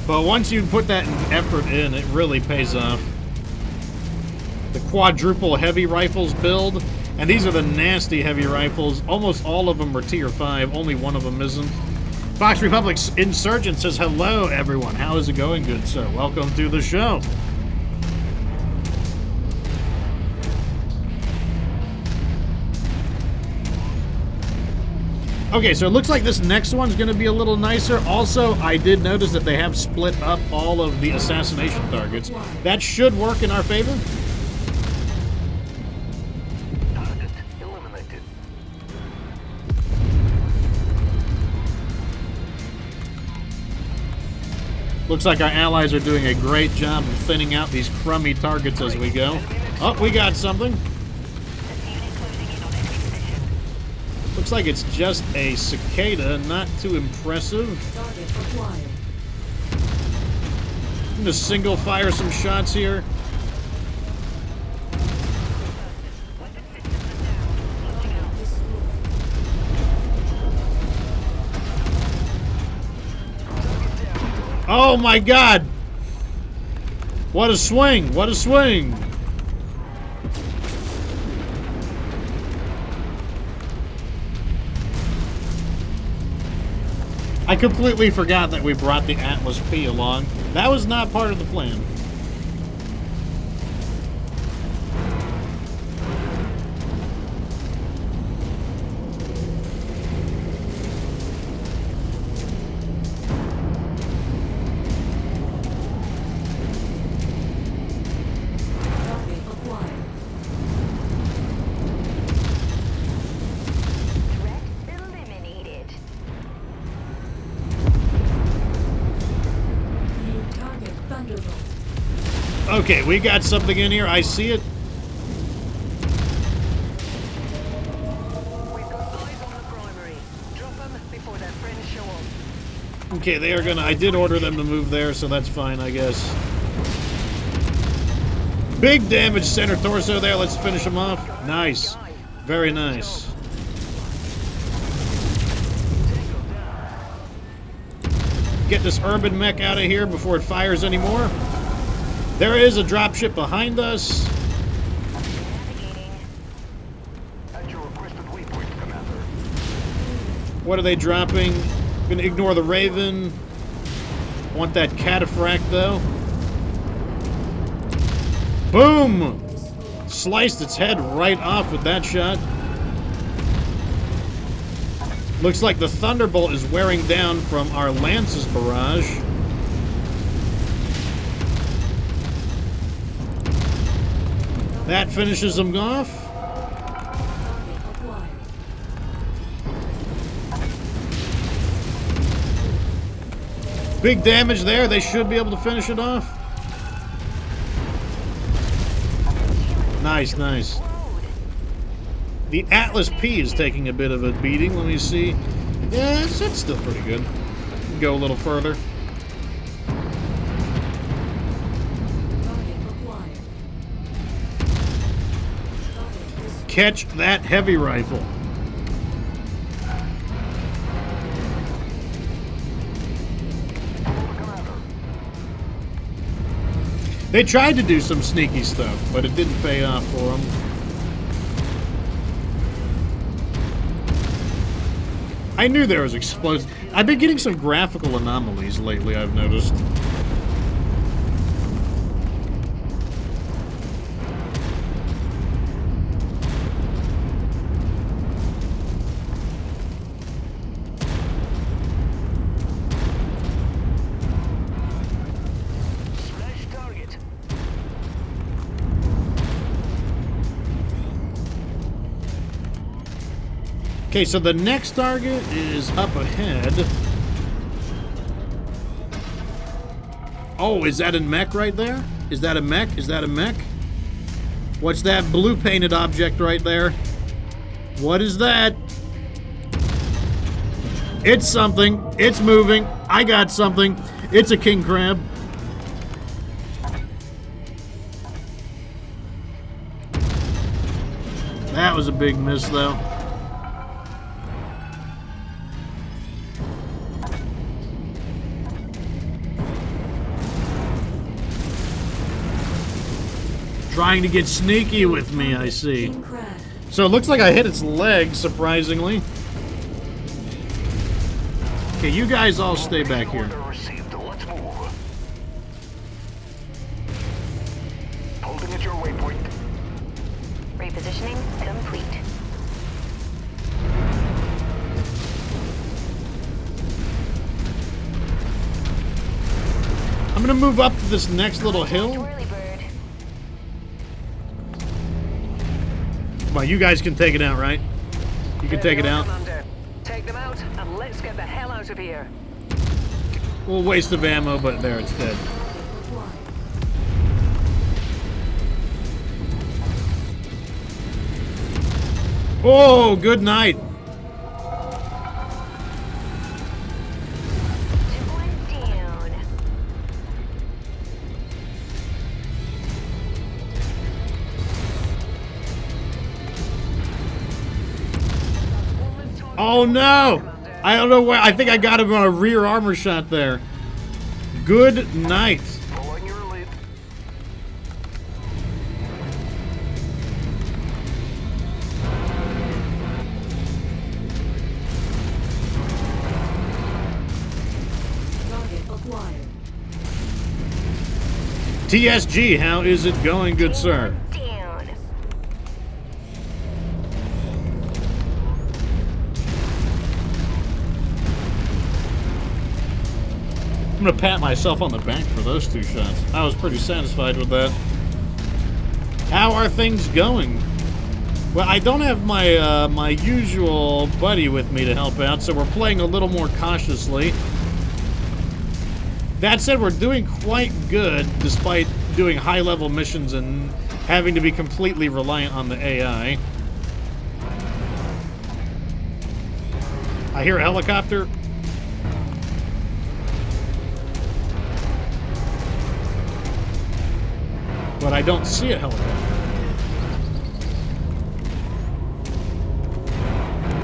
But once you put that effort in, it really pays off. The quadruple heavy rifles build. And these are the nasty heavy rifles. Almost all of them are tier 5. Only one of them isn't. Fox Republic's Insurgent says, hello, everyone. How is it going, good sir? Welcome to the show. Okay, so it looks like this next one's going to be a little nicer. Also, I did notice that they have split up all of the assassination targets. That should work in our favor. Target eliminated. Looks like our allies are doing a great job of thinning out these crummy targets as we go. Oh, we got something. Looks like it's just a cicada, not too impressive. Target acquired. I'm gonna single fire some shots here. Target destroyed. Oh my god! What a swing! What a swing! I completely forgot that we brought the Atlas P along. That was not part of the plan. Target acquired. Threat eliminated. New target Thunderbolt. Okay, we got something in here. I see it. We've got eyes on the primary. Drop them before their friends show up. Okay, they are gonna... I did order them to move there, so that's fine, I guess. Big damage center torso there. Let's finish him off. Nice. Very nice. Get this urban mech out of here before it fires anymore. There is a dropship behind us. Navigating. At your requested waypoint, Commander. What are they dropping? Gonna ignore the Raven. Want that cataphract, though. Boom! Sliced its head right off with that shot. Looks like the Thunderbolt is wearing down from our Lance's barrage. That finishes them off. Big damage there. They should be able to finish it off. Nice, nice. The Atlas P is taking a bit of a beating. Let me see. Yeah, it's still pretty good. Go a little further. Catch that heavy rifle. They tried to do some sneaky stuff, but it didn't pay off for them. I knew there was explosives. I've been getting some graphical anomalies lately, I've noticed. Okay, so the next target is up ahead. Oh, is that a mech right there? Is that a mech? Is that a mech? What's that blue painted object right there? What is that? It's something. It's moving. I got something. It's a king crab. That was a big miss, though. Trying to get sneaky with me, I see. So it looks like I hit its leg, surprisingly. Okay, you guys all stay back here. Holding at your waypoint. Repositioning complete. I'm gonna move up to this next little hill. Twirly bird. Come on, you guys can take it out, right? You can take it out. Commander. Take them out and let's get the hell out of here. Well, waste of ammo, but there, it's dead. Oh, good night. One down. Oh no! I don't know where. I think I got him on a rear armor shot there. Good night. Following your lead. Target acquired. TSG, how is it going, good sir? Down. I'm gonna pat myself on the back for those two shots. I was pretty satisfied with that. How are things going? Well, I don't have my my usual buddy with me to help out, so we're playing a little more cautiously. That said, we're doing quite good, despite doing high-level missions and having to be completely reliant on the AI. I hear a helicopter. But I don't see a helicopter.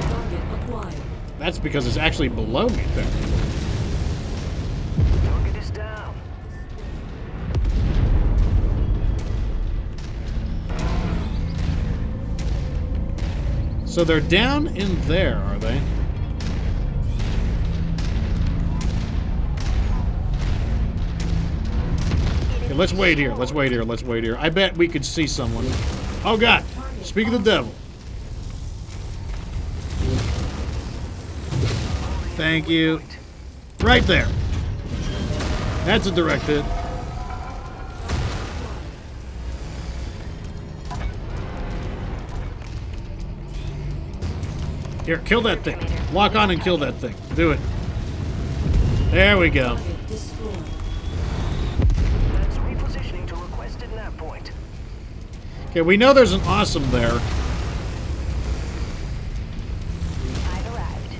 Target acquired. That's because it's actually below me there. Target is down. So they're down in there, are they? Let's wait here. Let's wait here. Let's wait here. I bet we could see someone. Oh, God. Speak of the devil. Thank you. Right there. That's a direct hit. Here, kill that thing. Lock on and kill that thing. Do it. There we go. Target destroyed. That's repositioning to requested nav point. Okay, we know there's an awesome there. I've arrived.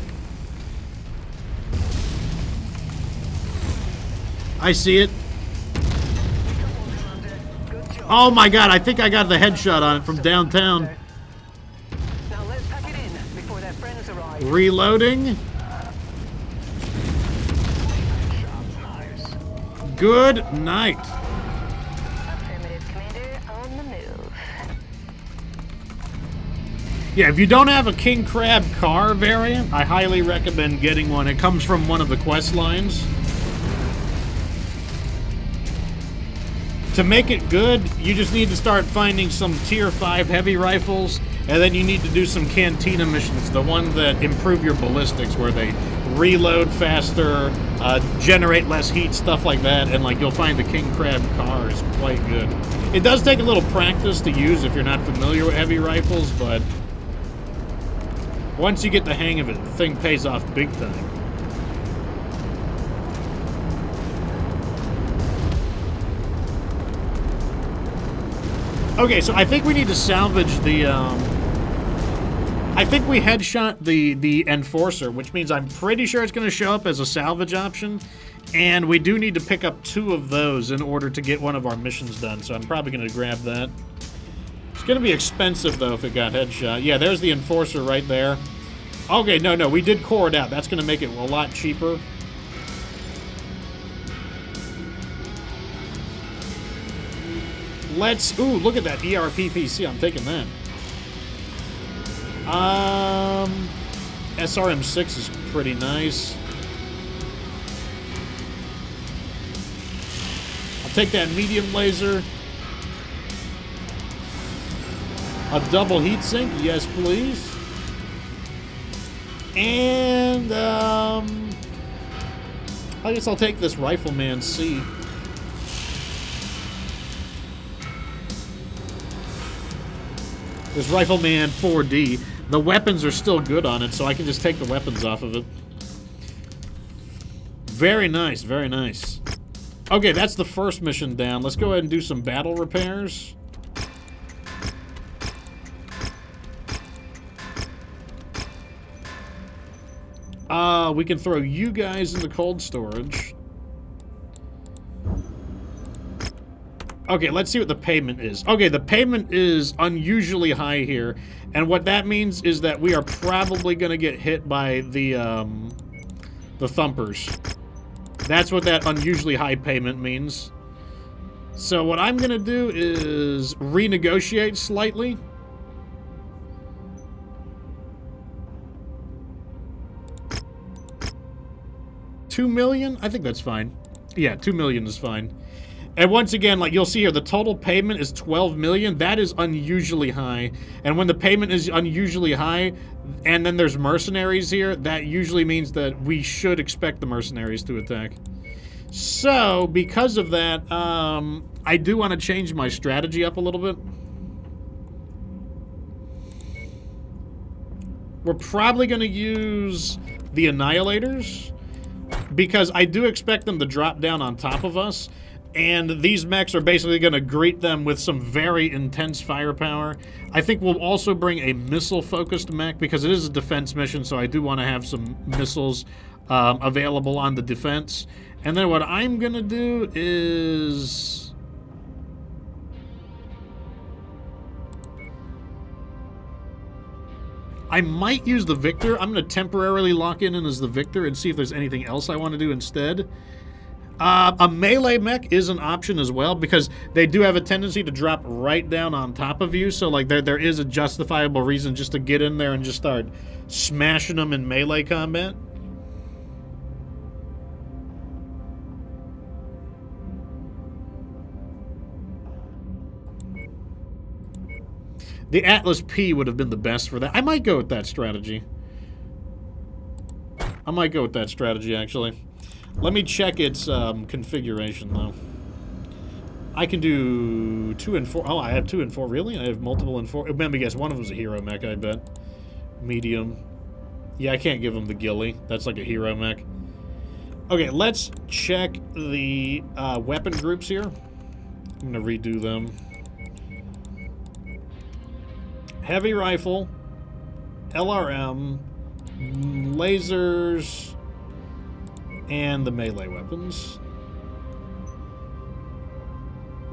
I see it. Good job. Oh my God, I think I got the headshot on it from downtown. Now let's pack it in before their friends arrive. Reloading. Nice. Good night. Affirmative, Commander. On the move. Yeah, if you don't have a King Crab car variant, I highly recommend getting one. It comes from one of the quest lines. To make it good, you just need to start finding some tier 5 heavy rifles, and then you need to do some Cantina missions, the one that improve your ballistics, where they reload faster, generate less heat, stuff like that, and like you'll find the King Crab car is quite good. It does take a little practice to use if you're not familiar with heavy rifles, but once you get the hang of it, the thing pays off big time. Okay, so I think we need to salvage the, I think we headshot the Enforcer, which means I'm pretty sure it's going to show up as a salvage option, and we do need to pick up 2 of those in order to get one of our missions done, so I'm probably going to grab that. It's going to be expensive, though, if it got headshot. Yeah, there's the Enforcer right there. Okay, no, we did core it out. That's going to make it a lot cheaper. Let's... Ooh, look at that ERPPC. I'm taking that. SRM6 is pretty nice. I'll take that medium laser. A double heatsink, yes please. And, I guess I'll take this Rifleman C. This Rifleman 4D. The weapons are still good on it, so I can just take the weapons off of it. Very nice, very nice. Okay, that's the first mission down. Let's go ahead and do some battle repairs. We can throw you guys in the cold storage. Okay, let's see what the payment is. Okay, the payment is unusually high here, and what that means is that we are probably going to get hit by the thumpers. That's what that unusually high payment means. So what I'm going to do is renegotiate slightly. $2 million? I think that's fine. Yeah, $2 million is fine. And once again, like you'll see here, the total payment is $12 million. That is unusually high. And when the payment is unusually high, and then there's mercenaries here, that usually means that we should expect the mercenaries to attack. So, because of that, I do want to change my strategy up a little bit. We're probably going to use the Annihilators, because I do expect them to drop down on top of us. And these mechs are basically going to greet them with some very intense firepower. I think we'll also bring a missile-focused mech, because it is a defense mission, so I do want to have some missiles available on the defense. And then what I'm going to do is... I might use the Victor. I'm going to temporarily lock in as the Victor and see if there's anything else I want to do instead. A melee mech is an option as well, because they do have a tendency to drop right down on top of you. So, like, there is a justifiable reason just to get in there and just start smashing them in melee combat. The Atlas P would have been the best for that. I might go with that strategy. I might go with that strategy, actually. Let me check its configuration, though. I can do 2 and 4. Oh, I have 2 and 4. Really? I have multiple and 4. Let me guess. One of them is a hero mech, I bet. Medium. Yeah, I can't give him the ghillie. That's like a hero mech. Okay, let's check the weapon groups here. I'm going to redo them. Heavy rifle, LRM, lasers, and the melee weapons.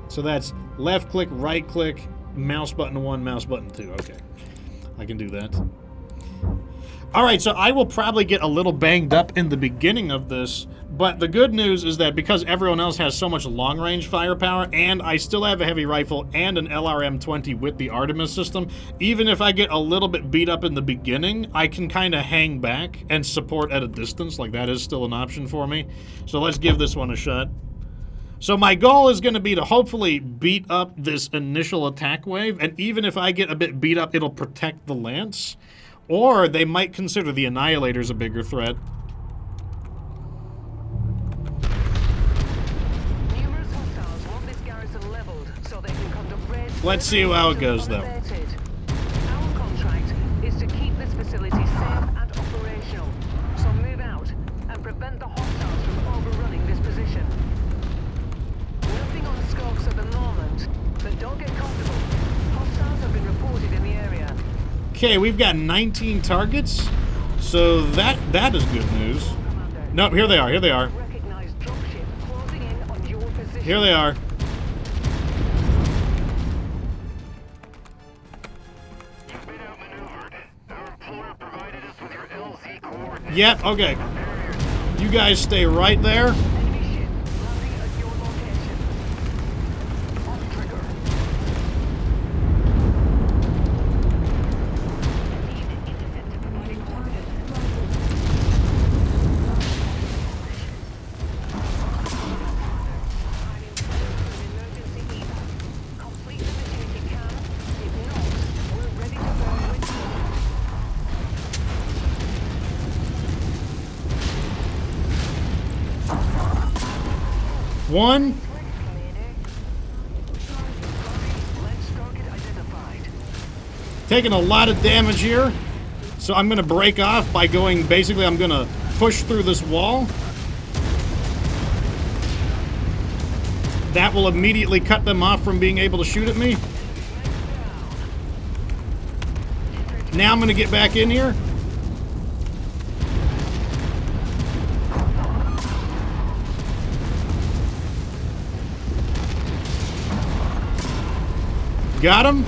So that's left click, right click, mouse button 1, mouse button 2. Okay, I can do that. All right, so I will probably get a little banged up in the beginning of this, but the good news is that because everyone else has so much long-range firepower, and I still have a heavy rifle and an LRM-20 with the Artemis system, even if I get a little bit beat up in the beginning, I can kind of hang back and support at a distance. Like, that is still an option for me. So let's give this one a shot. So my goal is going to be to hopefully beat up this initial attack wave, and even if I get a bit beat up, it'll protect the Lance. Or they might consider the Annihilators a bigger threat. Numerous hostiles want this garrison leveled so they can conduct raids. Let's see how it goes, though. Our contract is to keep this facility safe and operational. So move out and prevent the hostiles from overrunning this position. Nothing on scopes at the moment, but don't get comfortable. Hostiles have been reported in the area. Okay, we've got 19 targets, so that is good news. Nope, here they are, here they are. Recognized dropship closing in on your position. Here they are. You've been outmaneuvered. Our employer provided us with your LZ coordinates. Yep, okay. You guys stay right there. Enemy ship landing at your location. On trigger. Complete the mission if you can. If not, we're ready to burn with you. One. Let's target identified. Taking a lot of damage here. So I'm going to break off by going, basically I'm going to push through this wall. That will immediately cut them off from being able to shoot at me. Now I'm going to get back in here. Got him.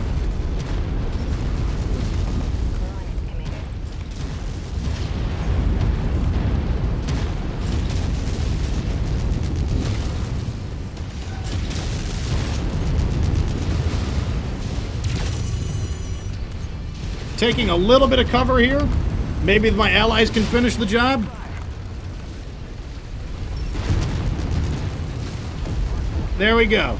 Taking a little bit of cover here. Maybe my allies can finish the job. There we go.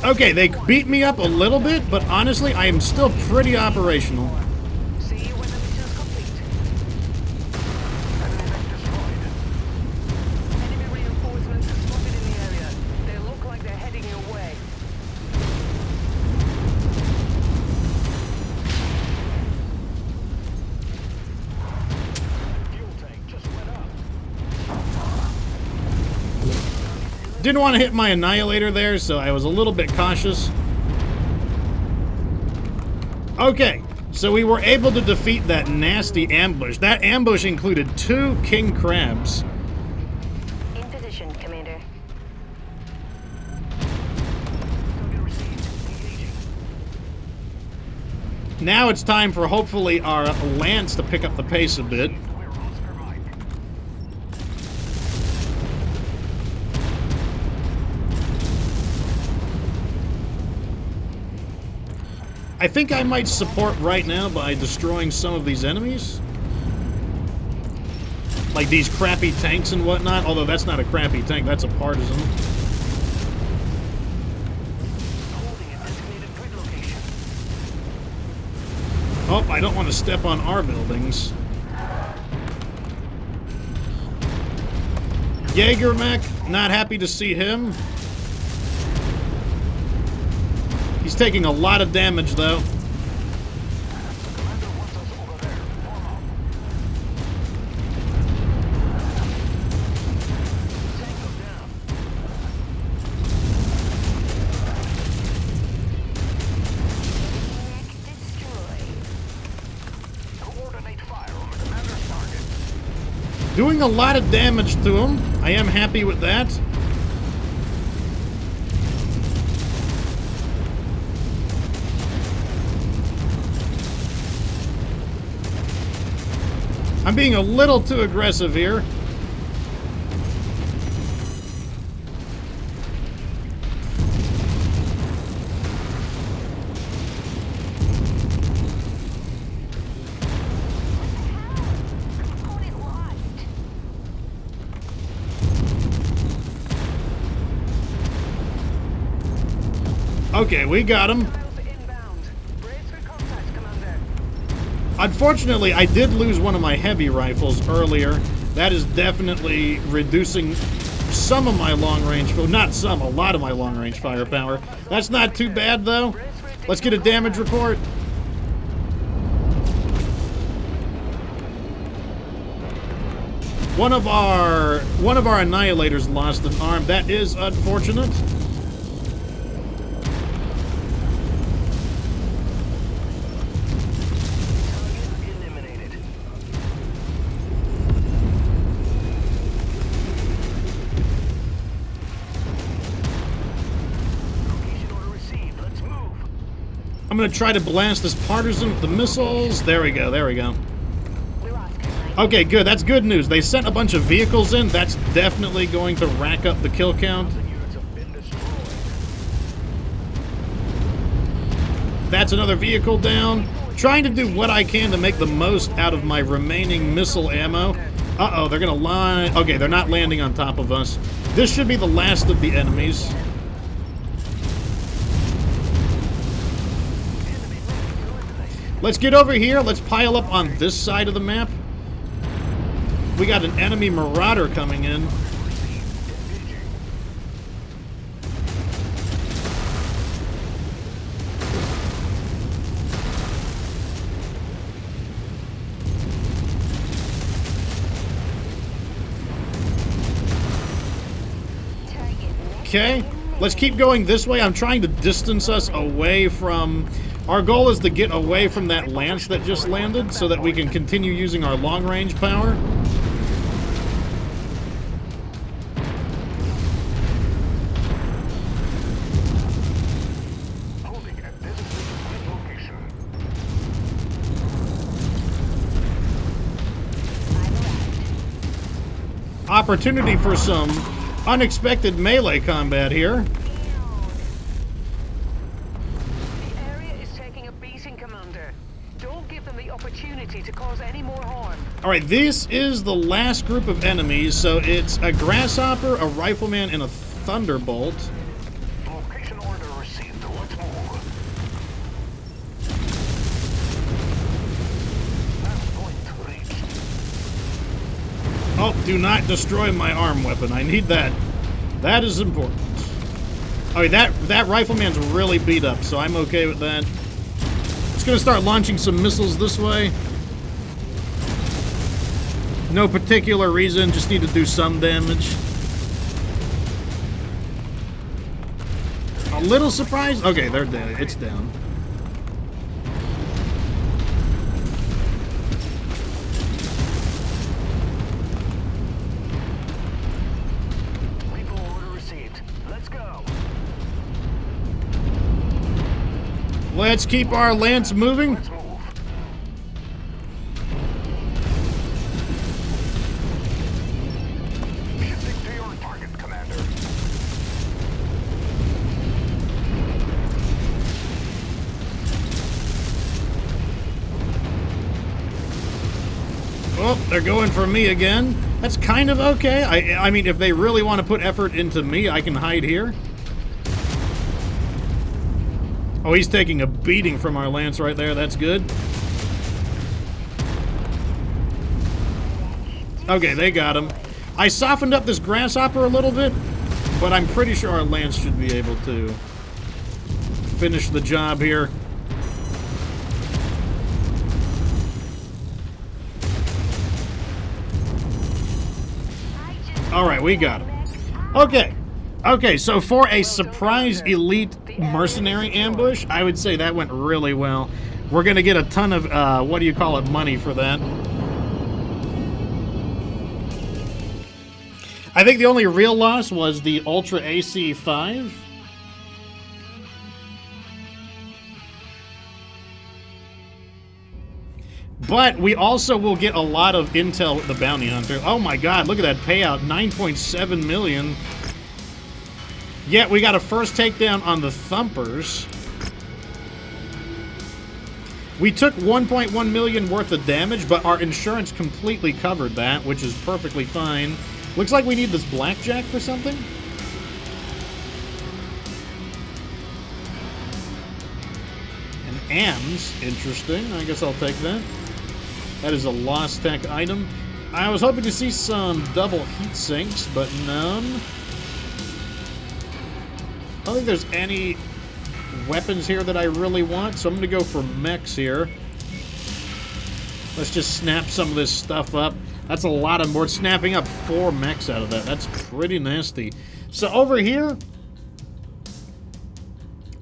Okay, they beat me up a little bit, but honestly, I am still pretty operational. See you when the mission's complete. Enemy reinforcements are spotted in the area. They look like they're heading your way. Fuel tank just went up. Didn't want to hit my Annihilator there, so I was a little bit cautious. Okay, so we were able to defeat that nasty ambush. That ambush included 2 king crabs. In position, Commander. Target received. Engaging. Now it's time for hopefully our Lance to pick up the pace a bit. We're Oscar Mike. I think I might support right now by destroying some of these enemies. like these crappy tanks and whatnot. Although that's not a crappy tank, that's a partisan. Holding a designated grid location. Oh, I don't want to step on our buildings. Jaeger mech, not happy to see him. He's taking a lot of damage, though. Commander wants us over there. Form up. Tango down. Destroyed. Coordinate fire on the commander's target. Doing a lot of damage to him. I am happy with that. I'm being a little too aggressive here. Opponent lost. Okay, we got him. Miles inbound. Brace for contact, Commander. Unfortunately, I did lose one of my heavy rifles earlier. That is definitely reducing some of my long-range... Not some, a lot of my long-range firepower. That's not too bad, though. Let's get a damage report. One of our annihilators lost an arm. That is unfortunate. Target eliminated. Location order received. Let's move. I'm gonna try to blast this partisan with the missiles. There we go, there we go. We're Oscar Mike. Okay, good. That's good news. They sent a bunch of vehicles in. That's definitely going to rack up the kill count. The units have been destroyed. That's another vehicle down. Trying to do what I can to make the most out of my remaining missile ammo. Uh-oh, they're gonna line... Okay, they're not landing on top of us. This should be the last of the enemies. Let's get over here. Let's pile up on this side of the map. We got an enemy marauder coming in. Okay, let's keep going this way. I'm trying to distance us away from... Our goal is to get away from that lance that just landed so that we can continue using our long-range power. Holding at designated location. Opportunity for some unexpected melee combat here. The area is taking a beating, Commander. Don't give them the opportunity to cause any more harm. Alright, this is the last group of enemies, so it's a grasshopper, a rifleman, and a thunderbolt. Location order received. Let's move. Last point reached. Oh, do not destroy my arm weapon. I need that. That is important. Okay, that rifleman's really beat up, so I'm okay with that. Just gonna start launching some missiles this way. No particular reason, just need to do some damage. A little surprised? Okay, they're dead. It's down. Repo order received. Let's go. Let's keep our lance moving. Let's move. Shifting to your target, Commander. Oh, they're going for me again. That's kind of okay. I mean, if they really want to put effort into me, I can hide here. Oh, he's taking a beating from our Lance right there. That's good. Okay, they got him. I softened up this grasshopper a little bit, but I'm pretty sure our Lance should be able to finish the job here. All right, we got him. Okay. Okay, so for a surprise elite mercenary ambush, I would say that went really well. We're going to get a ton of, what do you call it, money for that. I think the only real loss was the Ultra AC-5. But we also will get a lot of intel with the bounty hunter. Oh my god, look at that payout, 9.7 million. Yeah, we got a first takedown on the Thumpers. We took 1.1 million worth of damage, but our insurance completely covered that, which is perfectly fine. Looks like we need this blackjack for something. An AMS, interesting. I guess I'll take that. That is a lost tech item. I was hoping to see some double heat sinks, but none. I don't think there's any weapons here that I really want, so I'm going to go for mechs here. Let's just snap some of this stuff up. That's a lot of more. Snapping up 4 mechs out of that. That's pretty nasty. So over here,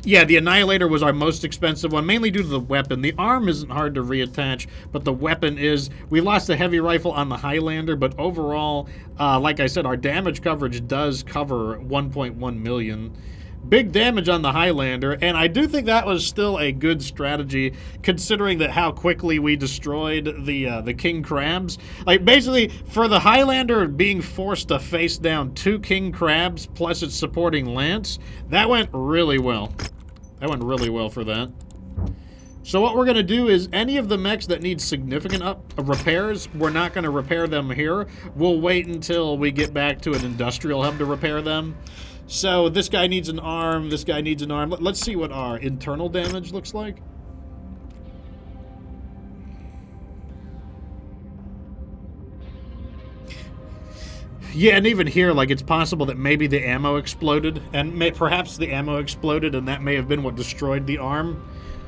yeah, the Annihilator was our most expensive one, mainly due to the weapon. The arm isn't hard to reattach, but the weapon is. We lost a heavy rifle on the Highlander, but overall, like I said, our damage coverage does cover 1.1 million. Big damage on the Highlander, and I do think that was still a good strategy, considering that how quickly we destroyed the King Crabs. Like, basically, for the Highlander being forced to face down 2 King Crabs plus its supporting Lance, that went really well. That went really well for that. So what we're going to do is any of the mechs that need significant repairs, we're not going to repair them here. We'll wait until we get back to an industrial hub to repair them. So this guy needs an arm, this guy needs an arm. Let's see what our internal damage looks like. Yeah, and even here, like, it's possible that maybe the ammo exploded, and perhaps the ammo exploded, and that may have been what destroyed the arm.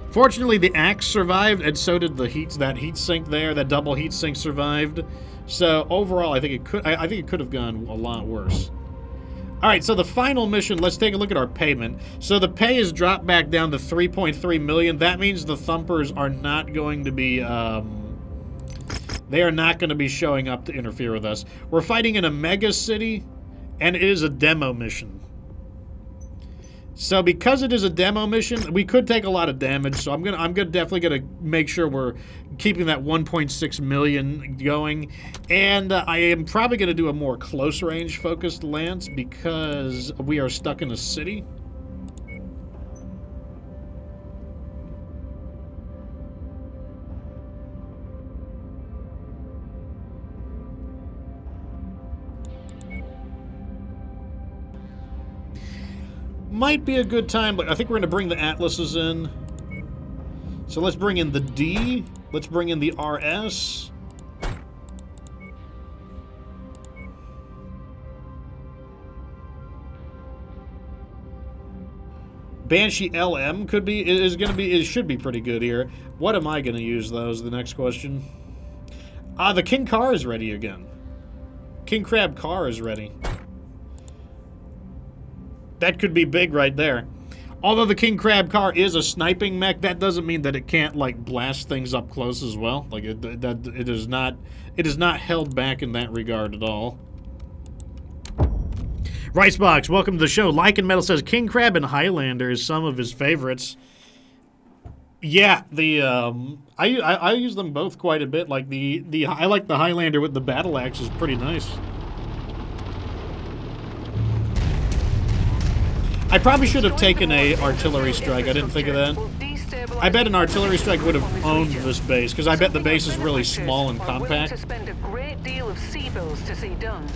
Fortunately, the axe survived, and so did that heat sink there. That double heat sink survived. So overall, I think it could. I think it could have gone a lot worse. All right, so the final mission, let's take a look at our payment. So the pay is dropped back down to 3.3 million. That means the Thumpers are not going to be, they are not going to be showing up to interfere with us. We're fighting in a mega city, and it is a demo mission. So because it is a demo mission, we could take a lot of damage. So I'm definitely gonna make sure we're keeping that 1.6 million going, and I am probably gonna do a more close range focused lance because we are stuck in a city. Might be a good time, but I think we're going to bring the Atlases in. So let's bring in the D. Let's bring in the RS. Banshee LM should be pretty good here. What am I going to use, though, is the next question. The King Car is ready again. King Crab Car is ready. That could be big right there. Although the King Crab Car is a sniping mech, that doesn't mean that it can't, like, blast things up close as well. Like, it is not held back in that regard at all. Ricebox, welcome to the show. Lycan Metal says King Crab and Highlander is some of his favorites. Yeah, I use them both quite a bit. Like I like the Highlander with the battle axe is pretty nice. I probably should have taken a artillery strike. I didn't think of that. stabilize. I bet an artillery strike would on have this owned region. this base, because I bet the Something base our is really benefactors small and are willing compact. to spend a great deal of sea bills to see done.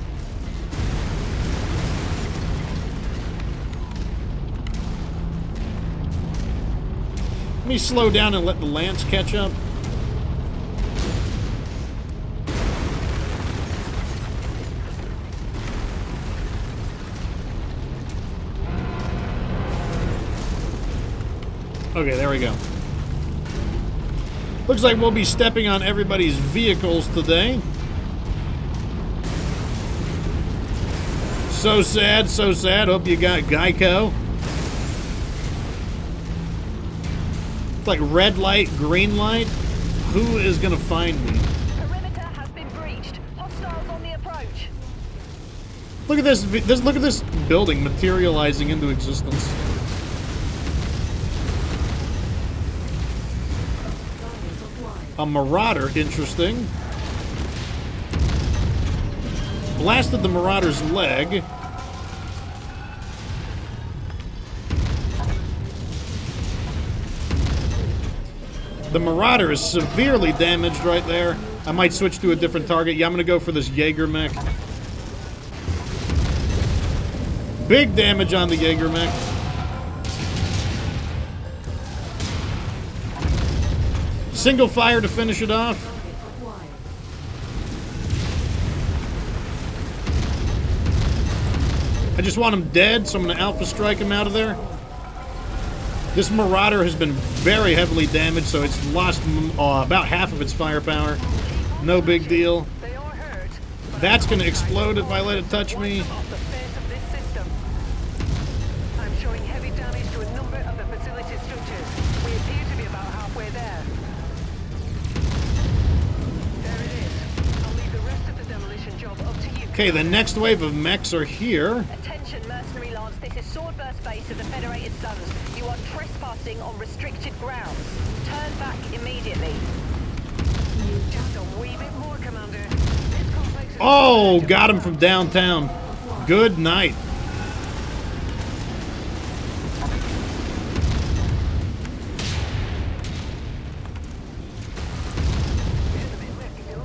Let me slow down and let the Lance catch up. Okay, there we go. Looks like we'll be stepping on everybody's vehicles today. So sad, so sad. Hope you got Geico. It's like red light, green light. Who is gonna find me? Perimeter has been breached. Hostiles on the approach. Look at this. Look at this building materializing into existence. A Marauder, interesting. Blasted the Marauder's leg. The Marauder is severely damaged right there. I might switch to a different target. Yeah, I'm gonna go for this Jaeger mech. Big damage on the Jaeger mech. Single fire to finish it off. I just want him dead, so I'm going to Alpha Strike him out of there. This Marauder has been very heavily damaged, so it's lost about half of its firepower. No big deal. They are hurt. That's going to explode if I let it touch me. Off the face of this system. I'm showing heavy damage to a number of the facility structures. We appear to be about halfway there. There it is. I'll leave the rest of the demolition job up to you. Okay, the next wave of mechs are here. Attention, Mercenary Lance. This is Swordburst Base of the Federated Sons. You are trespassing on restricted grounds. Turn back immediately. Just a wee bit more, Commander. This complex is Oh, got him from downtown. Good night.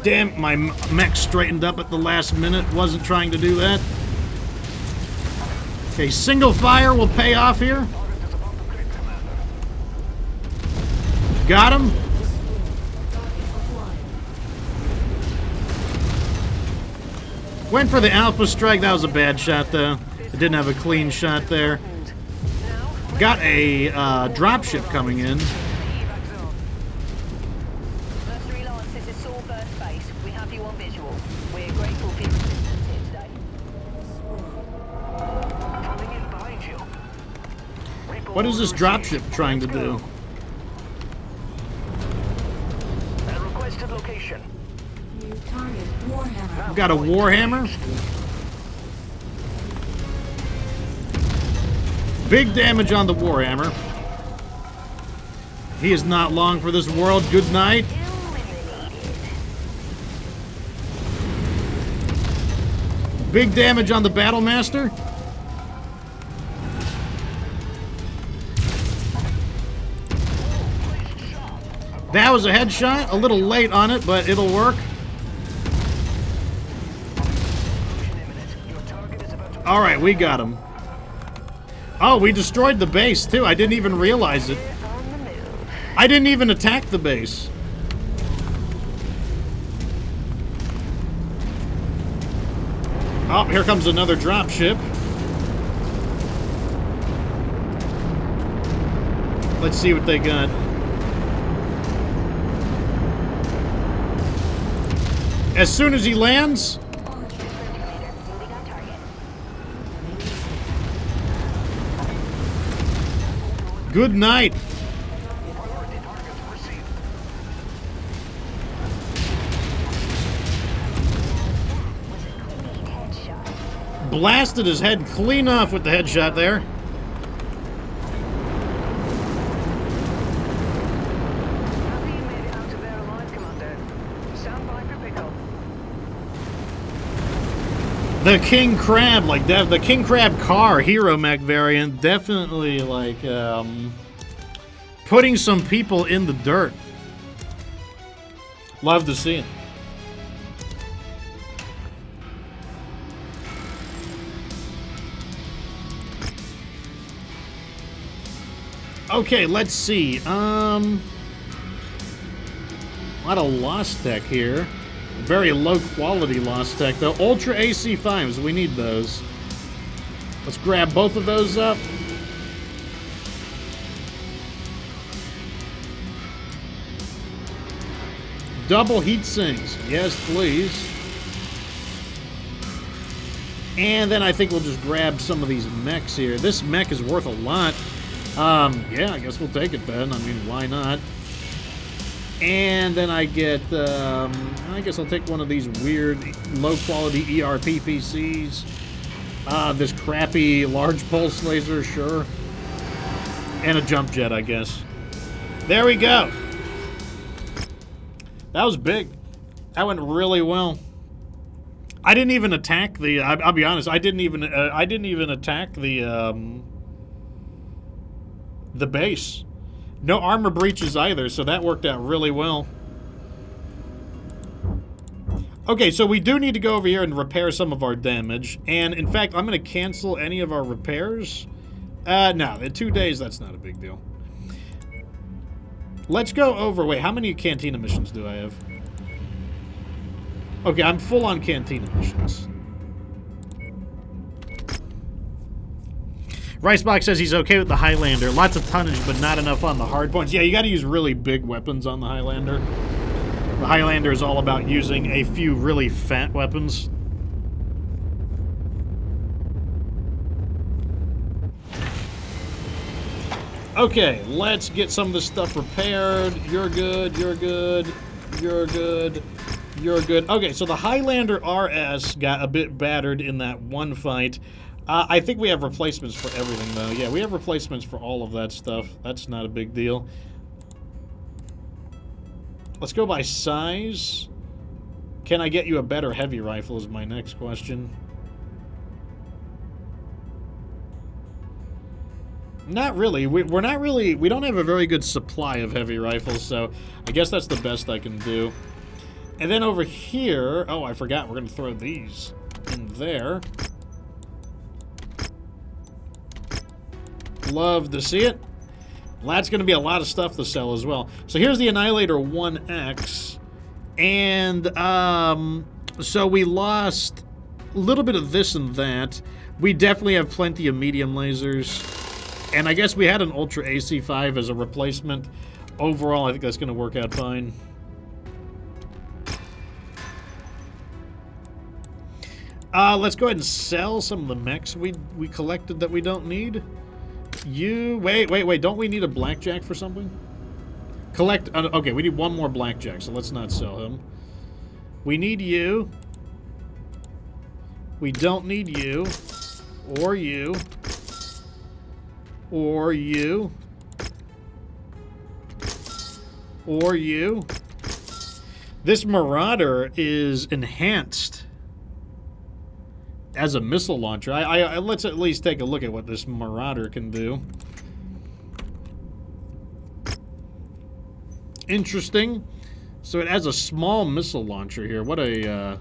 Damn, my mech straightened up at the last minute. Wasn't trying to do that. Okay, single fire will pay off here. Got him. Went for the Alpha Strike. That was a bad shot, though. It didn't have a clean shot there. Got a dropship coming in. Mercenary Lance, this is Swordburst Base. We have you on visual. We're grateful for your assistance here today. Coming in behind you. What is this dropship trying to do? At requested location. New target, Warhammer. I've got a Warhammer. Big damage on the Warhammer. He is not long for this world. Good night. Big damage on the Battlemaster. That was a headshot. A little late on it, but it'll work. All right, we got him. Oh, we destroyed the base, too. I didn't even realize it. I didn't even attack the base. Oh, here comes another dropship. Let's see what they got. As soon as he lands... Good night. Blasted his head clean off with the headshot there. Happy you made it out of there alive, Commander. Stand by for pickup. The King Crab, like the King Crab car hero mech variant, definitely like Putting some people in the dirt. Love to see it. Okay, let's see. A lot of Lost Tech here. Very low quality Lost Tech, though. Ultra AC5s, we need those. Let's grab both of those up. Double heat sinks. Yes, please. And then I think we'll just grab some of these mechs here. This mech is worth a lot. Yeah, I guess we'll take it then. I mean, why not? And then I get, I guess I'll take one of these weird, low-quality ERP PCs. This crappy large pulse laser, sure. And a jump jet, I guess. There we go. That was big. That went really well. I didn't even attack the. I'll be honest. I didn't even attack the base. No armor breaches either, so that worked out really well. Okay, so we do need to go over here and repair some of our damage. And, in fact, I'm going to cancel any of our repairs. No, in 2 days, that's not a big deal. Let's go over... Wait, how many Cantina missions do I have? Okay, I'm full on Cantina missions. Ricebox says he's okay with the Highlander. Lots of tonnage, but not enough on the hard points. Yeah, you got to use really big weapons on the Highlander. The Highlander is all about using a few really fat weapons. Okay, let's get some of this stuff repaired. You're good, you're good, you're good, you're good. Okay, so the Highlander RS got a bit battered in that one fight. I think we have replacements for everything, though. Yeah, we have replacements for all of that stuff. That's not a big deal. Let's go by size. Can I get you a better heavy rifle is my next question. Not really. We're not really... We don't have a very good supply of heavy rifles, so I guess that's the best I can do. And then over here... Oh, I forgot. We're going to throw these in there. Love to see it. Well, that's going to be a lot of stuff to sell as well. So here's the Annihilator 1X. And, so we lost a little bit of this and that. We definitely have plenty of medium lasers. And I guess we had an Ultra AC5 as a replacement. Overall, I think that's going to work out fine. Let's go ahead and sell some of the mechs we collected that we don't need. Wait. Don't we need a blackjack for something? Okay, we need one more blackjack, so let's not sell him. We need you. We don't need you. Or you. Or you. Or you. This Marauder is enhanced as a missile launcher. Let's at least take a look at what this Marauder can do. Interesting. So it has a small missile launcher here. What a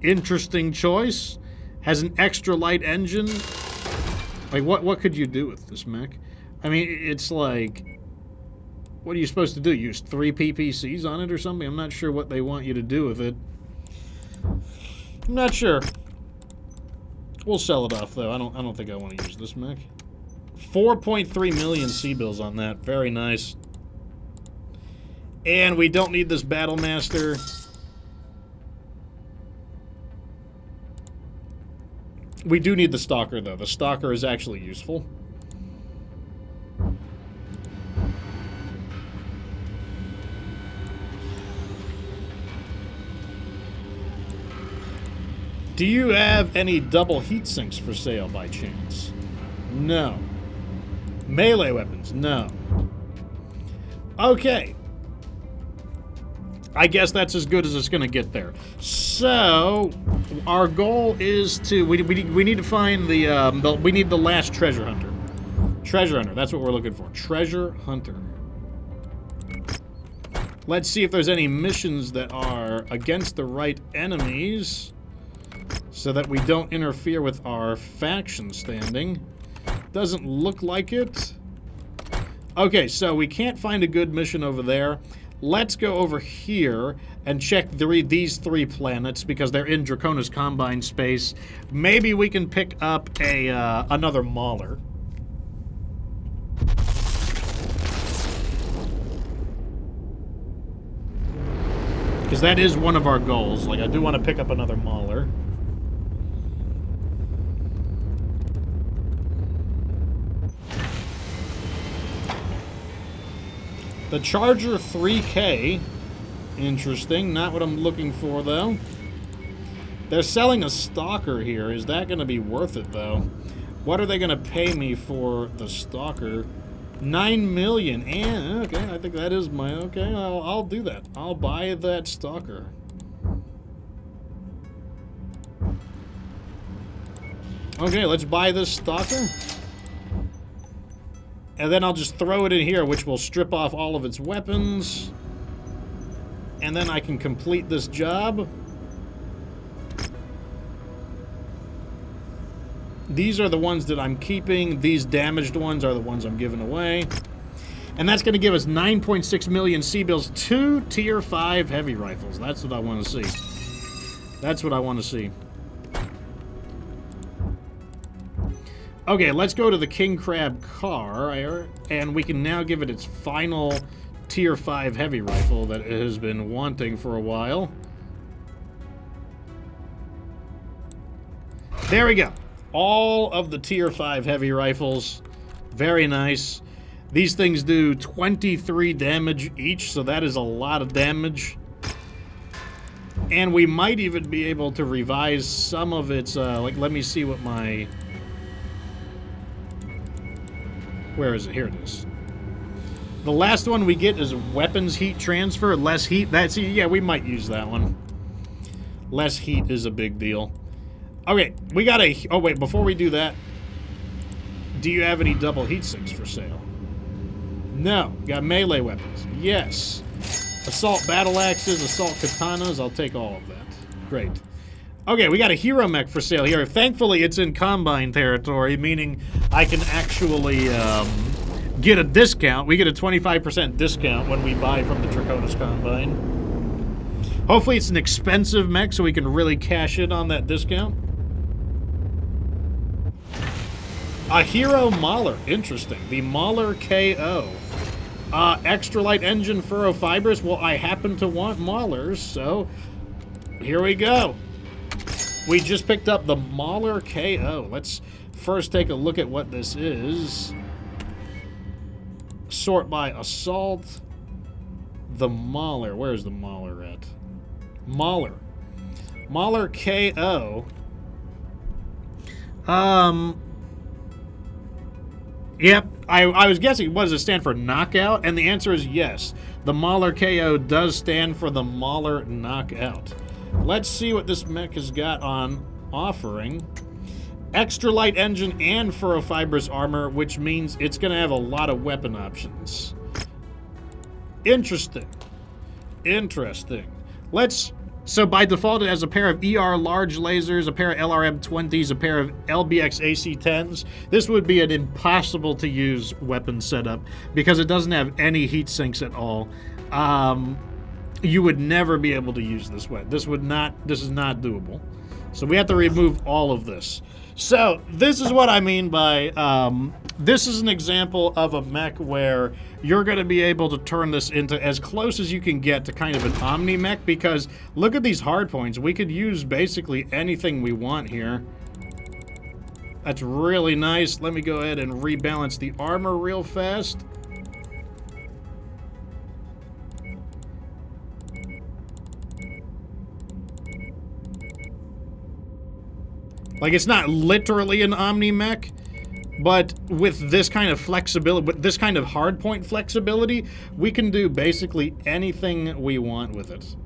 interesting choice. Has an extra light engine. Like, what could you do with this mech? I mean, it's like... What are you supposed to do? Use 3 PPCs on it or something? I'm not sure what they want you to do with it. I'm not sure. We'll sell it off, though. I don't think I want to use this mech. 4.3 million C-bills on that. Very nice. And we don't need this Battlemaster. We do need the Stalker, though. The Stalker is actually useful. Do you have any double heat sinks for sale by chance? No. Melee weapons? No. Okay. I guess that's as good as it's going to get there. So, our goal is to... We need to find we need the last treasure hunter. Treasure hunter, that's what we're looking for. Treasure hunter. Let's see if there's any missions that are against the right enemies so that we don't interfere with our faction standing. Doesn't look like it. Okay, so we can't find a good mission over there. Let's go over here and check these 3 planets because they're in Draconis Combine space. Maybe we can pick up a another Mauler. Because that is one of our goals. Like, I do want to pick up another Mauler. The Charger 3K. Interesting. Not what I'm looking for, though. They're selling a Stalker here. Is that going to be worth it, though? What are they going to pay me for the Stalker? 9 million. And, okay, I think that is my... Okay, I'll do that. I'll buy that Stalker. Okay, let's buy this Stalker. And then I'll just throw it in here, which will strip off all of its weapons. And then I can complete this job. These are the ones that I'm keeping. These damaged ones are the ones I'm giving away. And that's going to give us 9.6 million C-bills, 2 Tier 5 heavy rifles. That's what I want to see. That's what I want to see. Okay, let's go to the King Crab car, and we can now give it its final Tier 5 heavy rifle that it has been wanting for a while. There we go. All of the Tier 5 heavy rifles. Very nice. These things do 23 damage each, so that is a lot of damage. And we might even be able to revise some of its, like, let me see what my... Where is it? Here it is. The last one we get is weapons heat transfer, less heat. That's, yeah, we might use that one. Less heat is a big deal. Okay, we got a... Oh, wait, before we do that, do you have any double heat sinks for sale? No. Got melee weapons. Yes. Assault battle axes, assault katanas. I'll take all of that. Great. Okay, we got a hero mech for sale here. Thankfully, it's in Combine territory, meaning I can actually get a discount. We get a 25% discount when we buy from the Draconis Combine. Hopefully, it's an expensive mech so we can really cash in on that discount. A Hero Mauler. Interesting. The Mauler KO. Extra light engine furrow fibers. Well, I happen to want Maulers, so here we go. We just picked up the Mauler KO. Let's first take a look at what this is. Sort by assault. The Mauler. Where's the Mauler at? Mauler. Mauler KO. Yep. I was guessing, what does it stand for? Knockout? And the answer is yes. The Mauler KO does stand for the Mauler Knockout. Let's see what this mech has got on offering. Extra light engine and furrow fibers armor, which means it's going to have a lot of weapon options. Interesting. Interesting. So by default, it has a pair of ER large lasers, a pair of LRM-20s, a pair of LBX AC-10s. This would be an impossible to use weapon setup because it doesn't have any heat sinks at all. You would never be able to use this weapon. This is not doable. So we have to remove all of this. So this is what I mean by, this is an example of a mech where you're going to be able to turn this into as close as you can get to kind of an Omni mech, because look at these hard points. We could use basically anything we want here. That's really nice. Let me go ahead and rebalance the armor real fast. Like, it's not literally an Omni mech, but with this kind of flexibility, with this kind of hardpoint flexibility, we can do basically anything we want with it.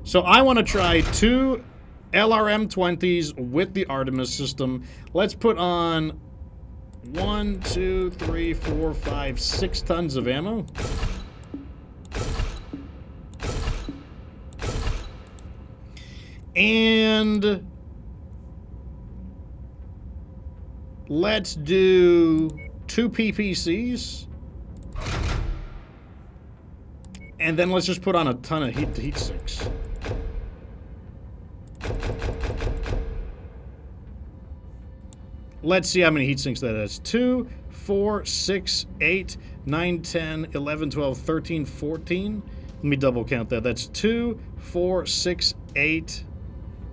So I want to try 2 LRM-20s with the Artemis system. Let's put on 1, 2, 3, 4, 5, 6 tons of ammo. And let's do 2 PPCs. And then let's just put on a ton of heat sinks. Let's see how many heat sinks that is. 2, 4, 6, 8, 9, 10, 11, 12, 13, 14. Let me double count that. That's 2, 4, 6, 8,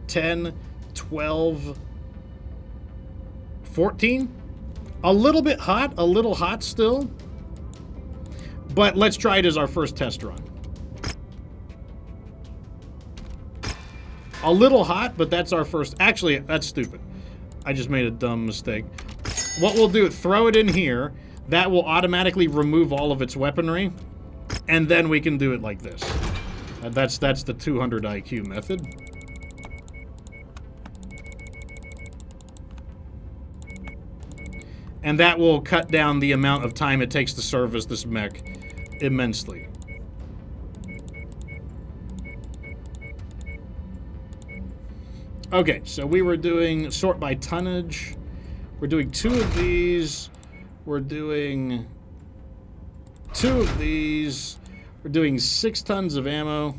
10, 12, 14. A little bit hot, a little hot still. But let's try it as our first test run. A little hot, but that's our first. Actually, that's stupid. I just made a dumb mistake. What we'll do, throw it in here. That will automatically remove all of its weaponry. And then we can do it like this. That's the 200 IQ method. And that will cut down the amount of time it takes to service this mech immensely. Okay, so we were doing sort by tonnage. We're doing 2 of these. We're doing 2 of these. We're doing 6 tons of ammo.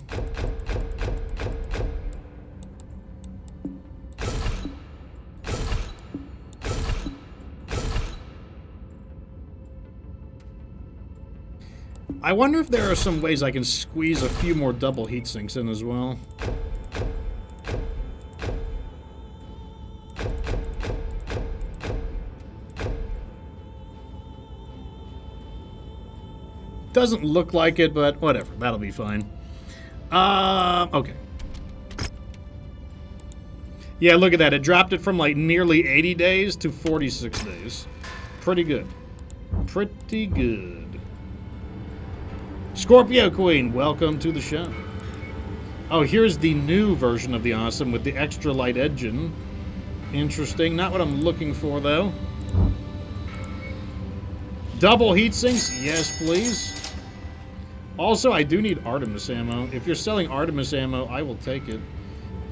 I wonder if there are some ways I can squeeze a few more double heat sinks in as well. Doesn't look like it, but whatever. That'll be fine. Okay. Yeah, look at that. It dropped it from like nearly 80 days to 46 days. Pretty good. Pretty good. Scorpio Queen, welcome to the show. Oh, here's the new version of the Awesome with the extra light engine. Interesting. Not what I'm looking for, though. Double heat sinks? Yes, please. Also, I do need Artemis ammo. If you're selling Artemis ammo, I will take it.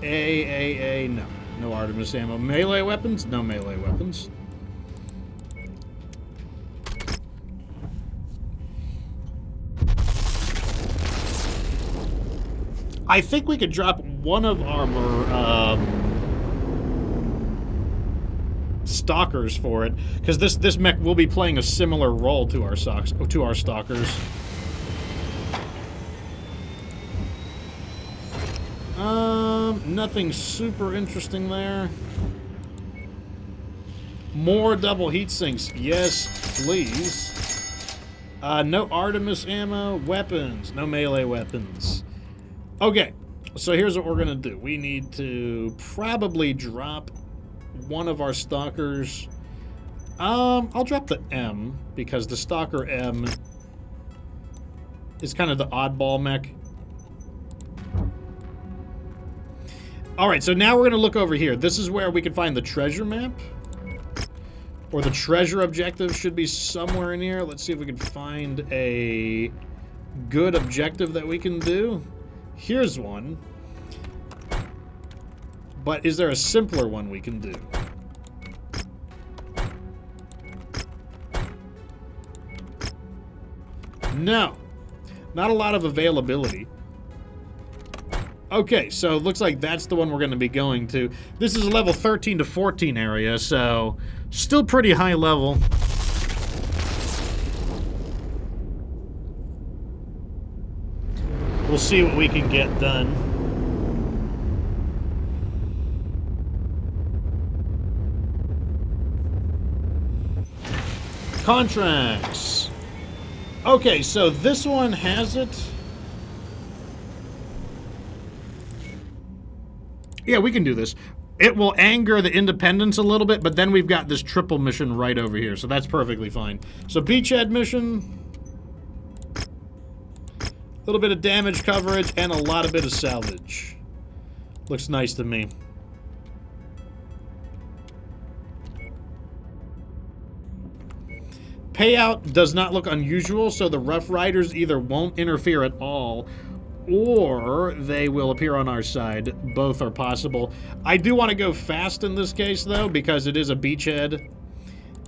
No. No Artemis ammo. Melee weapons? No melee weapons. I think we could drop one of our stalkers for it, because this mech will be playing a similar role to our stalkers. Nothing super interesting there. More double heat sinks, yes, please. No Artemis ammo, weapons, no melee weapons. Okay, so here's what we're gonna do. We need to probably drop one of our stalkers. I'll drop the M, because the Stalker M is kind of the oddball mech. Alright, so now we're going to look over here. This is where we can find the treasure map. Or the treasure objective should be somewhere in here. Let's see if we can find a good objective that we can do. Here's one. But is there a simpler one we can do? No. Not a lot of availability. Okay, so it looks like that's the one we're going to be going to. This is a level 13 to 14 area, so still pretty high level. We'll see what we can get done. Contracts. Okay, so this one has it. Yeah, we can do this. It will anger the Independents a little bit, but then we've got this triple mission right over here, so that's perfectly fine. So beachhead mission. A little bit of damage coverage and a lot of bit of salvage. Looks nice to me. Payout does not look unusual, so the Rough Riders either won't interfere at all, or they will appear on our side. Both are possible. I do want to go fast in this case, though, because it is a beachhead.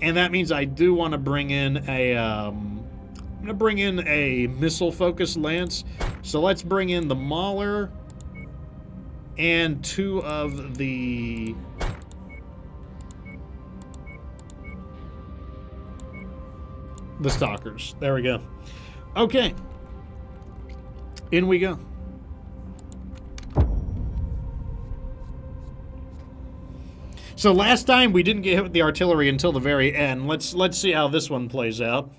And that means I do want to bring in a, I'm going to bring in a missile-focused lance. So let's bring in the Mauler and 2 of the... the Stalkers. There we go. Okay. In we go. So last time we didn't get hit with the artillery until the very end. Let's see how this one plays out.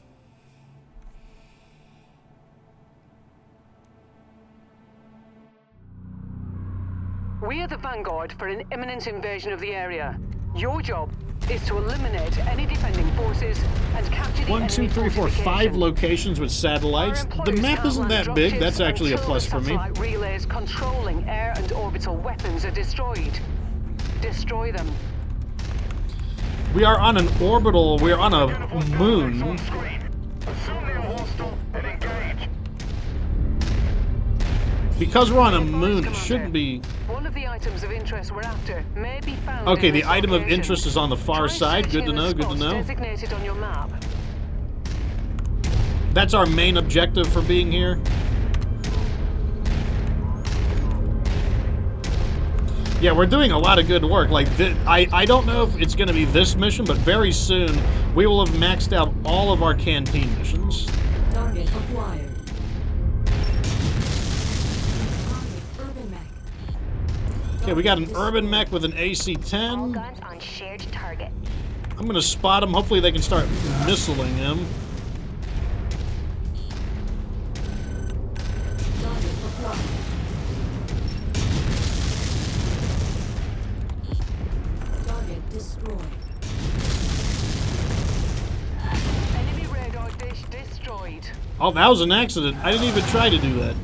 We are the vanguard for an imminent invasion of the area. Your job is to eliminate any defending forces and capture the 1, 2, 3, 4, 5 locations with satellites. The map isn't that big. That's actually a plus for me. Satellite relays controlling air and orbital weapons are destroyed. Destroy them. We are on an orbital. We are on a moon. Assume they're hostile and engage. Because we're on a moon, it shouldn't be... One of the items of interest we're after may be found Okay, in the this item of location. interest is on the far Try side. Good to searching know, the good to spots know. designated on your map. That's our main objective for being here. Yeah, we're doing a lot of good work. Like, I don't know if it's going to be this mission, but very soon we will have maxed out all of our canteen missions. Target acquired. Target urban mech. Okay, we got an urban mech with an All AC-10. guns on shared target. I'm going to spot him. Hopefully they can start missiling him. Target acquired. Target destroyed. Enemy radar dish destroyed. Oh, that was an accident. I didn't even try to do that.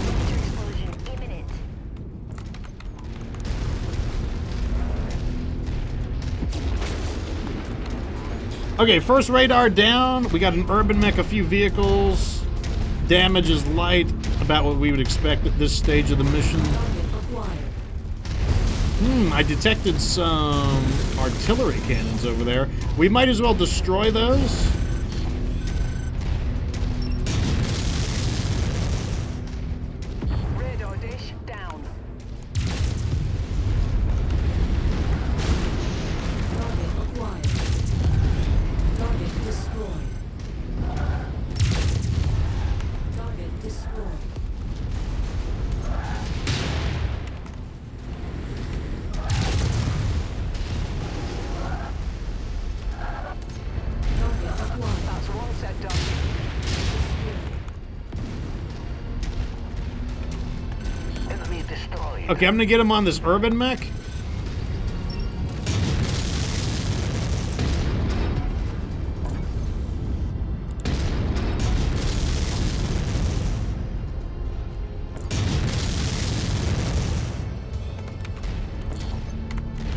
Launcher explosion imminent. Okay, first radar down. We got an urban mech, a few vehicles. Damage is light, about what we would expect at this stage of the mission. Target acquired. I detected some artillery cannons over there. We might as well destroy those. Radar dish down. Target acquired. Target destroyed. Target destroyed. Target acquired. That's one set done. Enemy destroyed. Okay, I'm gonna get him on this urban mech.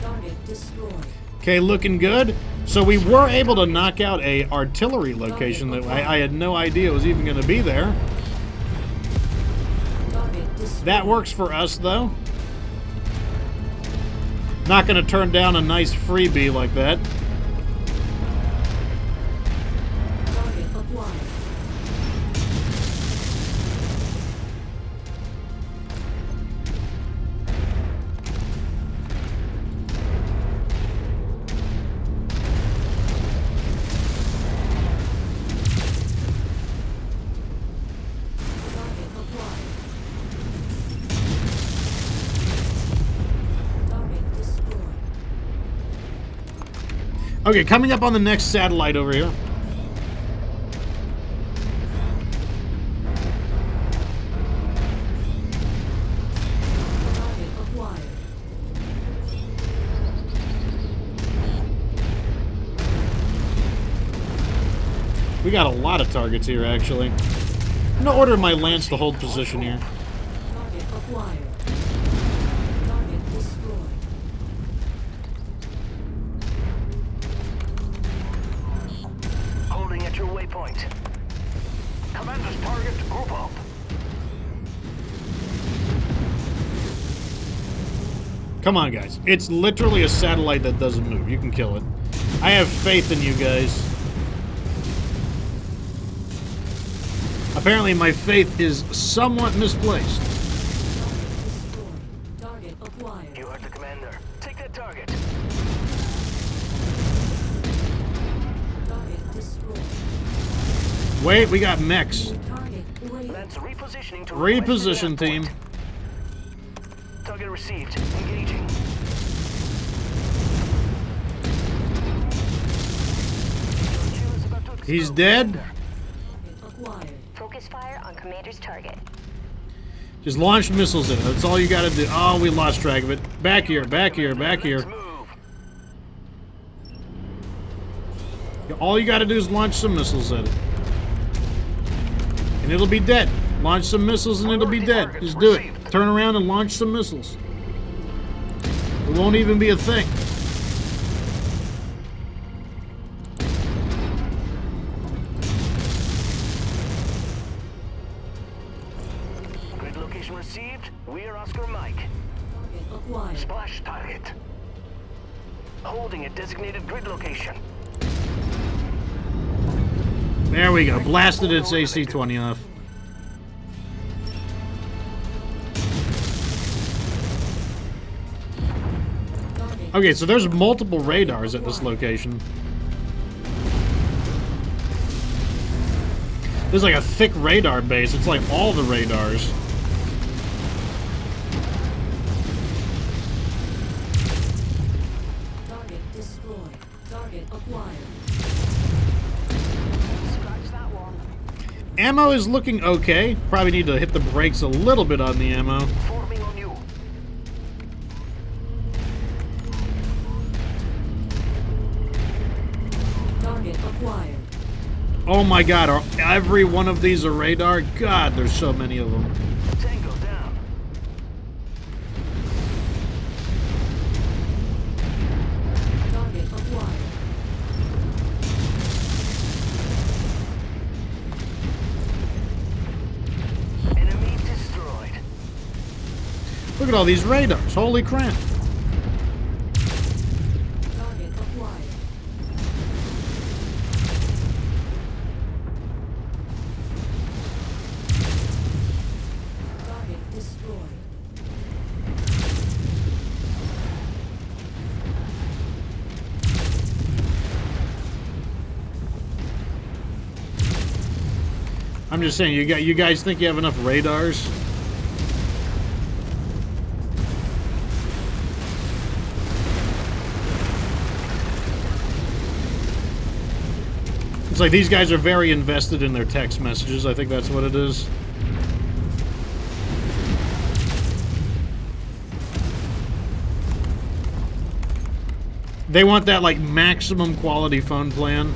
Target destroyed. Okay, looking good. So we were able to knock out a artillery location that I had no idea was even gonna be there. Target destroyed. That works for us, though. Not gonna turn down a nice freebie like that. Target acquired. Target acquired. Target destroyed. Okay, coming up on the next satellite over here. Target acquired. We got a lot of targets here, actually. I'm gonna order my lance to hold position here. Target acquired. Target destroyed. Holding at your waypoint. Tremendous target. Group up. Come on, guys. It's literally a satellite that doesn't move. You can kill it. I have faith in you guys. Apparently, my faith is somewhat misplaced. Target acquired. You heard the commander. Take that target. Target destroyed. Wait, we got mechs. Target erased. That's repositioning to Reposition team. Target received. Engaging. He's dead. Target acquired. Focus fire on commander's target. Just launch missiles in it. That's all you gotta do. Oh, we lost track of it. Back here, back here, back here. Let's move. All you gotta do is launch some missiles at it. And it'll be dead. Launch some missiles and it'll be dead. Just do it. Turn around and launch some missiles. It won't even be a thing. Grid location received. We are Oscar Mike. Target acquired. Splash target. Holding a designated grid location. There we go. Blasted its AC-20 off. Okay, so there's multiple radars at this location. There's like a thick radar base. It's like all the radars. Target destroyed. Target acquired. Scratch that one. Ammo is looking okay. Probably need to hit the brakes a little bit on the ammo. Forming on you. Target acquired. Oh my god, are every one of these a radar? God, there's so many of them. Tango down. Target acquired. Enemy destroyed. Look at all these radars. Holy crap. Target acquired. Target destroyed. I'm just saying, you guys think you have enough radars? It's like these guys are very invested in their text messages. I think that's what it is. They want that, like, maximum quality phone plan.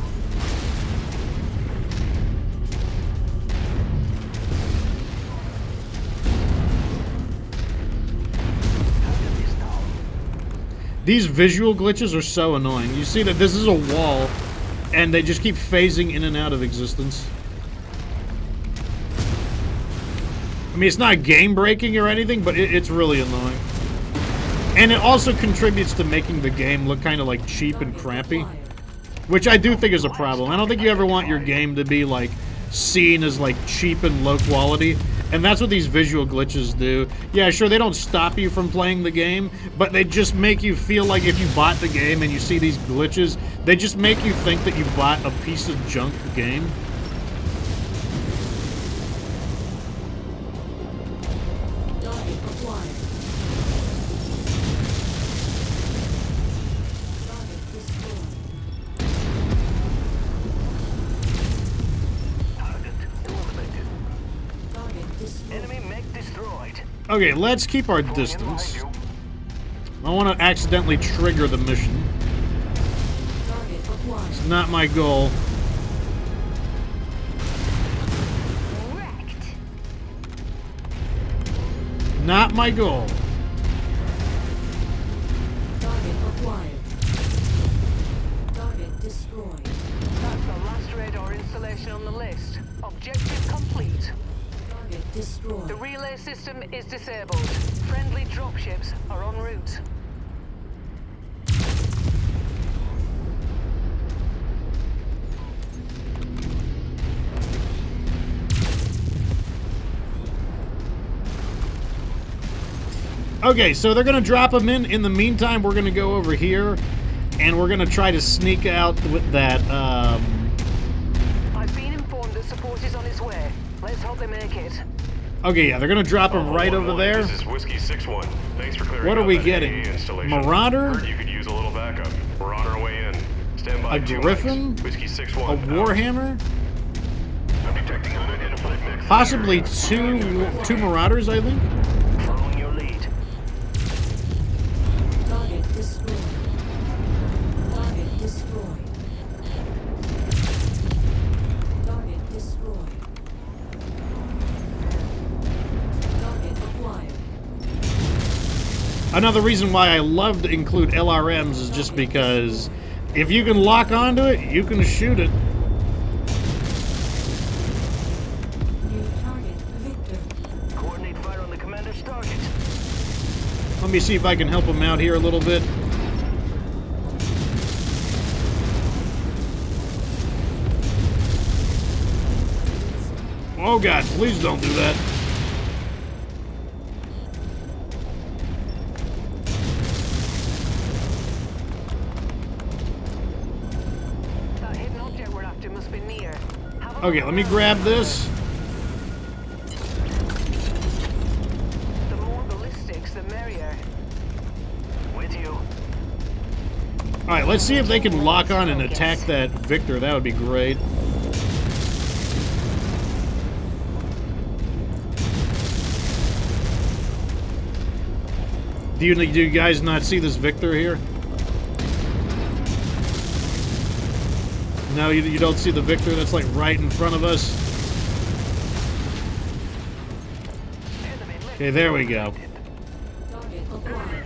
These visual glitches are so annoying. You see that this is a wall, and they just keep phasing in and out of existence. I mean, it's not game-breaking or anything, but it's really annoying. And it also contributes to making the game look kind of, like, cheap and crappy. Which I do think is a problem. I don't think you ever want your game to be, like, seen as, like, cheap and low quality. And that's what these visual glitches do. Yeah, sure, they don't stop you from playing the game, but they just make you feel like if you bought the game and you see these glitches, they just make you think that you bought a piece of junk game. Target acquired. Target destroyed. Target eliminated. Target destroyed. Enemy mech destroyed. Okay, let's keep our distance. Behind I want to accidentally trigger the mission. Target acquired. It's not my goal. Wrecked. Not my goal. Target acquired. Target destroyed. That's the last radar installation on the list. Objective complete. Target destroyed. The relay system is disabled. Friendly dropships are en route. Okay, so they're gonna drop them in. In the meantime, we're gonna go over here, and we're gonna try to sneak out with that. I've been informed that support is on its way. Let's hope they make it. Okay, yeah, they're gonna drop them right over there. This is Whiskey 6-1. Thanks for clearing What are out we that getting? AE installation. Marauder? Heard you could use a little backup. We're on our way in. Stand by. A Griffin? Whiskey A 6-1. Warhammer? I'm detecting unidentified mix. Possibly two Marauders, I think. Following your lead. Target destroyed. Target destroyed. Target destroyed. Target acquired. Another reason why I love to include LRMs is just because if you can lock onto it, you can shoot it. New target Victor. Coordinate fire on the commander's target. Let me see if I can help him out here a little bit. Oh God, please don't do that. That hidden object we're after must be near. Have a Okay, look let me around. grab this. The more ballistics, the merrier. With you. All right, let's see if they can lock on and attack that Victor. That would be great. Do you guys not see this Victor here? No, you don't see the Victor that's like right in front of us? Okay, there we go. Target acquired.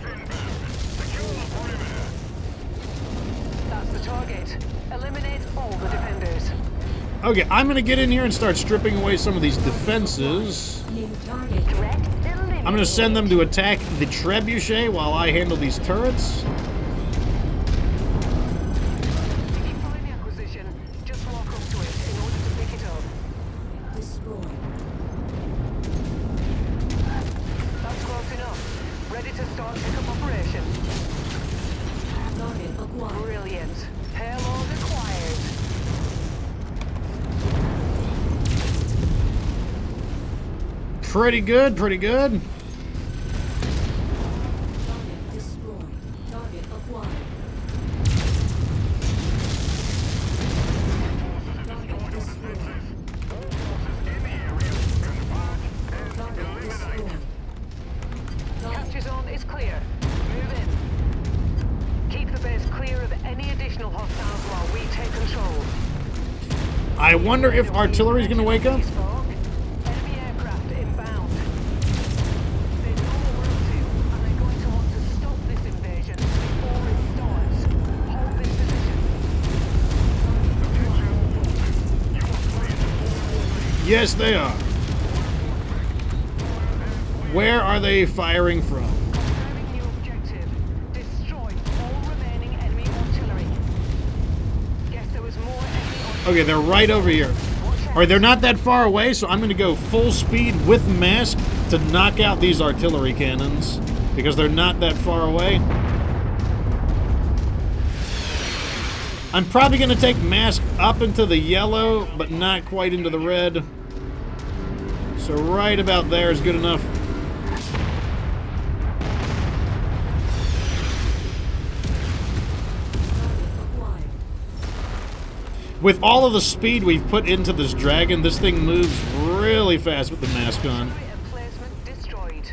That's the target. Eliminate all the defenders. Okay, I'm gonna get in here and start stripping away some of these defenses. New target. Threat eliminated. I'm gonna send them to attack the trebuchet while I handle these turrets. If you find the acquisition, just walk up to it in order to pick it up. Destroyed. That's close enough. Ready to start pickup operation. Target acquired. Brilliant. Payload acquired. Pretty good, pretty good. Target destroyed. Target acquired. Target destroyed. Target destroyed. Capture zone is clear. Move in. Keep the base clear of any additional hostiles while we take control. I wonder if artillery's gonna wake up. Enemy aircraft inbound. They know what we're up to, and they're going to want to stop this invasion before it starts. Hold this position. Yes, they are. Where are they firing from? Confirming new objective. Destroy all remaining enemy artillery. Guess there was more enemy artillery. Okay, they're right over here. All right, they're not that far away, so I'm going to go full speed with mask to knock out these artillery cannons because they're not that far away. I'm probably going to take mask up into the yellow, but not quite into the red. So right about there is good enough. acquired. With all of the speed we've put into this dragon, this thing moves really fast with the mask on. Emplacement destroyed.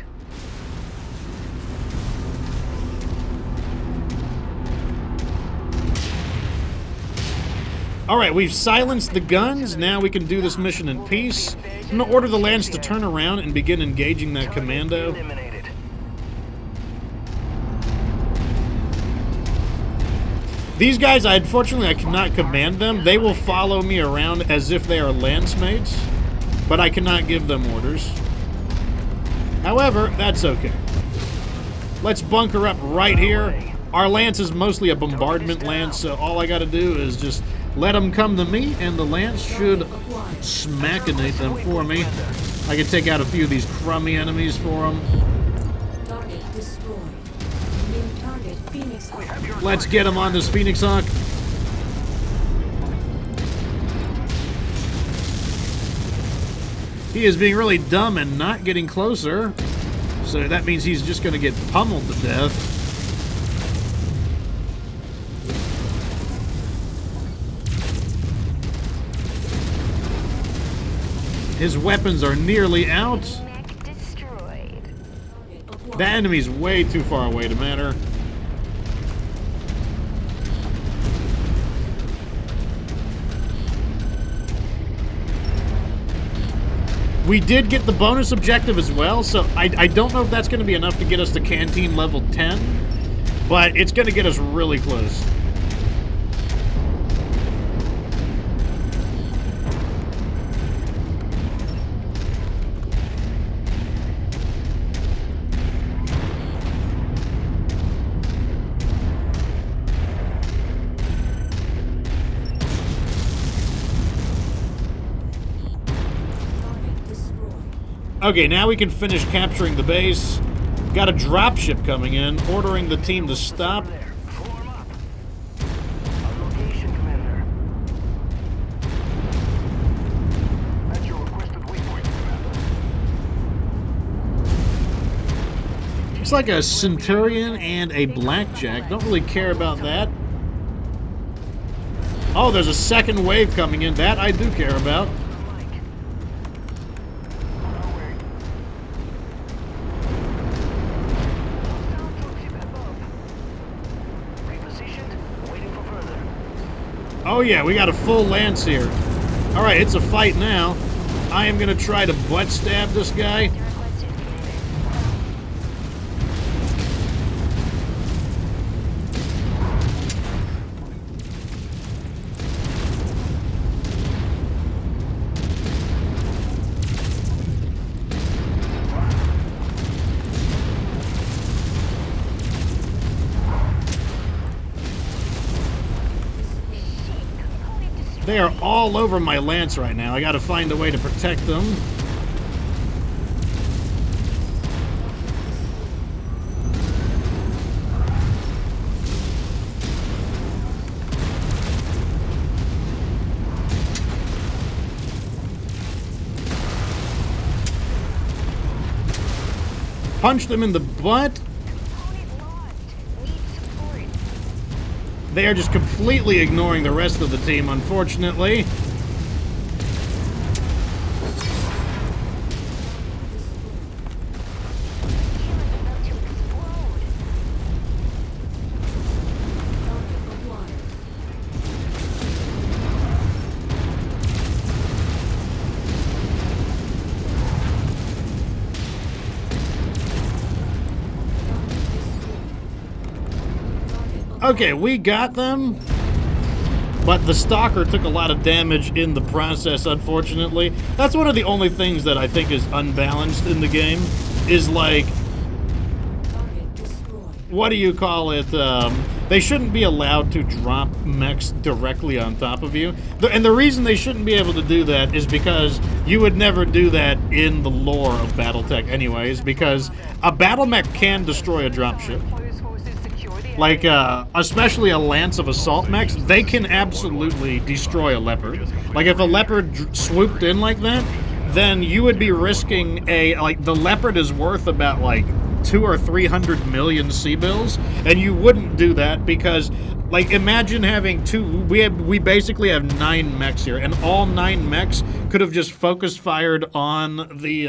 Alright, we've silenced the guns. Now we can do this mission in peace. I'm going to order the Lance to turn around and begin engaging that commando. Eliminated. These guys, unfortunately, I cannot command them. They will follow me around as if they are lance mates, but I cannot give them orders. However, that's okay. Let's bunker up right here. Our lance is mostly a bombardment lance, so all I gotta do is just let them come to me, and the lance should smackinate them for me. I can take out a few of these crummy enemies for them. Target destroyed. New target Phoenix Hawk. Let's get him on this Phoenix Hawk. He is being really dumb and not getting closer. So that means he's just going to get pummeled to death. His weapons are nearly out. Mech destroyed. That enemy's way too far away to matter. We did get the bonus objective as well, so I don't know if that's going to be enough to get us to Canteen level 10, but it's going to get us really close. Okay, now we can finish capturing the base. Got a dropship coming in, ordering the team to stop. There. Form up. On location, Commander. At your requested waypoint, Commander. It's like a Centurion and a Blackjack. Don't really care about that. Oh, there's a second wave coming in. That I do care about. Oh yeah, we got a full lance here. Alright, it's a fight now. I am gonna try to butt stab this guy. They are all over my lance right now. I gotta find a way to protect them. Punch them in the butt. They are just completely ignoring the rest of the team, unfortunately. Okay, we got them, but the Stalker took a lot of damage in the process, unfortunately. That's one of the only things that I think is unbalanced in the game, is like, what do you call it? They shouldn't be allowed to drop mechs directly on top of you. And the reason they shouldn't be able to do that is because you would never do that in the lore of Battletech anyways, because a battle mech can destroy a dropship. Like, especially a lance of assault mechs, they can absolutely destroy a leopard. Like, if a leopard swooped in like that, then you would be risking the leopard is worth about, like, 200 or 300 million C-bills, and you wouldn't do that because, like, imagine having we basically have 9 mechs here, and all 9 mechs could have just focus fired on the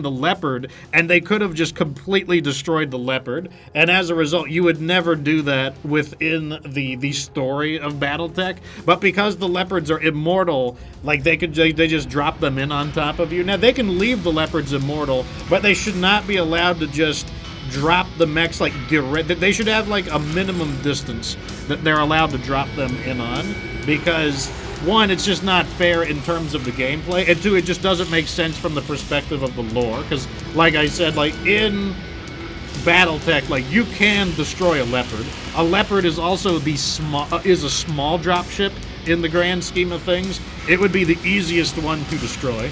leopard, and they could have just completely destroyed the leopard, and as a result, you would never do that within the story of Battletech, but because the leopards are immortal, like, they just drop them in on top of you. Now, they can leave the leopards immortal, but they should not be allowed to just drop the mechs like direct. They should have like a minimum distance that they're allowed to drop them in on, because one, it's just not fair in terms of the gameplay, and two, it just doesn't make sense from the perspective of the lore. Because, like I said, like in BattleTech, like you can destroy a leopard. A leopard is also a small dropship in the grand scheme of things. It would be the easiest one to destroy.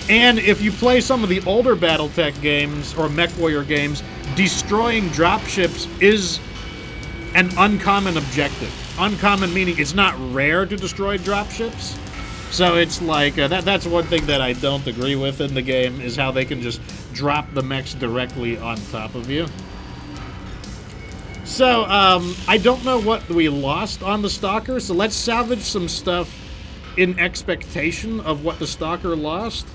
And if you play some of the older BattleTech games or MechWarrior games, destroying dropships is an uncommon objective. Uncommon meaning it's not rare to destroy dropships. So it's like, that's one thing that I don't agree with in the game, is how they can just drop the mechs directly on top of you. So, I don't know what we lost on the Stalker, so let's salvage some stuff in expectation of what the Stalker lost.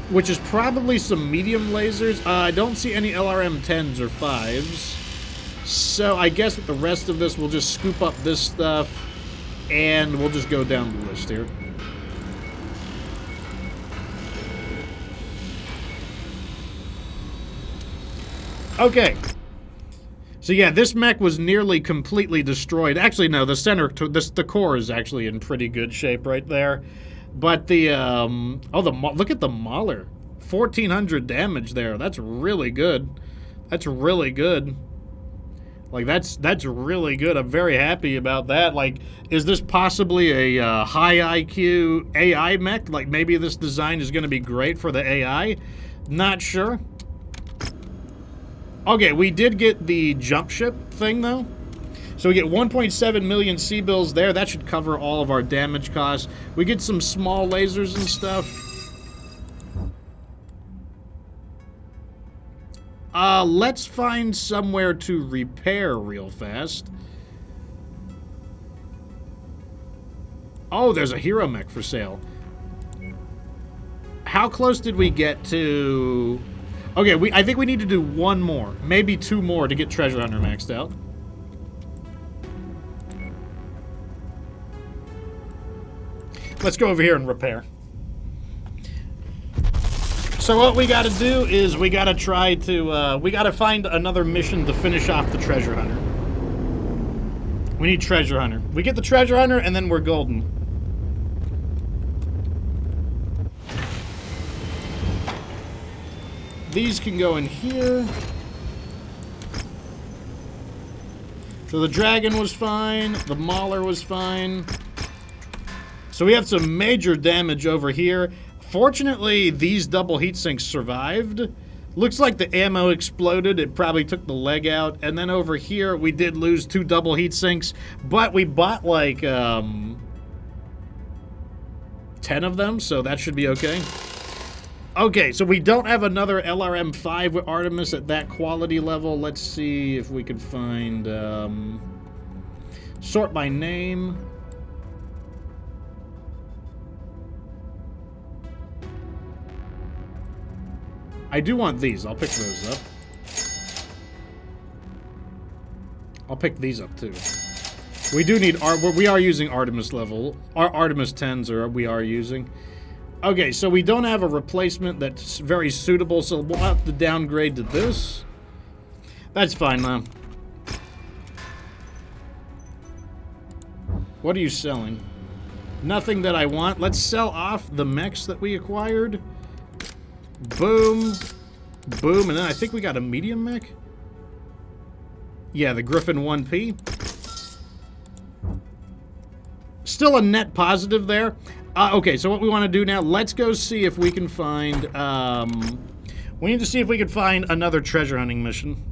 Which is probably some medium lasers. I don't see any LRM 10s or 5s. So I guess with the rest of this, we'll just scoop up this stuff, and we'll just go down the list here. Okay. So yeah, this mech was nearly completely destroyed. Actually, no, the center, the core is actually in pretty good shape right there. But the, look at the Mauler. 1,400 damage there. That's really good. That's really good. Like, that's really good. I'm very happy about that. Like, is this possibly a high IQ AI mech? Like, maybe this design is going to be great for the AI? Not sure. Okay, we did get the jump ship thing, though. So we get 1.7 million C-bills there. That should cover all of our damage costs. We get some small lasers and stuff. Let's find somewhere to repair real fast. Oh, there's a hero mech for sale. How close did we get to... Okay, I think we need to do one more. Maybe two more to get Treasure Hunter maxed out. Let's go over here and repair. So what we gotta do is we gotta try to, we gotta find another mission to finish off the Treasure Hunter. We need Treasure Hunter. We get the Treasure Hunter and then we're golden. These can go in here. So the Dragon was fine, the Mauler was fine. So we have some major damage over here. Fortunately, these double heat sinks survived. Looks like the ammo exploded. It probably took the leg out. And then over here, we did lose 2 double heat sinks. But we bought like 10 of them, so that should be okay. Okay, so we don't have another LRM-5 with Artemis at that quality level. Let's see if we can find... sort by name... I do want these. I'll pick those up. I'll pick these up too. We do need we are using Artemis level. Our Artemis 10s we are using. Okay, so we don't have a replacement that's very suitable, so we'll have to downgrade to this. That's fine, man. What are you selling? Nothing that I want. Let's sell off the mechs that we acquired. Boom. Boom. And then I think we got a medium mech. Yeah, the Griffin 1P. Still a net positive there. Okay, so what we want to do now, let's go see if we can find... we need to see if we can find another treasure hunting mission.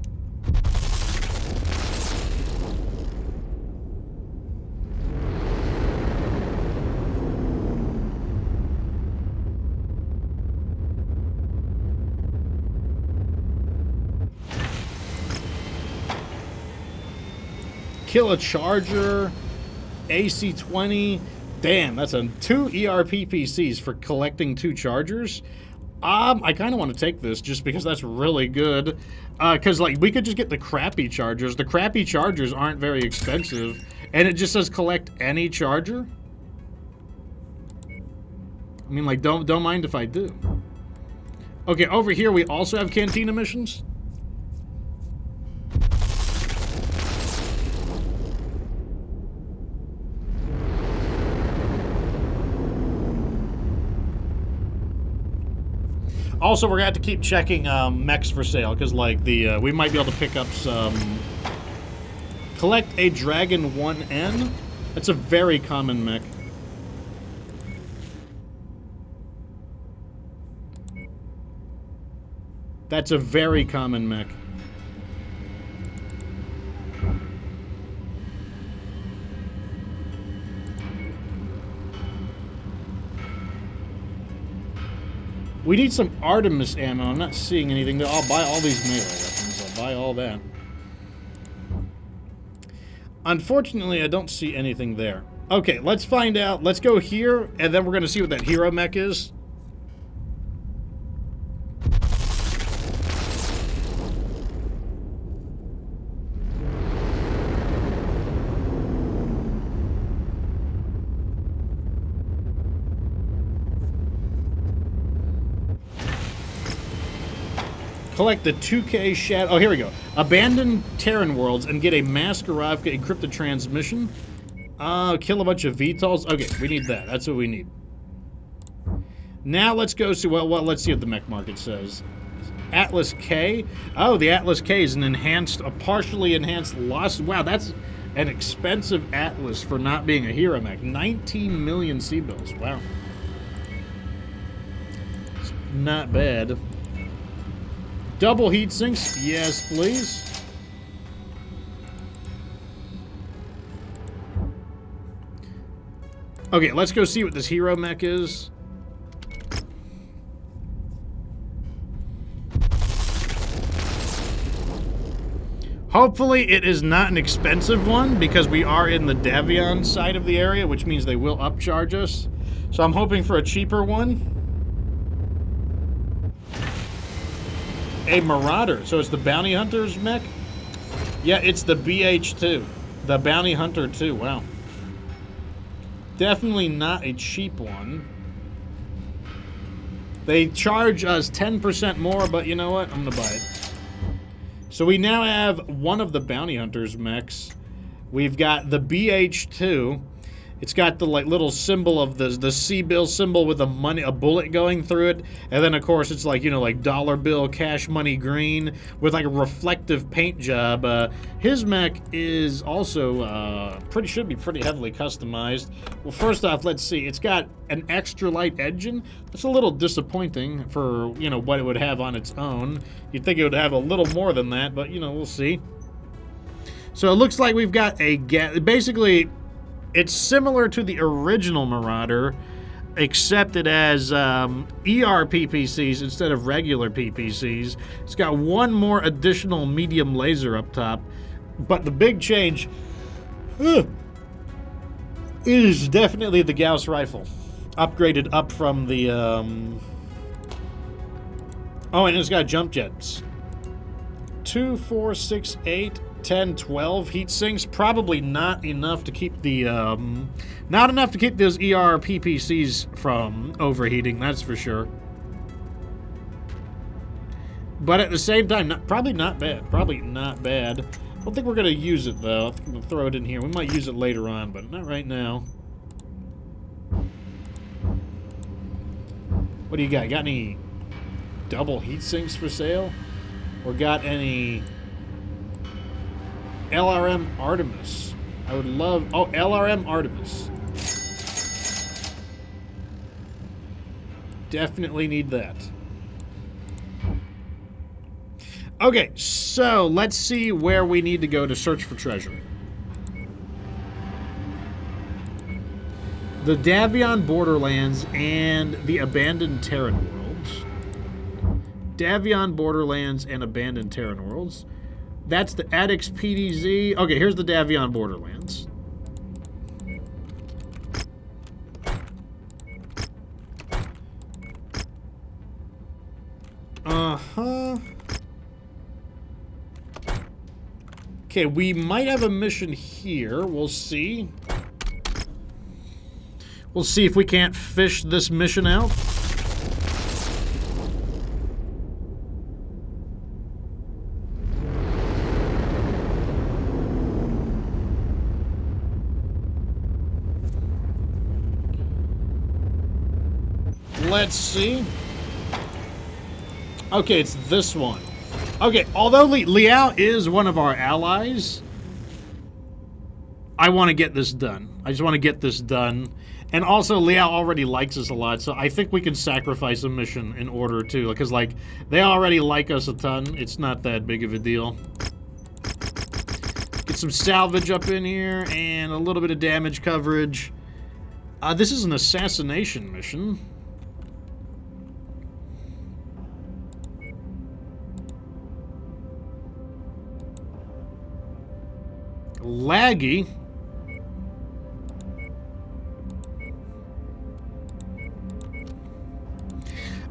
Kill a charger, AC-20. Damn, that's 2 ERPPCs for collecting 2 chargers. I kind of want to take this just because that's really good. Because, like, we could just get the crappy chargers. The crappy chargers aren't very expensive. And it just says collect any charger. I mean, like, don't mind if I do. Okay, over here we also have Cantina missions. Also, we're gonna have to keep checking mechs for sale because, like, we might be able to pick up some. Collect a Dragon 1N. That's a very common mech. That's a very common mech. We need some Artemis ammo. I'm not seeing anything. I'll buy all these melee weapons. I'll buy all that. Unfortunately, I don't see anything there. Okay, let's find out. Let's go here, and then we're going to see what that hero mech is. Collect the 2K shadow. Oh, here we go. Abandon Terran worlds and get a Masquerade encrypted transmission. Kill a bunch of VTOLs. Okay, we need that. That's what we need. Now let's go see. Well, let's see what the mech market says. Atlas K. Oh, the Atlas K is a partially enhanced lost. Wow, that's an expensive Atlas for not being a hero mech. 19 million C-bills. Wow. It's not bad. Double heat sinks, yes, please. Okay, let's go see what this hero mech is. Hopefully it is not an expensive one because we are in the Davion side of the area, which means they will upcharge us. So I'm hoping for a cheaper one. A Marauder. So it's the Bounty Hunter's mech? Yeah, it's the BH2. The Bounty Hunter 2. Wow. Definitely not a cheap one. They charge us 10% more, but you know what? I'm going to buy it. So we now have one of the Bounty Hunter's mechs. We've got the BH2. It's got the like little symbol of the C-bill symbol with a bullet going through it, and then of course it's like, you know, like dollar bill, cash money green with like a reflective paint job. His mech is also should be pretty heavily customized. Well, first off, let's see. It's got an extra light engine. That's a little disappointing for, you know, what it would have on its own. You'd think it would have a little more than that, but you know, we'll see. So it looks like we've got basically. It's similar to the original Marauder, except it has ER PPCs instead of regular PPCs. It's got one more additional medium laser up top, but the big change is definitely the Gauss rifle, upgraded up from the. Oh, and it's got jump jets. 2, 4, 6, 8. 10, 12 heat sinks, probably not enough to keep the not enough to keep those ER PPCs from overheating, that's for sure. But at the same time, probably not bad. Probably not bad. I don't think we're gonna use it though. I think we'll throw it in here. We might use it later on, but not right now. What do you got? Got any double heat sinks for sale? Or got any LRM Artemis? I would love... Oh, LRM Artemis. Definitely need that. Okay, so let's see where we need to go to search for treasure. The Davion Borderlands and the Abandoned Terran Worlds. Davion Borderlands and Abandoned Terran Worlds. That's the Addix PDZ. Okay, here's the Davion Borderlands. Uh-huh. Okay, we might have a mission here. We'll see. We'll see if we can't fish this mission out. let's see. Okay, it's this one. Okay, although Liao is one of our allies, I want to get this done. I just want to get this done. And also, Liao already likes us a lot, so I think we can sacrifice a mission in order to, because, like, they already like us a ton. It's not that big of a deal. Get some salvage up in here, and a little bit of damage coverage. This is an assassination mission. Laggy.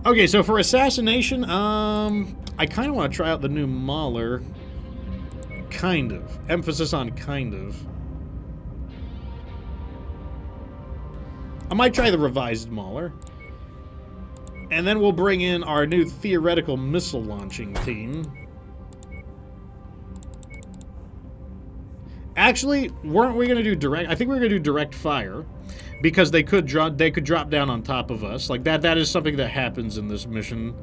Okay, so for assassination, I kind of want to try out the new Mauler. Kind of. Emphasis on kind of. I might try the revised Mauler. And then we'll bring in our new theoretical missile launching team. Actually, weren't we going to do direct? I think we were going to do direct fire. Because they could drop down on top of us. Like, that is something that happens in this mission.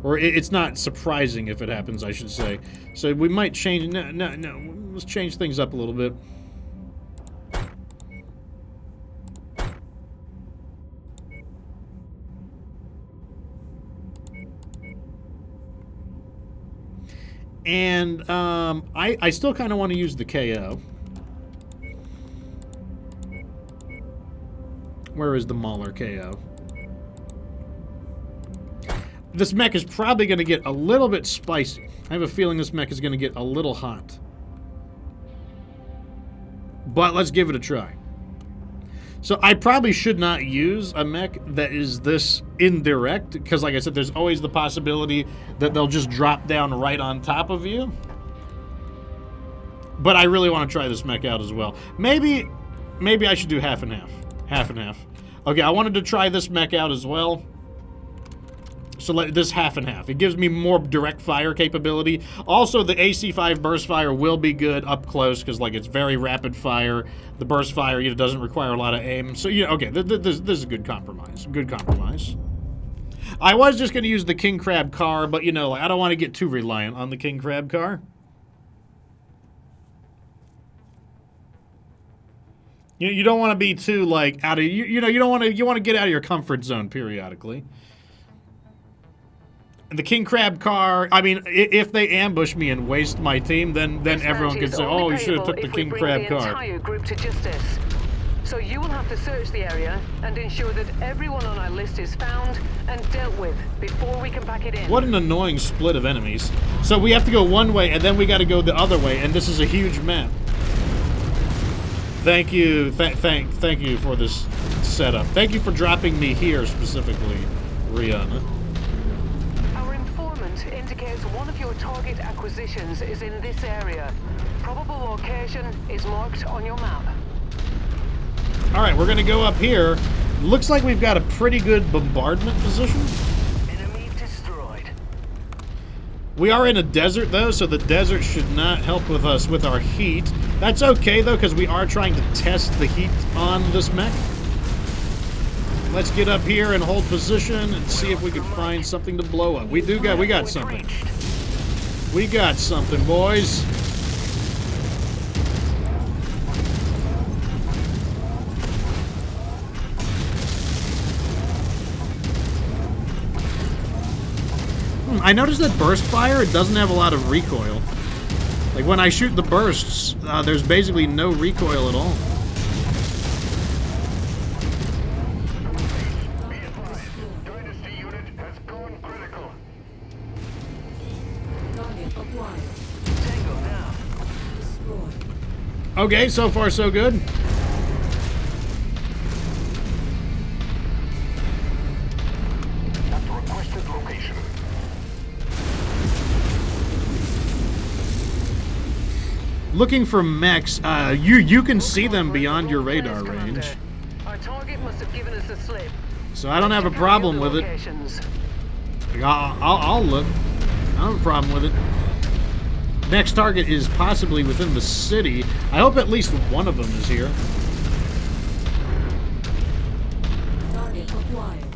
Or it's not surprising if it happens, I should say. So we might change... No. Let's change things up a little bit. And I still kind of want to use the KO. Where is the Mauler KO? This mech is probably going to get a little bit spicy. I have a feeling this mech is going to get a little hot. But let's give it a try. So I probably should not use a mech that is this indirect, because like I said, there's always the possibility that they'll just drop down right on top of you. But I really want to try this mech out as well. Maybe I should do half and half. Half and half. Okay, I wanted to try this mech out as well. So this half and half. It gives me more direct fire capability. Also, the AC-5 burst fire will be good up close because, like, it's very rapid fire. The burst fire, you know, doesn't require a lot of aim. So, you know, okay, this is a good compromise. Good compromise. I was just going to use the King Crab car, but, you know, like, I don't want to get too reliant on the King Crab car. You don't want to be too, like, out of... You know, you want to get out of your comfort zone periodically. And the King Crab car, I mean, if they ambush me and waste my team, then everyone can say, oh, you should have took the King Crab car. Entire group to justice. So you will have to search the area and ensure that everyone on our list is found and dealt with before we can pack it in. What an annoying split of enemies. So we have to go one way, and then we got to go the other way, and this is a huge map. Thank you, thank you for this setup. Thank you for dropping me here specifically, Rihanna. Our informant indicates one of your target acquisitions is in this area. Probable location is marked on your map. All right, we're gonna go up here. Looks like we've got a pretty good bombardment position. Enemy destroyed. We are in a desert, though, so the desert should not help with us with our heat. That's okay, though, because we are trying to test the heat on this mech. Let's get up here and hold position and see if we can find something to blow up. We got something. We got something, boys. I noticed that burst fire, it doesn't have a lot of recoil. Like, when I shoot the bursts, there's basically no recoil at all. Be advised, Dynasty unit has gone critical. Target acquired. Tango down. Destroyed. Okay, so far so good. At the requested location. Looking for mechs, you can see them beyond your radar range. Our target must have given us a slip. So I don't have a problem with it. I'll look. I don't have a problem with it. Next target is possibly within the city. I hope at least one of them is here. Target acquired.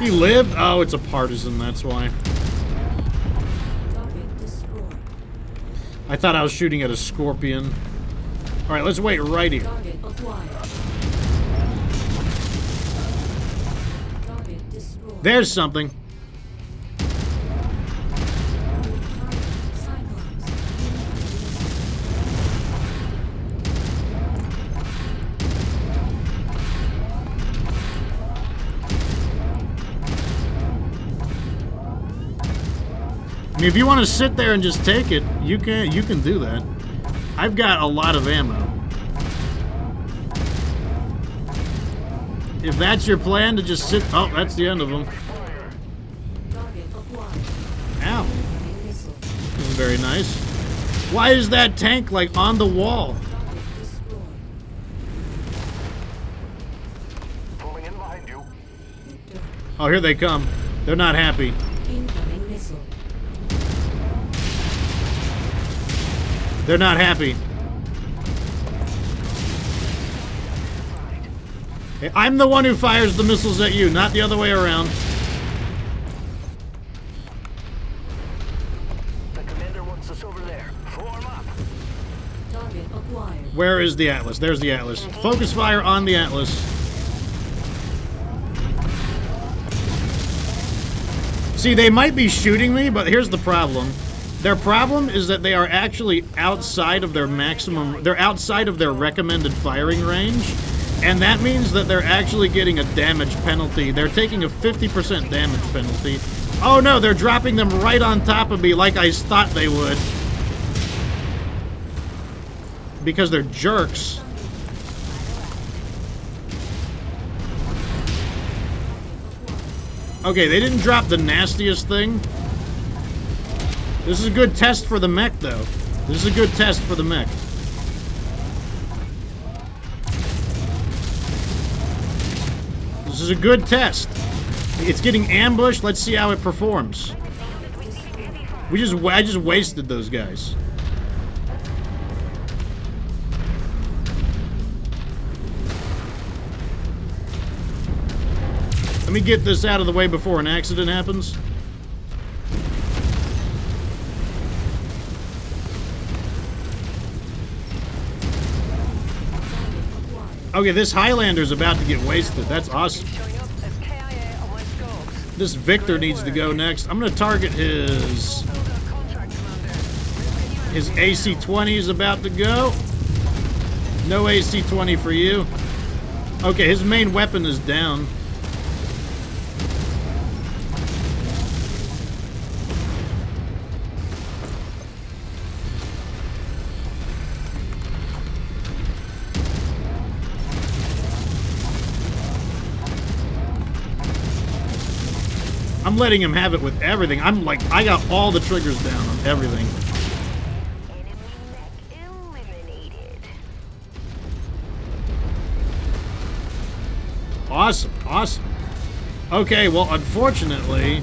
He lived? Oh, it's a partisan, that's why. Target destroyed. I thought I was shooting at a scorpion. Alright, let's wait right here. Target acquired. Target destroyed. There's something. Cyclops. I mean, if you want to sit there and just take it, you can do that. I've got a lot of ammo. If that's your plan to just sit... Oh, that's the end of them. Target acquired. Ow. Missile. This is very nice. Why is that tank, like, on the wall? Target destroyed. Pulling in behind you. Oh, here they come. They're not happy. Incoming missile. They're not happy. Hey, I'm the one who fires the missiles at you, not the other way around. The commander wants us over there. Form up. Target acquired. Where is the Atlas? There's the Atlas. Focus fire on the Atlas. See, they might be shooting me, but here's the problem. Their problem is that they are actually outside of their maximum... They're outside of their recommended firing range. And that means that they're actually getting a damage penalty. They're taking a 50% damage penalty. Oh no, they're dropping them right on top of me like I thought they would. Because they're jerks. Okay, they didn't drop the nastiest thing. This is a good test for the mech, though. This is a good test for the mech. This is a good test. It's getting ambushed. Let's see how it performs. I just wasted those guys. Let me get this out of the way before an accident happens. Okay, this Highlander's about to get wasted. That's awesome. Showing up as KIA on my scopes. This Victor needs to go next. I'm gonna target his... Contract commander. His AC-20 is about to go. No AC-20 for you. Okay, his main weapon is down. I'm letting him have it with everything. I'm like, I got all the triggers down on everything. Enemy mech eliminated. Awesome, awesome. Okay, well, unfortunately,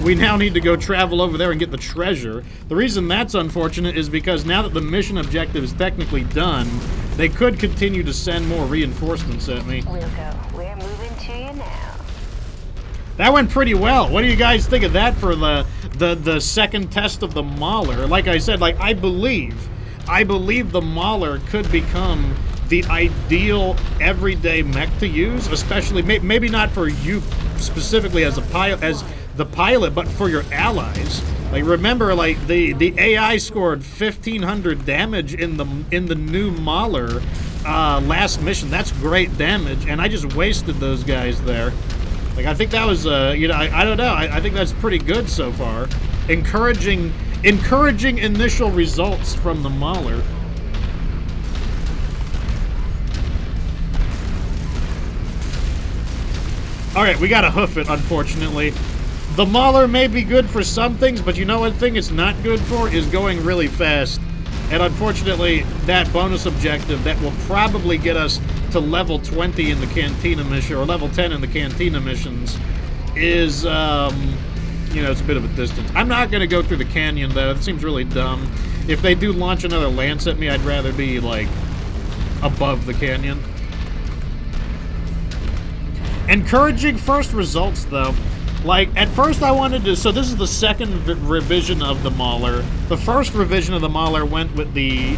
we now need to go travel over there and get the treasure. The reason that's unfortunate is because now that the mission objective is technically done, they could continue to send more reinforcements at me. We'll go. We're moving to you now. That went pretty well. What do you guys think of that for the second test of the Mauler? Like I said, like I believe the Mauler could become the ideal everyday mech to use, especially maybe not for you specifically as a pilot, as the pilot, but for your allies. Like remember, like the AI scored 1,500 damage in the new Mauler last mission. That's great damage, and I just wasted those guys there. Like I think that was you know, I don't know. I think that's pretty good so far. Encouraging initial results from the Mauler. All right, we gotta hoof it, unfortunately. The Mauler may be good for some things, but you know one thing it's not good for is going really fast. And unfortunately, that bonus objective that will probably get us to level 20 in the Cantina mission, or level 10 in the Cantina missions, is, you know, it's a bit of a distance. I'm not going to go through the canyon, though. It seems really dumb. If they do launch another lance at me, I'd rather be, like, above the canyon. Encouraging first results, though. Like, at first I wanted to... So this is the second revision of the Mauler. The first revision of the Mauler went with the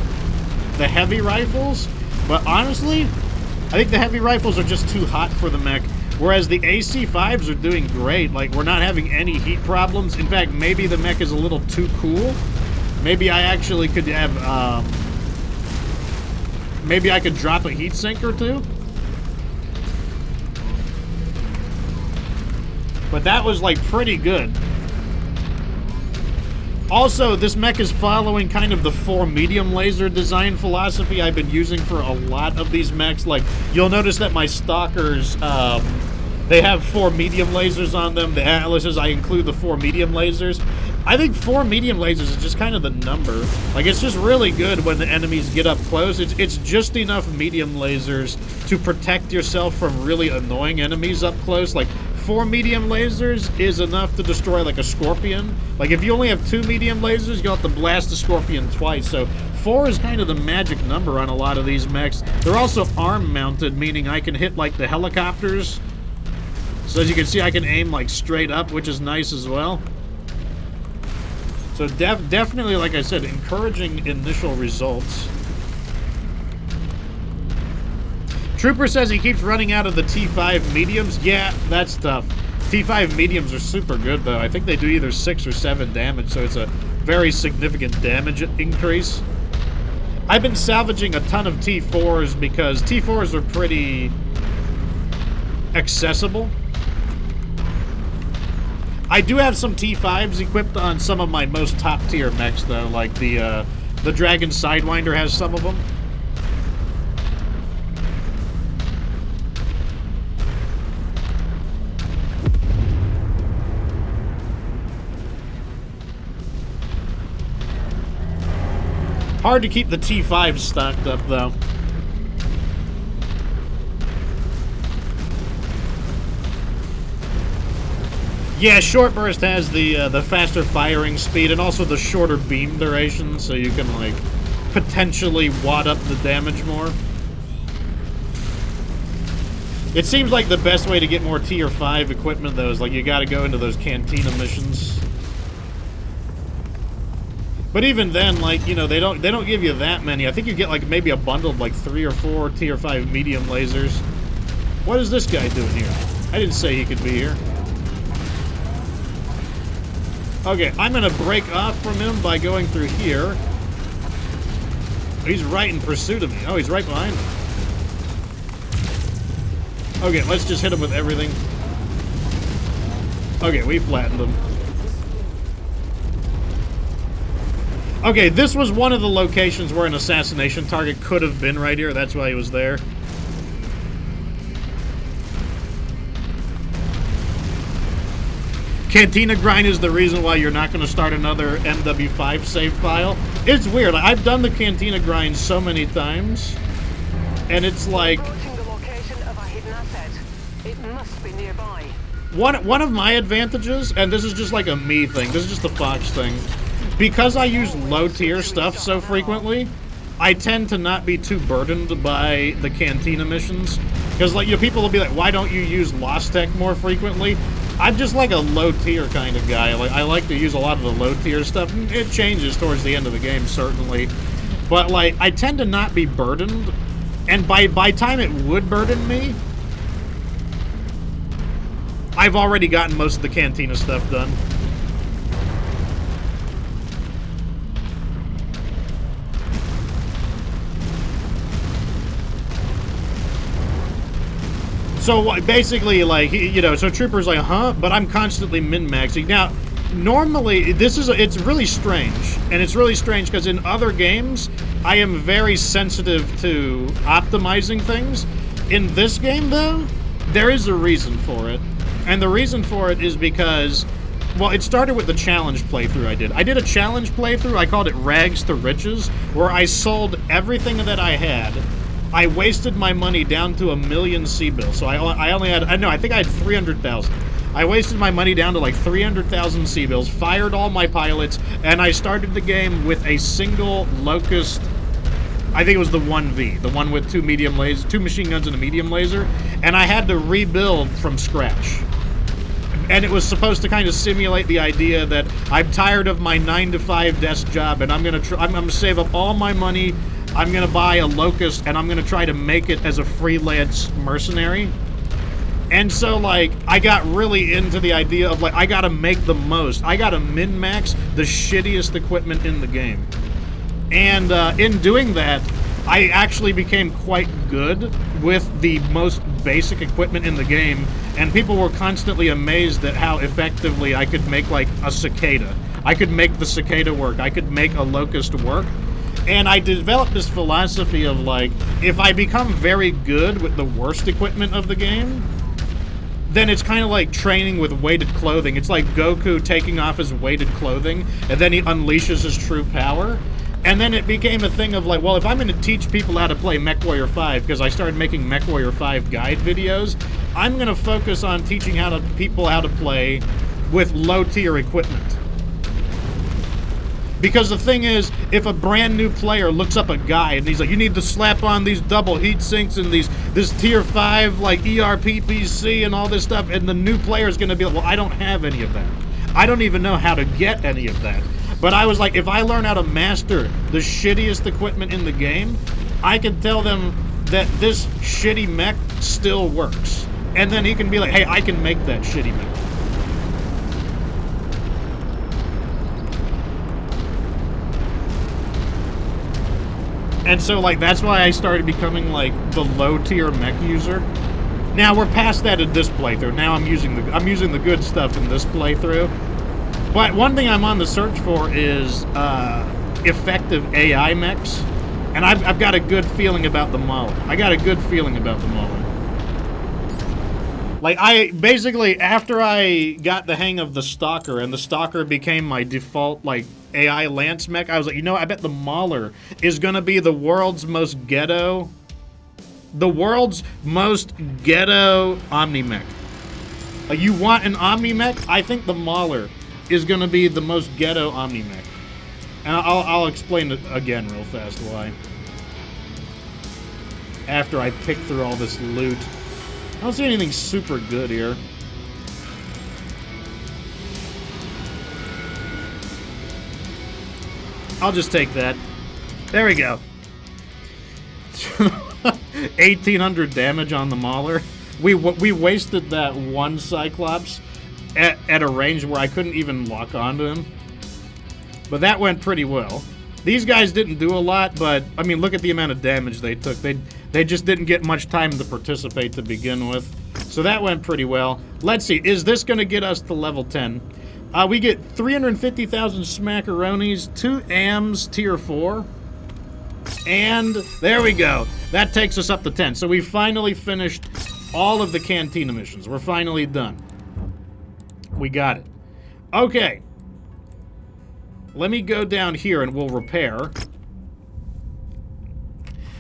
heavy rifles. But honestly, I think the heavy rifles are just too hot for the mech. Whereas the AC-5s are doing great. Like, we're not having any heat problems. In fact, maybe the mech is a little too cool. Maybe I actually could have... maybe I could drop a heat sink or two. But that was, like, pretty good. Also, this mech is following kind of the 4 medium laser design philosophy I've been using for a lot of these mechs. Like, you'll notice that my Stalkers, they have 4 medium lasers on them. The Atlases, I include the 4 medium lasers. I think 4 medium lasers is just kind of the number. Like, it's just really good when the enemies get up close. It's just enough medium lasers to protect yourself from really annoying enemies up close. Like, 4 medium lasers is enough to destroy, like, a Scorpion. Like, if you only have 2 medium lasers, you'll have to blast the Scorpion twice. So 4 is kind of the magic number on a lot of these mechs. They're also arm-mounted, meaning I can hit, like, the helicopters. So as you can see, I can aim, like, straight up, which is nice as well. So definitely, like I said, encouraging initial results. Trooper says he keeps running out of the T5 mediums. Yeah, that's tough. T5 mediums are super good, though. I think they do either 6 or 7 damage, so it's a very significant damage increase. I've been salvaging a ton of T4s because T4s are pretty accessible. I do have some T5s equipped on some of my most top-tier mechs, though. Like the Dragon Sidewinder has some of them. Hard to keep the T5s stocked up, though. Yeah, Short Burst has the faster firing speed and also the shorter beam duration, so you can, like, potentially wad up the damage more. It seems like the best way to get more Tier 5 equipment, though, is, like, you gotta go into those Cantina missions. But even then, like, you know, they don't give you that many. I think you get, like, maybe a bundle of, like, 3 or 4 Tier 5 medium lasers. What is this guy doing here? I didn't say he could be here. Okay, I'm gonna break off from him by going through here. He's right in pursuit of me. Oh, he's right behind me. Okay, let's just hit him with everything. Okay, we flattened him. Okay, this was one of the locations where an assassination target could have been right here. That's why he was there. Cantina grind is the reason why you're not going to start another MW5 save file. It's weird. I've done the Cantina grind so many times, and it's like... Approaching the location of a hidden asset. It must be nearby. One of my advantages, and this is just like a me thing, this is just a Fox thing, because I use low-tier stuff so frequently, I tend to not be too burdened by the Cantina missions. Because, like, you know, people will be like, why don't you use Lost Tech more frequently? I'm just like a low-tier kind of guy. Like, I like to use a lot of the low-tier stuff. It changes towards the end of the game, certainly. But, like, I tend to not be burdened. And by time it would burden me, I've already gotten most of the Cantina stuff done. So basically, like, you know, so Trooper's like, huh? But I'm constantly min-maxing. Now, normally, it's really strange. And it's really strange because in other games, I am very sensitive to optimizing things. In this game, though, there is a reason for it. And the reason for it is because, well, it started with the challenge playthrough I did. I did a challenge playthrough, I called it Rags to Riches, where I sold everything that I had. I wasted my money down to 1 million C-bills. So I only had, I think I had 300,000. I wasted my money down to like 300,000 C-bills, fired all my pilots, and I started the game with a single Locust I think it was the 1V, the one with two machine guns and a medium laser, and I had to rebuild from scratch. And it was supposed to kind of simulate the idea that I'm tired of my 9-to-5 desk job, and I'm gonna save up all my money. I'm gonna buy a Locust, and I'm gonna try to make it as a freelance mercenary. And so, like, I got really into the idea of, like, I gotta make the most. I gotta min-max the shittiest equipment in the game. And in doing that, I actually became quite good with the most basic equipment in the game, and people were constantly amazed at how effectively I could make, like, a cicada. I could make the cicada work. I could make a Locust work. And I developed this philosophy of, like, if I become very good with the worst equipment of the game, then it's kind of like training with weighted clothing. It's like Goku taking off his weighted clothing, and then he unleashes his true power. And then it became a thing of like, well, if I'm going to teach people how to play MechWarrior 5, because I started making MechWarrior 5 guide videos, I'm going to focus on teaching people how to play with low-tier equipment. Because the thing is, if a brand new player looks up a guide and he's like, you need to slap on these double heat sinks and this tier 5 like ERP PC and all this stuff, and the new player is going to be like, well, I don't have any of that. I don't even know how to get any of that. But I was like, if I learn how to master the shittiest equipment in the game, I can tell them that this shitty mech still works. And then he can be like, hey, I can make that shitty mech. And so, like, that's why I started becoming, like, the low-tier mech user. Now, we're past that in this playthrough. Now I'm using the good stuff in this playthrough. But one thing I'm on the search for is effective AI mechs. And I've got a good feeling about the Mauler. I got a good feeling about the Mauler. Like, basically, after I got the hang of the Stalker, and the Stalker became my default, like, AI Lance mech, I was like, you know, I bet the Mauler is gonna be the world's most ghetto Omni-Mech. Like, you want an Omni-Mech? I think the Mauler is gonna be the most ghetto Omni-Mech. And I'll explain it again real fast why. After I pick through all this loot. I don't see anything super good here. I'll just take that. There we go. 1,800 damage on the Mauler. We wasted that one Cyclops at a range where I couldn't even lock onto him. But that went pretty well. These guys didn't do a lot, but, I mean, look at the amount of damage they took. They just didn't get much time to participate to begin with. So that went pretty well. Let's see, is this going to get us to level 10? We get 350,000 smackaronis, 2 AMs tier 4. And there we go. That takes us up to 10. So we finally finished all of the Cantina missions. We're finally done. We got it. Okay. Let me go down here and we'll repair.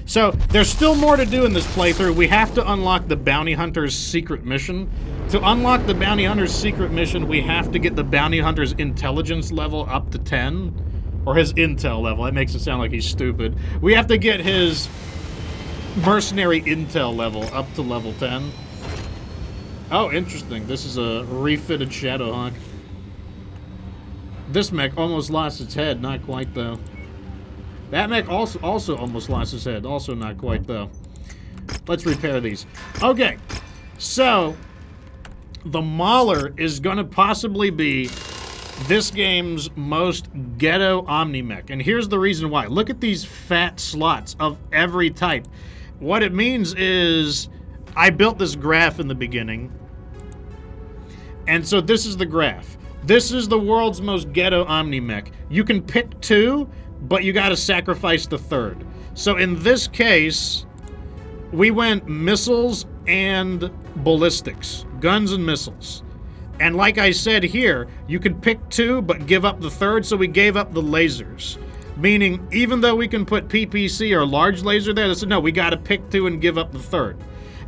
So, there's still more to do in this playthrough. We have to unlock the Bounty Hunter's secret mission. To unlock the Bounty Hunter's secret mission, we have to get the Bounty Hunter's intelligence level up to 10. Or his intel level. That makes it sound like he's stupid. We have to get his mercenary intel level up to level 10. Oh, interesting. This is a refitted Shadowhawk. This mech almost lost its head. Not quite, though. That mech also almost lost his head. Also not quite, though. Let's repair these. Okay. So, the Mauler is going to possibly be this game's most ghetto Omni-Mech. And here's the reason why. Look at these fat slots of every type. What it means is, I built this graph in the beginning. And so this is the graph. This is the world's most ghetto Omni-Mech. You can pick 2, but you gotta sacrifice the 3rd. So in this case, we went missiles and ballistics. Guns and missiles. And like I said here, you can pick 2, but give up the 3rd, so we gave up the lasers. Meaning, even though we can put PPC or large laser there, they said, no, we gotta pick 2 and give up the 3rd.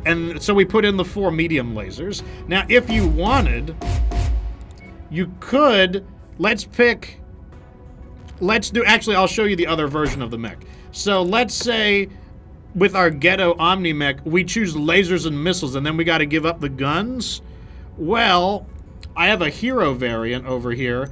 And so we put in the 4 medium lasers. Now, if you wanted, you could, let's pick let's do, actually, I'll show you the other version of the mech. So let's say with our ghetto Omni mech, we choose lasers and missiles, and then we got to give up the guns. Well, I have a hero variant over here.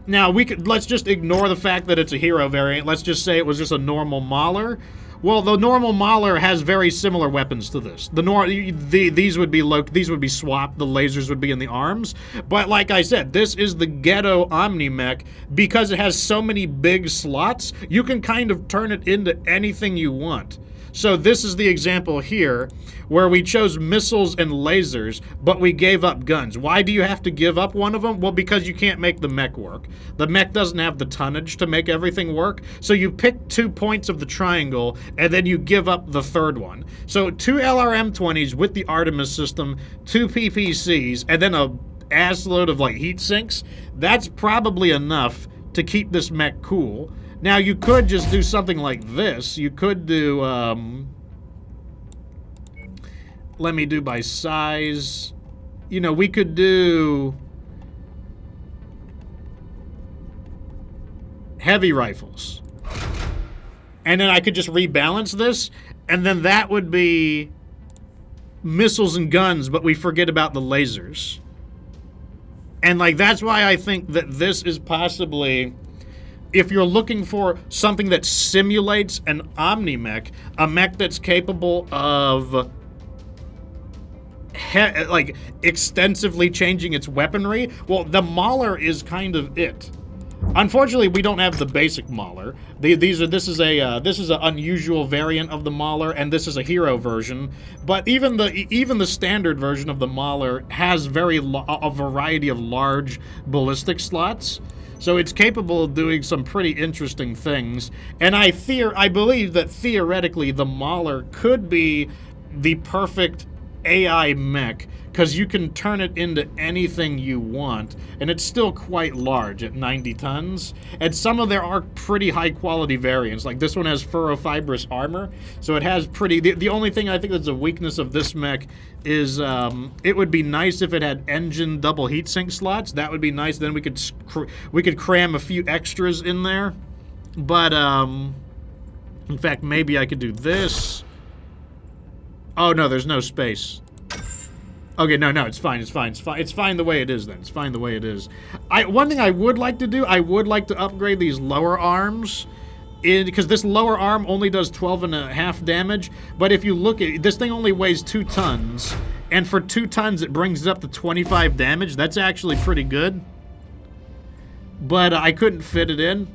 Now, let's just ignore the fact that it's a hero variant. Let's just say it was just a normal Mauler. Well, the normal Mauler has very similar weapons to this. These would be swapped. The lasers would be in the arms. But like I said, this is the ghetto Omni mech. Because it has so many big slots, you can kind of turn it into anything you want. So this is the example here where we chose missiles and lasers, but we gave up guns. Why do you have to give up one of them? Well, because you can't make the mech work. The mech doesn't have the tonnage to make everything work. So you pick 2 points of the triangle, and then you give up the third one. So 2 LRM-20s with the Artemis system, 2 PPCs, and then a assload of like heat sinks. That's probably enough to keep this mech cool. Now, you could just do something like this. You could do, let me do by size. You know, we could do heavy rifles. And then I could just rebalance this, and then that would be missiles and guns, but we forget about the lasers. And, like, that's why I think that this is possibly... If you're looking for something that simulates an Omni mech, a mech that's capable of like extensively changing its weaponry, well, the Mauler is kind of it. Unfortunately, we don't have the basic Mauler. This is an unusual variant of the Mauler, and this is a hero version. But even the standard version of the Mauler has a variety of large ballistic slots. So it's capable of doing some pretty interesting things. And I believe that theoretically the Mauler could be the perfect AI mech, because you can turn it into anything you want, and it's still quite large at 90 tons. And some of there are pretty high quality variants, like this one has furrofibrous armor, so it has pretty... The only thing I think that's a weakness of this mech is it would be nice if it had engine double heatsink slots. That would be nice. Then we could cram a few extras in there. But in fact, maybe I could do this. Oh no, there's no space. Okay, no, it's fine. It's fine the way it is then. It's fine the way it is. One thing I would like to do, I would like to upgrade these lower arms, because this lower arm only does 12.5 damage. But if you look at this thing, only weighs 2 tons, and for 2 tons it brings it up to 25 damage. That's actually pretty good. But I couldn't fit it in.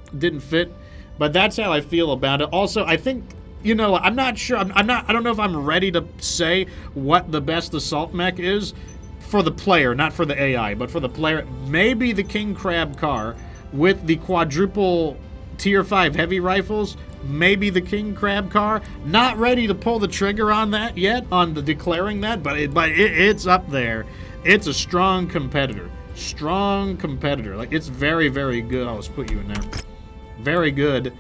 It didn't fit. But that's how I feel about it. Also, I think, you know, I'm not sure. I don't know if I'm ready to say what the best assault mech is for the player, not for the AI, but for the player. Maybe the King Crab car with the quadruple Tier 5 heavy rifles. Maybe the King Crab car. Not ready to pull the trigger on that yet, on declaring that, but it's up there. It's a strong competitor. Strong competitor. Like, it's very, very good. I'll just put you in there. Very good.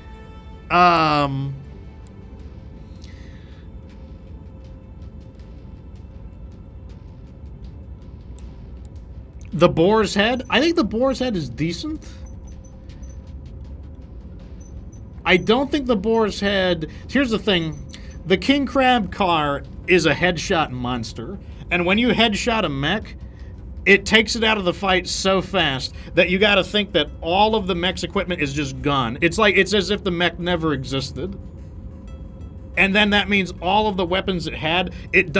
The Boar's Head? I think the Boar's Head is decent. I don't think the Boar's Head... Here's the thing. The King Crab car is a headshot monster. And when you headshot a mech, it takes it out of the fight so fast that you gotta think that all of the mech's equipment is just gone. It's as if the mech never existed. And then that means all of the weapons it had, it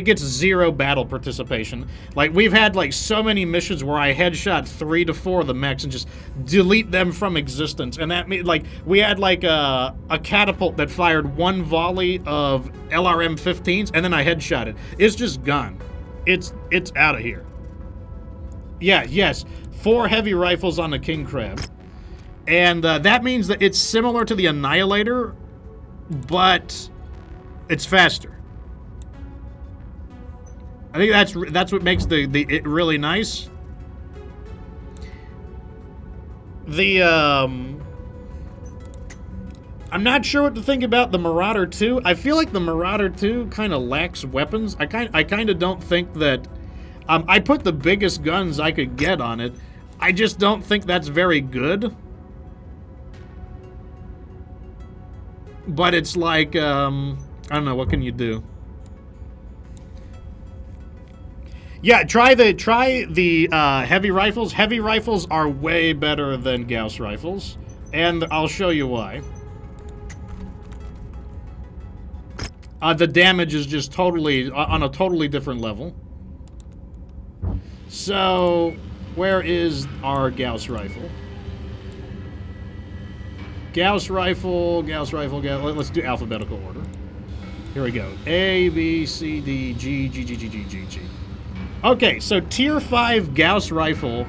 gets 0 battle participation. Like, we've had, like, so many missions where I headshot 3 to 4 of the mechs and just delete them from existence. And that means, like, we had, like, a catapult that fired 1 volley of LRM-15s, and then I headshot it. It's just gone. It's out of here. Yeah, yes, 4 heavy rifles on the King Crab. And that means that it's similar to the Annihilator, but it's faster. I think that's what makes it really nice. I'm not sure what to think about the Marauder 2. I feel like the Marauder 2 kind of lacks weapons. I kind of don't think that... I put the biggest guns I could get on it. I just don't think that's very good. but it's like, I don't know, what can you do? Yeah, try the heavy rifles. Heavy rifles are way better than Gauss rifles, and I'll show you why. The damage is just totally on a totally different level. So, where is our Gauss rifle? Gauss rifle. Let's do alphabetical order. Here we go. A, B, C, D, G, G, G, G, G, G, G. Okay, so Tier 5 Gauss rifle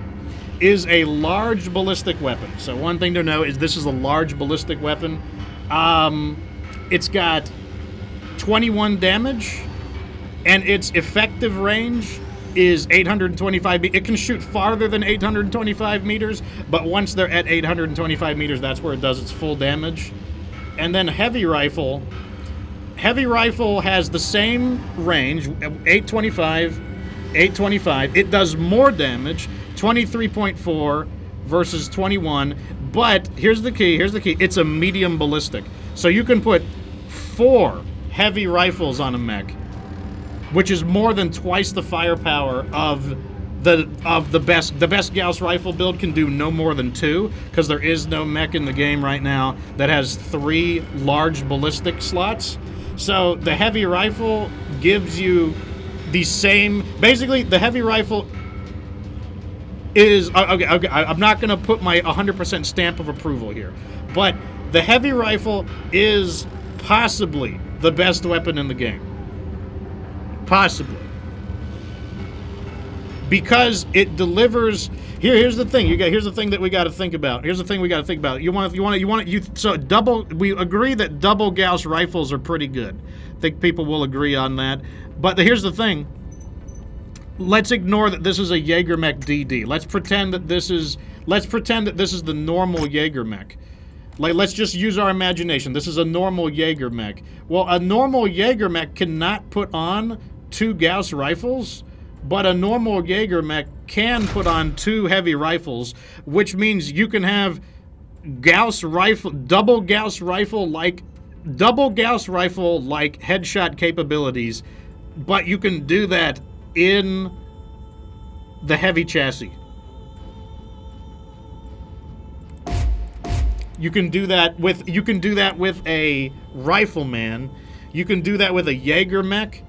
is a large ballistic weapon. So one thing to know is this is a large ballistic weapon. It's got 21 damage, and its effective range is 825 meters. It can shoot farther than 825 meters, but once they're at 825 meters, that's where it does its full damage. And then heavy rifle has the same range, 825. It does more damage, 23.4 versus 21, but here's the key, it's a medium ballistic. So you can put 4 heavy rifles on a mech, which is more than twice the firepower of the best. The best Gauss rifle build can do no more than 2, because there is no mech in the game right now that has 3 large ballistic slots. So the heavy rifle gives you the same. Basically, the heavy rifle is okay. I'm not gonna put my 100% stamp of approval here, but the heavy rifle is possibly the best weapon in the game. Possibly. Because it delivers. Here's the thing. Here's the thing that we got to think about. So we agree that double Gauss rifles are pretty good. I think people will agree on that. But here's the thing. Let's ignore that this is a Jaeger mech DD. Let's pretend that this is the normal Jaeger mech. Like, let's just use our imagination. This is a normal Jaeger mech. Well, a normal Jaeger mech cannot put on 2 Gauss rifles, but a normal Jaeger mech can put on 2 heavy rifles, which means you can have double Gauss rifle like headshot capabilities, but you can do that in the heavy chassis. You can do that with a rifleman. You can do that with a Jaeger mech.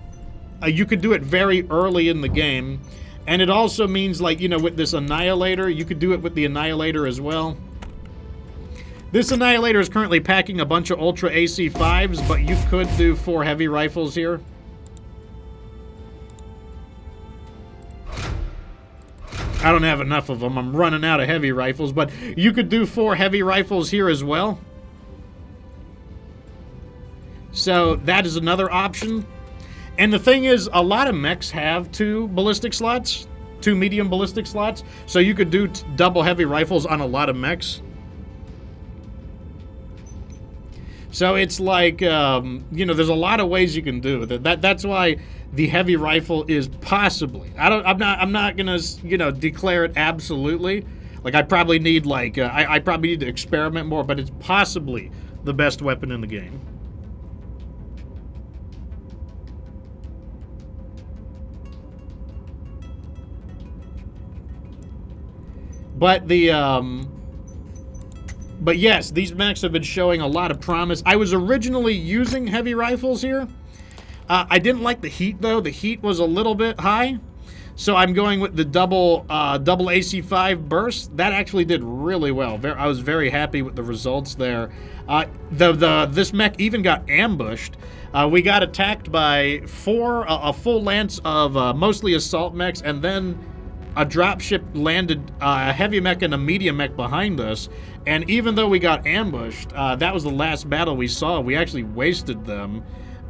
You could do it very early in the game, and it also means, like, you know, with this Annihilator, you could do it with the Annihilator as well. This Annihilator is currently packing a bunch of Ultra AC5s, but you could do 4 heavy rifles here. I don't have enough of them. I'm running out of heavy rifles, but you could do 4 heavy rifles here as well. So that is another option. And the thing is, a lot of mechs have 2 ballistic slots, 2 medium ballistic slots, so you could do double heavy rifles on a lot of mechs. So it's like, you know, there's a lot of ways you can do it. That's why the heavy rifle is possibly. I'm not gonna, you know, declare it absolutely. Like, I probably need, like, I probably need to experiment more, but it's possibly the best weapon in the game. But but yes, these mechs have been showing a lot of promise. I was originally using heavy rifles here. I didn't like the heat, though. The heat was a little bit high. So I'm going with the double AC5 burst. That actually did really well. I was very happy with the results there. This mech even got ambushed. We got attacked by a full lance of mostly assault mechs, and then a dropship landed a heavy mech and a medium mech behind us. And even though we got ambushed, that was the last battle we saw. We actually wasted them.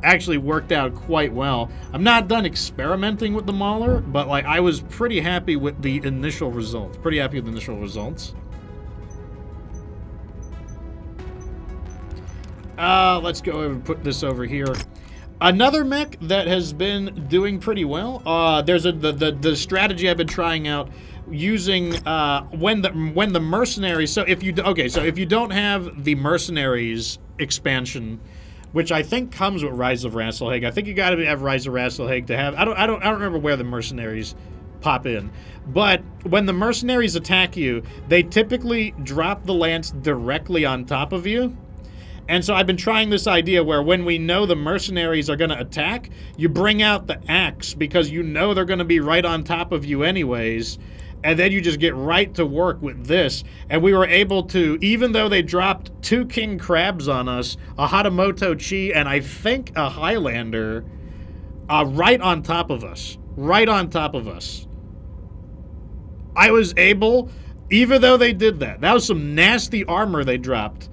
Actually worked out quite well. I'm not done experimenting with the Mauler, but, like, I was pretty happy with the initial results. Let's go over and put this over here. Another mech that has been doing pretty well. There's the strategy I've been trying out using when the mercenaries. So if you don't have the mercenaries expansion, which I think comes with Rise of Rasalhague. I think you got to have Rise of Rasalhague to have. I don't remember where the mercenaries pop in, but when the mercenaries attack you, they typically drop the lance directly on top of you. And so I've been trying this idea where when we know the mercenaries are going to attack, you bring out the axe because you know they're going to be right on top of you anyways. And then you just get right to work with this. And we were able to, even though they dropped 2 king crabs on us, a Hatamoto Chi, and I think a Highlander, right on top of us. Right on top of us. I was able, even though they did that, that was some nasty armor they dropped.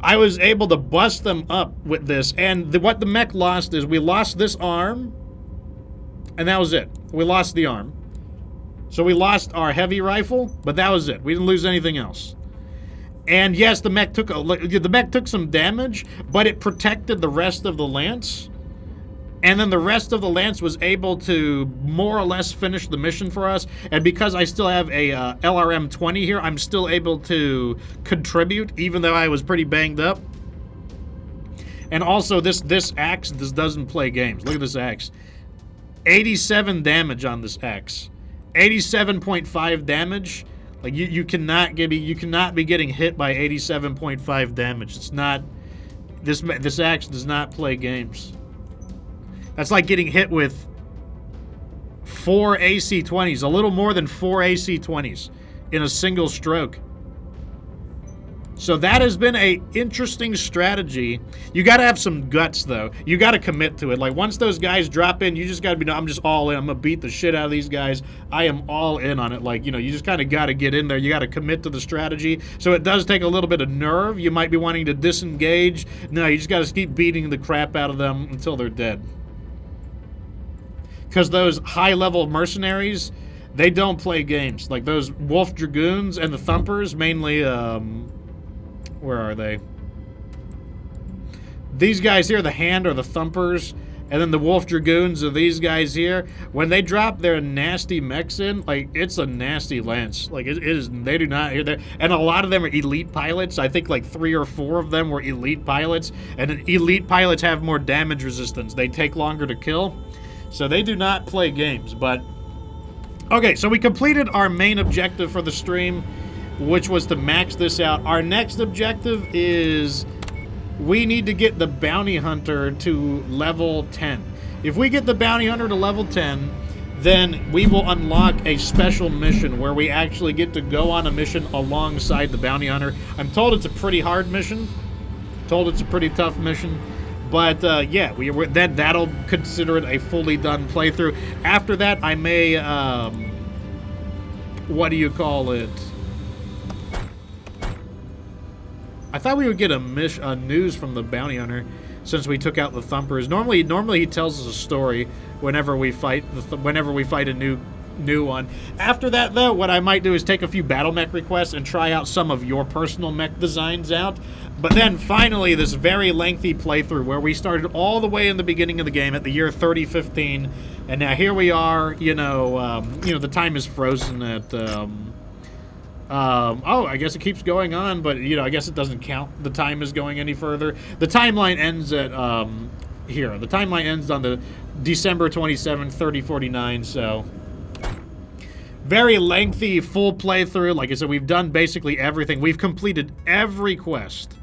I was able to bust them up with this. And what the mech lost is we lost this arm, and that was it. We lost the arm. So we lost our heavy rifle, but that was it. We didn't lose anything else. And yes, the mech took some damage, but it protected the rest of the lance. And then the rest of the lance was able to more or less finish the mission for us. And because I still have a LRM-20 here, I'm still able to contribute, even though I was pretty banged up. And also, this axe doesn't play games. Look at this axe. 87 damage on this axe. 87.5 damage. Like you cannot be getting hit by 87.5 damage. It's not. This axe does not play games. That's like getting hit with 4 AC-20s, a little more than 4 AC-20s in a single stroke. So that has been a interesting strategy. You got to have some guts, though. You got to commit to it. Like, once those guys drop in, you just got to be, no, I'm just all in. I'm going to beat the shit out of these guys. I am all in on it. Like, you know, you just kind of got to get in there. You got to commit to the strategy. So it does take a little bit of nerve. You might be wanting to disengage. No, you just got to keep beating the crap out of them until they're dead. Because those high-level mercenaries, they don't play games. Like, those Wolf Dragoons and the Thumpers, mainly, where are they? These guys here, the Hand are the Thumpers, and then the Wolf Dragoons are these guys here. When they drop their nasty mechs in, like, it's a nasty lance. Like, it is, they do not hear that. And a lot of them are elite pilots. I think like 3 or 4 of them were elite pilots. And elite pilots have more damage resistance. They take longer to kill. So they do not play games, but... Okay, so we completed our main objective for the stream, which was to max this out. Our next objective is we need to get the bounty hunter to level 10. If we get the bounty hunter to level 10, then we will unlock a special mission where we actually get to go on a mission alongside the bounty hunter. I'm told it's a pretty hard mission. Told it's a pretty tough mission. But, yeah, that'll consider it a fully done playthrough. After that, I may, what do you call it? I thought we would get a news from the bounty hunter since we took out the Thumpers. Normally he tells us a story whenever we fight a new one. After that, though, what I might do is take a few battle mech requests and try out some of your personal mech designs out. But then finally, this very lengthy playthrough where we started all the way in the beginning of the game at the year 3015, and now here we are. You know, the time is frozen at. Oh, I guess it keeps going on, but I guess it doesn't count. The time is going any further. The timeline ends at here. The timeline ends on the December 27th, 3049. So. Very lengthy, full playthrough. Like I said, we've done basically everything. We've completed every quest.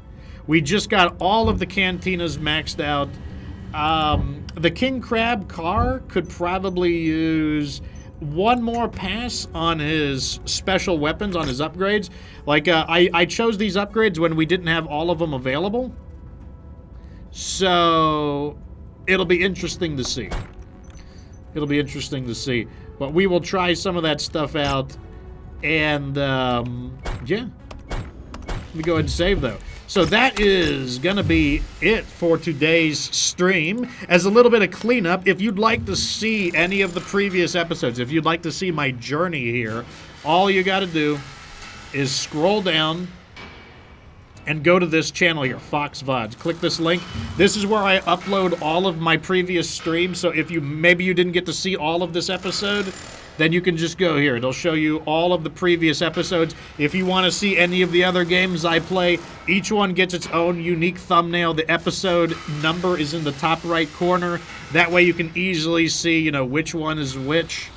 We just got all of the cantinas maxed out. The King Crab car could probably use one more pass on his special weapons, on his upgrades. Like, I chose these upgrades when we didn't have all of them available. So, it'll be interesting to see. It'll be interesting to see. But we will try some of that stuff out. And, yeah. Let me go ahead and save, though. So that is going to be it for today's stream. As a little bit of cleanup, if you'd like to see any of the previous episodes, if you'd like to see my journey here, all you got to do is scroll down and go to this channel here, Fox VODs. Click this link. This is where I upload all of my previous streams. So if maybe you didn't get to see all of this episode, then you can just go here. It'll show you all of the previous episodes. If you want to see any of the other games I play, each one gets its own unique thumbnail. The episode number is in the top right corner. That way you can easily see, you know, which one is which.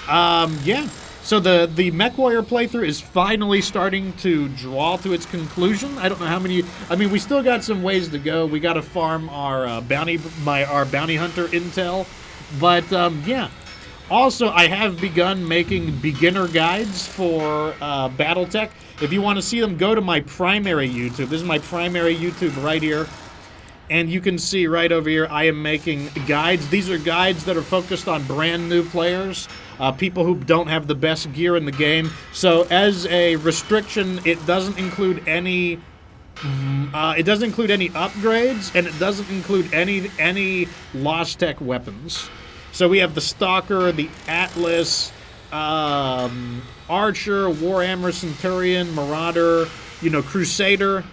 Yeah. So the MechWarrior playthrough is finally starting to draw to its conclusion. I don't know how many. I mean, we still got some ways to go. We got to farm our bounty hunter intel, but yeah. Also, I have begun making beginner guides for BattleTech. If you want to see them, go to my primary YouTube. This is my primary YouTube right here. And you can see right over here, I am making guides. These are guides that are focused on brand new players, people who don't have the best gear in the game. So as a restriction, it doesn't include any upgrades, and it doesn't include any Lost Tech weapons. So we have the Stalker, the Atlas, Archer, Warhammer, Centurion, Marauder, you know, Crusader.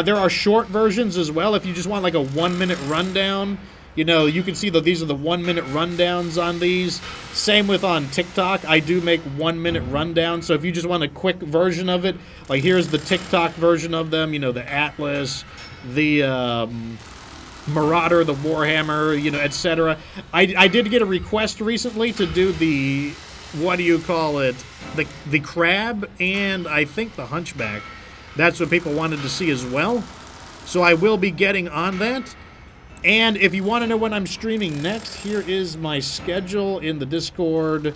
There are short versions as well. If you just want like a 1-minute rundown, you know, you can see that these are the 1-minute rundowns on these. Same with on TikTok. I do make 1-minute rundowns. So if you just want a quick version of it, like here's the TikTok version of them, you know, the Atlas, the Marauder, the Warhammer, you know, etc. I did get a request recently to do the, what do you call it, the Crab and I think the Hunchback. That's what people wanted to see as well. So I will be getting on that. And if you want to know when I'm streaming next, here is my schedule in the Discord.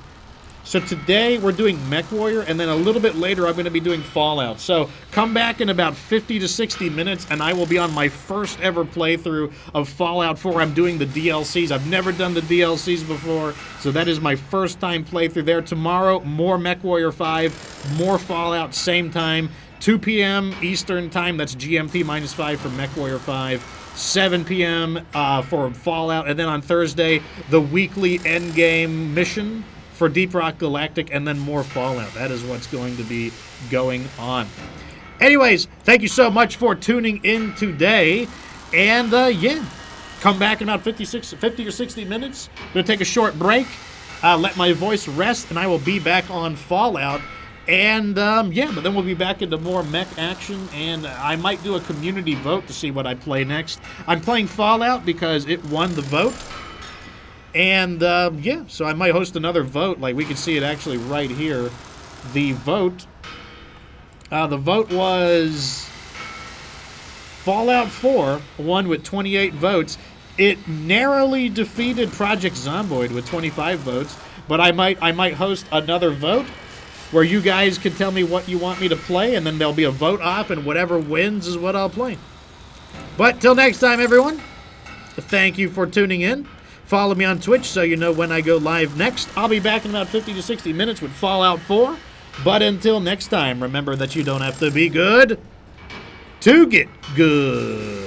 So today we're doing MechWarrior, and then a little bit later I'm going to be doing Fallout. So come back in about 50 to 60 minutes, and I will be on my first ever playthrough of Fallout 4. I'm doing the DLCs. I've never done the DLCs before, so that is my first time playthrough there. Tomorrow, more MechWarrior 5, more Fallout, same time. 2 p.m. Eastern Time, that's GMT -5 for MechWarrior 5. 7 p.m. For Fallout. And then on Thursday, the weekly endgame mission for Deep Rock Galactic, and then more Fallout. That is what's going to be going on. Anyways, thank you so much for tuning in today. And, yeah, come back in about 50 or 60 minutes. I'm going to take a short break, let my voice rest, and I will be back on Fallout. And, yeah, but then we'll be back into more mech action, and I might do a community vote to see what I play next. I'm playing Fallout because it won the vote. And, yeah, so I might host another vote. Like, we can see it actually right here. The vote was Fallout 4 won with 28 votes. It narrowly defeated Project Zomboid with 25 votes, but I might host another vote where you guys can tell me what you want me to play, and then there'll be a vote off, and whatever wins is what I'll play. But till next time, everyone, thank you for tuning in. Follow me on Twitch so you know when I go live next. I'll be back in about 50 to 60 minutes with Fallout 4. But until next time, remember that you don't have to be good to get good.